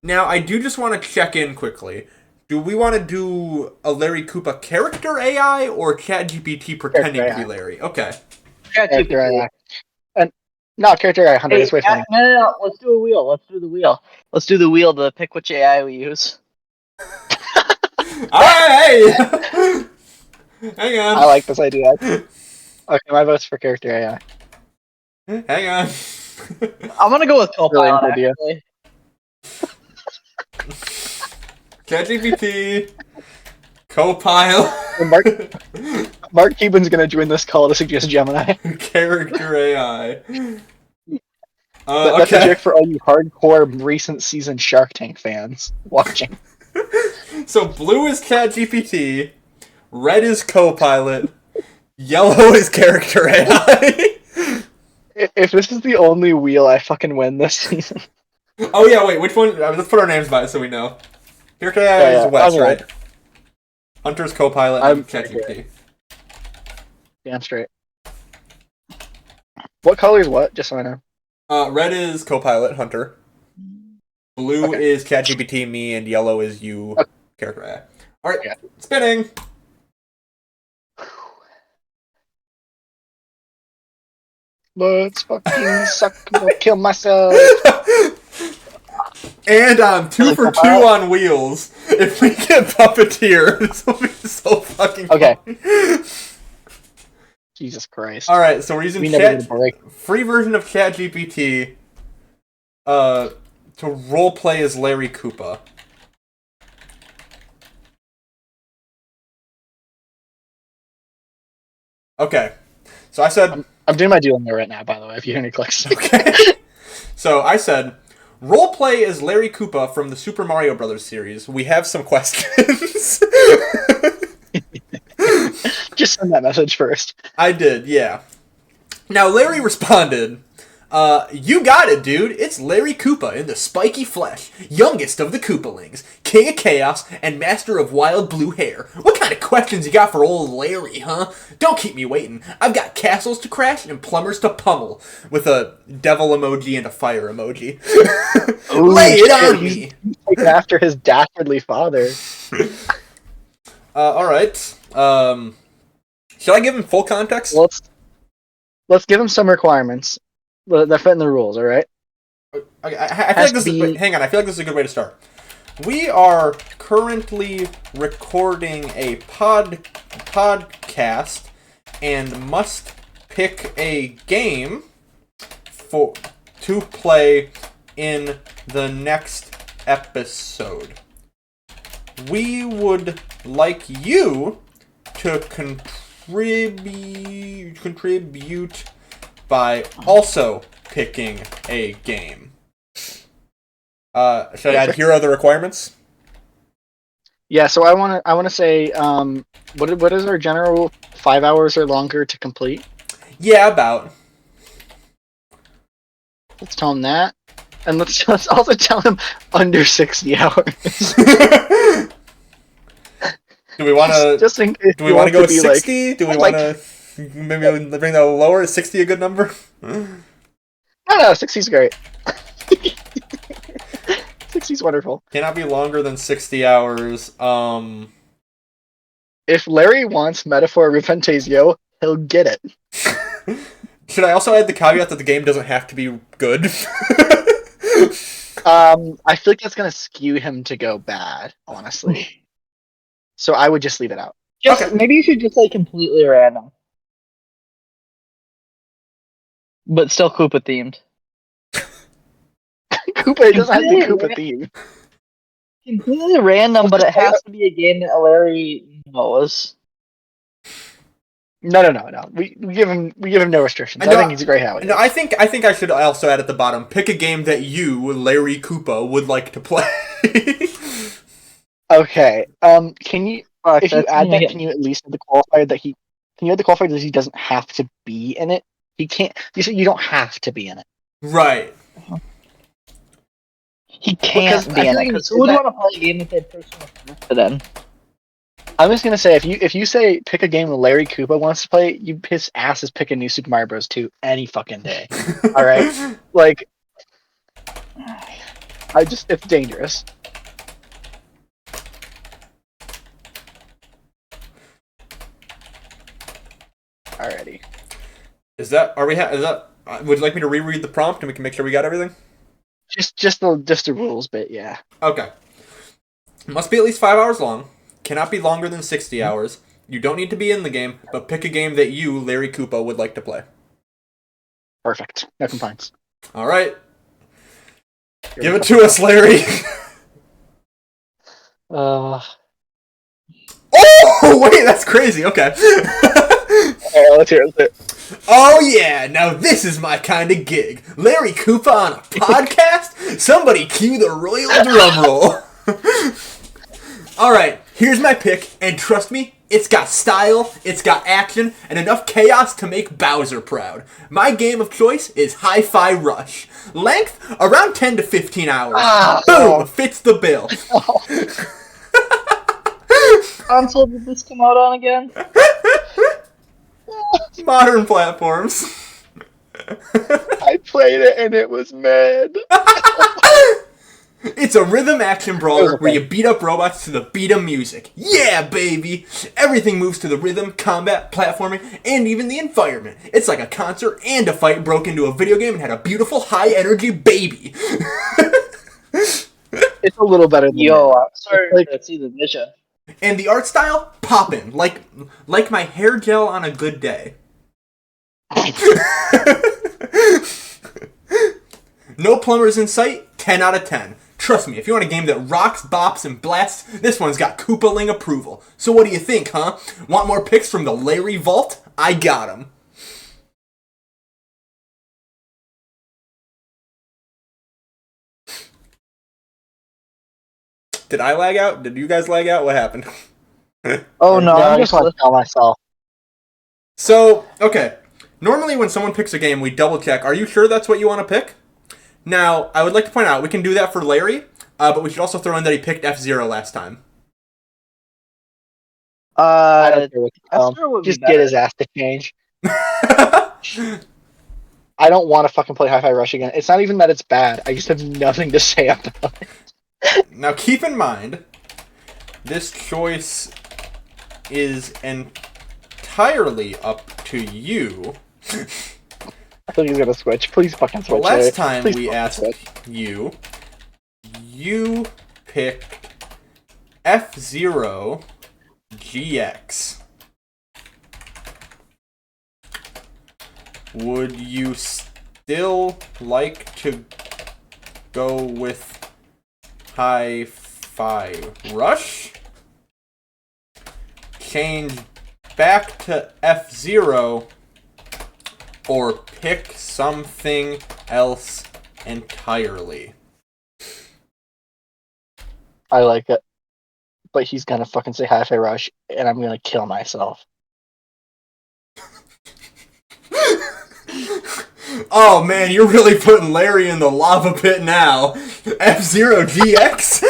Now I do just want to check in quickly. Do we want to do a Larry Koopa character AI or ChatGPT pretending to be Larry? Okay. Character AI. And no, character AI. Hunter, this way funny. No. Let's do a wheel. Let's do the wheel. Let's do the wheel to pick which AI we use. Alright! Hang on. I like this idea. Okay, my vote's for character AI. Hang on. I'm gonna go with Brilliant Copilot, idea. actually. ChatGPT. Copilot. Mark Cuban's gonna join this call to suggest Gemini. Character AI. That's a Okay. trick for all you hardcore recent season Shark Tank fans watching. So blue is ChatGPT, red is Copilot, yellow is character AI. If this is the only wheel I fucking win this season. Oh yeah, wait, which one? Let's put our names by it so we know. Character AI is Wes, I'm right? Hunter's Copilot and I'm ChatGPT. Damn straight. What color is what? Just so I know. Red is Copilot, Hunter. Blue is ChatGPT, me, and yellow is you, character AI. Alright, spinning! Let's fucking suck. I'll kill myself. And I'm 2 for 2 on wheels. If we get Puppeteer, this will be so fucking Okay. funny. Jesus Christ. Alright, so we're using We never did a break. free version of ChatGPT to roleplay as Larry Koopa. Okay. So I said... I'm doing my deal in there right now, by the way, if you hear any clicks. Okay. So I said, roleplay as Larry Koopa from the Super Mario Brothers series. We have some questions. Just send that message first. I did, yeah. Now, Larry responded, you got it, dude. It's Larry Koopa in the spiky flesh, youngest of the Koopalings, king of chaos, and master of wild blue hair. What kind of questions you got for old Larry, huh? Don't keep me waiting. I've got castles to crash and plumbers to pummel. With a devil emoji and a fire emoji. Lay it on me! He's taken after his dastardly father. Alright. Should I give him full context? Let's give him some requirements. They're fitting the rules, alright? I feel like this is... Hang on, I feel like this is a good way to start. We are currently recording a podcast and must pick a game to play in the next episode. We would like you to contribute by also picking a game. Should I add here are the requirements? Yeah, so I wanna say, what is our general rule? 5 hours or longer to complete. Yeah, about. Let's tell him that, and let's also tell him under 60 hours. Do we want to? Just in case Do we want to go with be 60? Like, Do we like, want to maybe bring that lower? Is 60 a good number? No, 60's great. 60's wonderful. Cannot be longer than 60 hours. If Larry wants Metaphor Repentasio, he'll get it. Should I also add the caveat that the game doesn't have to be good? I feel like that's gonna skew him to go bad, honestly. So I would just leave it out. Just Okay. maybe you should just say completely random, but still Koopa themed. Koopa, it doesn't have to be Koopa theme. Completely random, but it has to be a game that Larry knows. No. We give him no restrictions. I think he's a great how it No, is. I think I should also add at the bottom, pick a game that you, Larry Koopa, would like to play. Okay. Can you if you add that, can you at least have the qualifier that he doesn't have to be in it? He can't. You don't have to be in it. Right. He can't Because be I in feel it. like Because who would want to play a game that they personally invested in? I'm just gonna say if you say pick a game that Larry Koopa wants to play, his ass is picking New Super Mario Bros. 2 any fucking day. All right, like it's dangerous. Alrighty. Is that would you like me to reread the prompt and we can make sure we got everything? Just the rules bit, yeah. Okay. Must be at least 5 hours long. Cannot be longer than 60 hours. You don't need to be in the game, but pick a game that you, Larry Koopa, would like to play. Perfect. No complaints. All right. Give it to us, Larry. Oh, wait, that's crazy. Okay. let's hear it. Oh yeah, now this is my kind of gig. Larry Koopa on a podcast? Somebody cue the royal drum roll. Alright, here's my pick, and trust me, it's got style, it's got action, and enough chaos to make Bowser proud. My game of choice is Hi-Fi Rush. Length, around 10 to 15 hours. Boom, fits the bill. Console did this come out on again? Modern platforms. I played it and it was mad. It's a rhythm action brawler where you beat up robots to the beat of music. Yeah, baby! Everything moves to the rhythm, combat, platforming, and even the environment. It's like a concert and a fight broke into a video game and had a beautiful, high-energy baby. It's a little better than Yo, that. I'm starting to see the vision. And the art style? Poppin'. Like my hair gel on a good day. No plumbers in sight? 10 out of 10. Trust me, if you want a game that rocks, bops, and blasts, this one's got Koopaling approval. So what do you think, huh? Want more picks from the Larry Vault? I got 'em. Did I lag out? Did you guys lag out? What happened? Oh no, I I'm just just want to tell myself. So, okay. Normally when someone picks a game, we double check. Are you sure that's what you want to pick? Now, I would like to point out, we can do that for Larry, but we should also throw in that he picked F-Zero last time. I don't care what to tell F-Zero him. would be Just better. get his ass to change. I don't want to fucking play Hi-Fi Rush again. It's not even that it's bad. I just have nothing to say about it. Now, keep in mind, this choice is entirely up to you. I think he's gonna switch. Please fucking switch. Last time Please we fucking asked switch. you picked F-Zero GX. Would you still like to go with Hi-Fi Rush? Change back to F-Zero or pick something else entirely? I like it. But he's gonna fucking say Hi-Fi Rush, and I'm gonna kill myself. Oh man, you're really putting Larry in the lava pit now. F-Zero GX?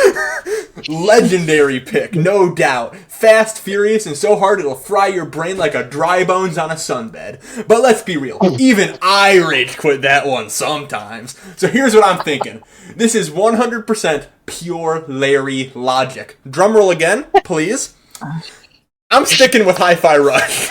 Legendary pick, no doubt. Fast, furious, and so hard it'll fry your brain like a dry bones on a sunbed. But let's be real, even I rage quit that one sometimes. So here's what I'm thinking. This is 100% pure Larry logic. Drumroll again, please. I'm sticking with Hi-Fi Rush.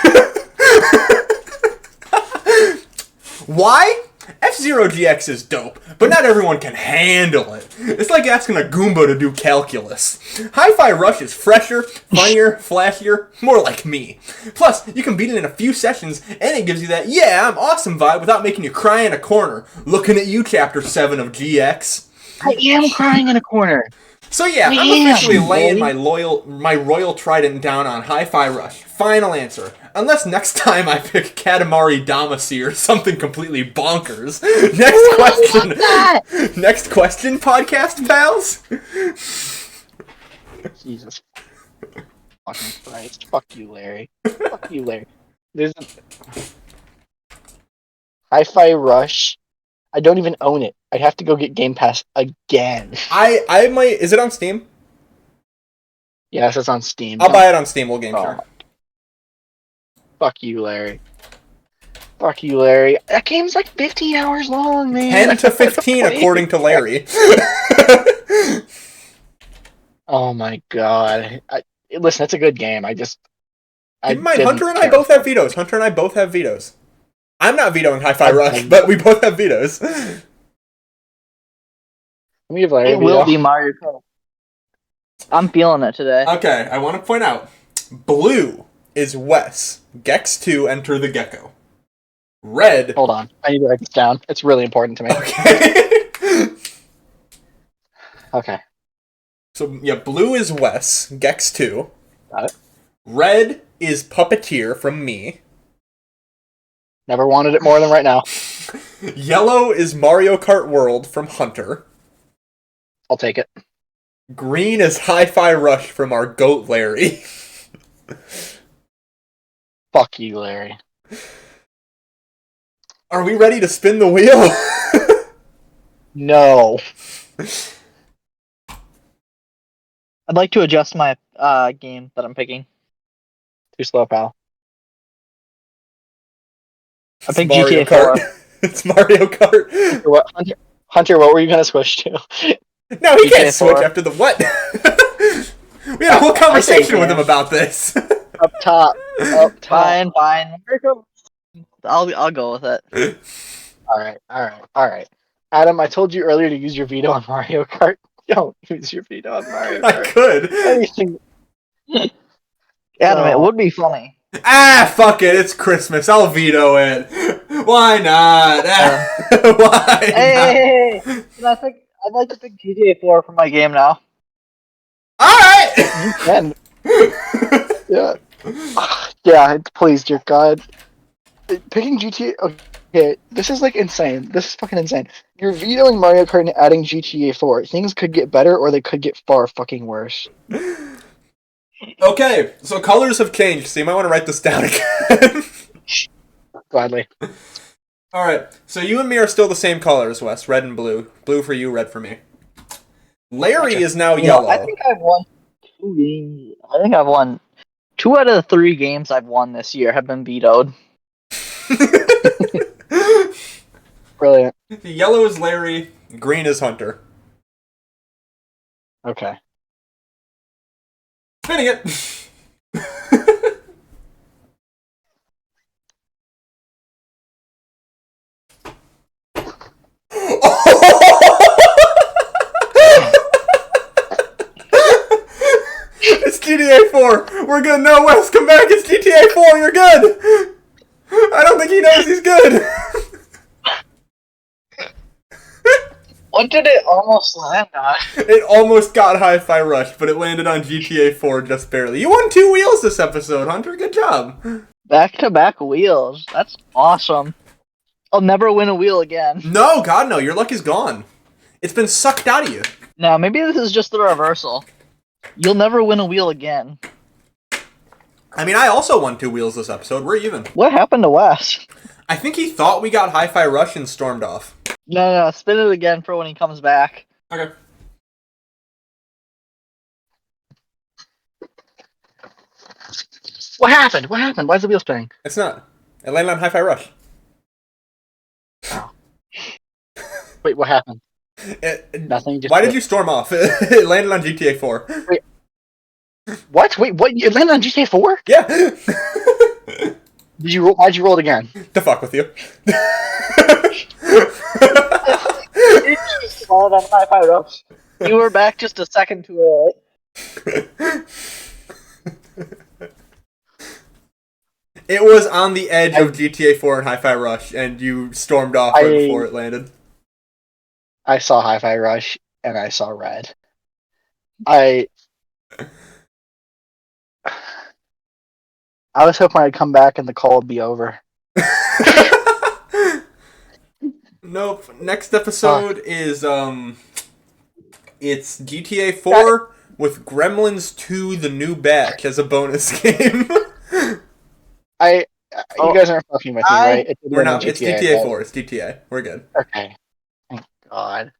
Why? F-Zero GX is dope, but not everyone can handle it. It's like asking a Goomba to do calculus. Hi-Fi Rush is fresher, funnier, flashier, more like me. Plus, you can beat it in a few sessions, and it gives you that yeah, I'm awesome vibe without making you cry in a corner. Looking at you, Chapter 7 of GX. I am crying in a corner. So yeah, I'm officially laying my royal trident down on Hi-Fi Rush. Final answer. Unless next time I pick Katamari Damacy or something completely bonkers. Next question. Next question, podcast pals. Jesus fucking Christ. Fuck you, Larry. Fuck you, Larry. There's Hi-Fi Rush. I don't even own it. I'd have to go get Game Pass again. I might. Is it on Steam? Yes, it's on Steam. I'll buy it on Steam. We'll game share. Fuck you, Larry. Fuck you, Larry. That game's like 15 hours long, man. 10 to 15, according to Larry. Oh my god. Listen, it's a good game. Keep in mind, Hunter and I both have vetoes. Hunter and I both have vetoes. I'm not vetoing Hi-Fi Rush, but we both have vetoes. Let me give Larry It will be Mario Kart. I'm feeling it today. Okay, I want to point out, blue is Wes. Gex 2, Enter the Gecko. Red... Hold on. I need to write this down. It's really important to me. Okay. Okay. So, yeah, blue is Wes. Gex 2. Got it. Red is Puppeteer from me. Never wanted it more than right now. Yellow is Mario Kart World from Hunter. I'll take it. Green is Hi-Fi Rush from our goat Larry. Fuck you, Larry. Are we ready to spin the wheel? No. I'd like to adjust my game that I'm picking. Too slow, pal. I picked Mario GTA 4. Kart. It's Mario Kart. Hunter, what were you gonna switch to? No, he GTA can't switch 4. after the what? We had a whole conversation with him about this. Up top. Up top. Fine. I'll go with it. Alright. Adam, I told you earlier to use your veto on Mario Kart. Don't use your veto on Mario I Kart. could. Anything. Adam, it would be funny. Ah, fuck it. It's Christmas. I'll veto it. Why not? Why Hey! I'd like to pick GTA 4 for my game now. Alright! You can. Yeah. Yeah, please, dear God. Picking GTA... Okay, this is like insane. This is fucking insane. You're vetoing Mario Kart and adding GTA 4. Things could get better or they could get far fucking worse. Okay, so colors have changed, so you might want to write this down again. Gladly. Alright, so you and me are still the same colors, Wes. Red and blue. Blue for you, red for me. Larry is now yellow. I think I've won 2 games. I think I've won 2 out of the 3 games I've won this year have been vetoed. Brilliant. Yellow is Larry, green is Hunter. Okay. Spinning it! It's GTA 4! We're good! No, Wes, come back! It's GTA 4! You're good! I don't think he knows he's good! What did it almost land on? It almost got Hi-Fi Rush, but it landed on GTA 4 just barely. You won 2 wheels this episode, Hunter. Good job. Back-to-back wheels. That's awesome. I'll never win a wheel again. No, God, no. Your luck is gone. It's been sucked out of you. No, maybe this is just the reversal. You'll never win a wheel again. I mean, I also won 2 wheels this episode. We're even. What happened to Wes? I think he thought we got Hi-Fi Rush and stormed off. No, spin it again for when he comes back. Okay. What happened? What happened? Why is the wheel spinning? It's not. It landed on Hi-Fi Rush. Oh. Wait, what happened? Nothing. Why did you storm off? It landed on GTA 4. Wait. What? Wait, what? It landed on GTA 4? Yeah. Did you roll? Why'd you roll it again? To fuck with you. You were back just a second too early. It was on the edge of GTA 4 and Hi-Fi Rush, and you stormed off right before it landed. I saw Hi-Fi Rush, and I saw red. I was hoping I'd come back and the call would be over. Nope. Next episode is it's GTA 4 with Gremlins 2: The New Batch as a bonus game. You guys aren't fucking with me, right? We're not. It's GTA 4. It's GTA. We're good. Okay. Thank God.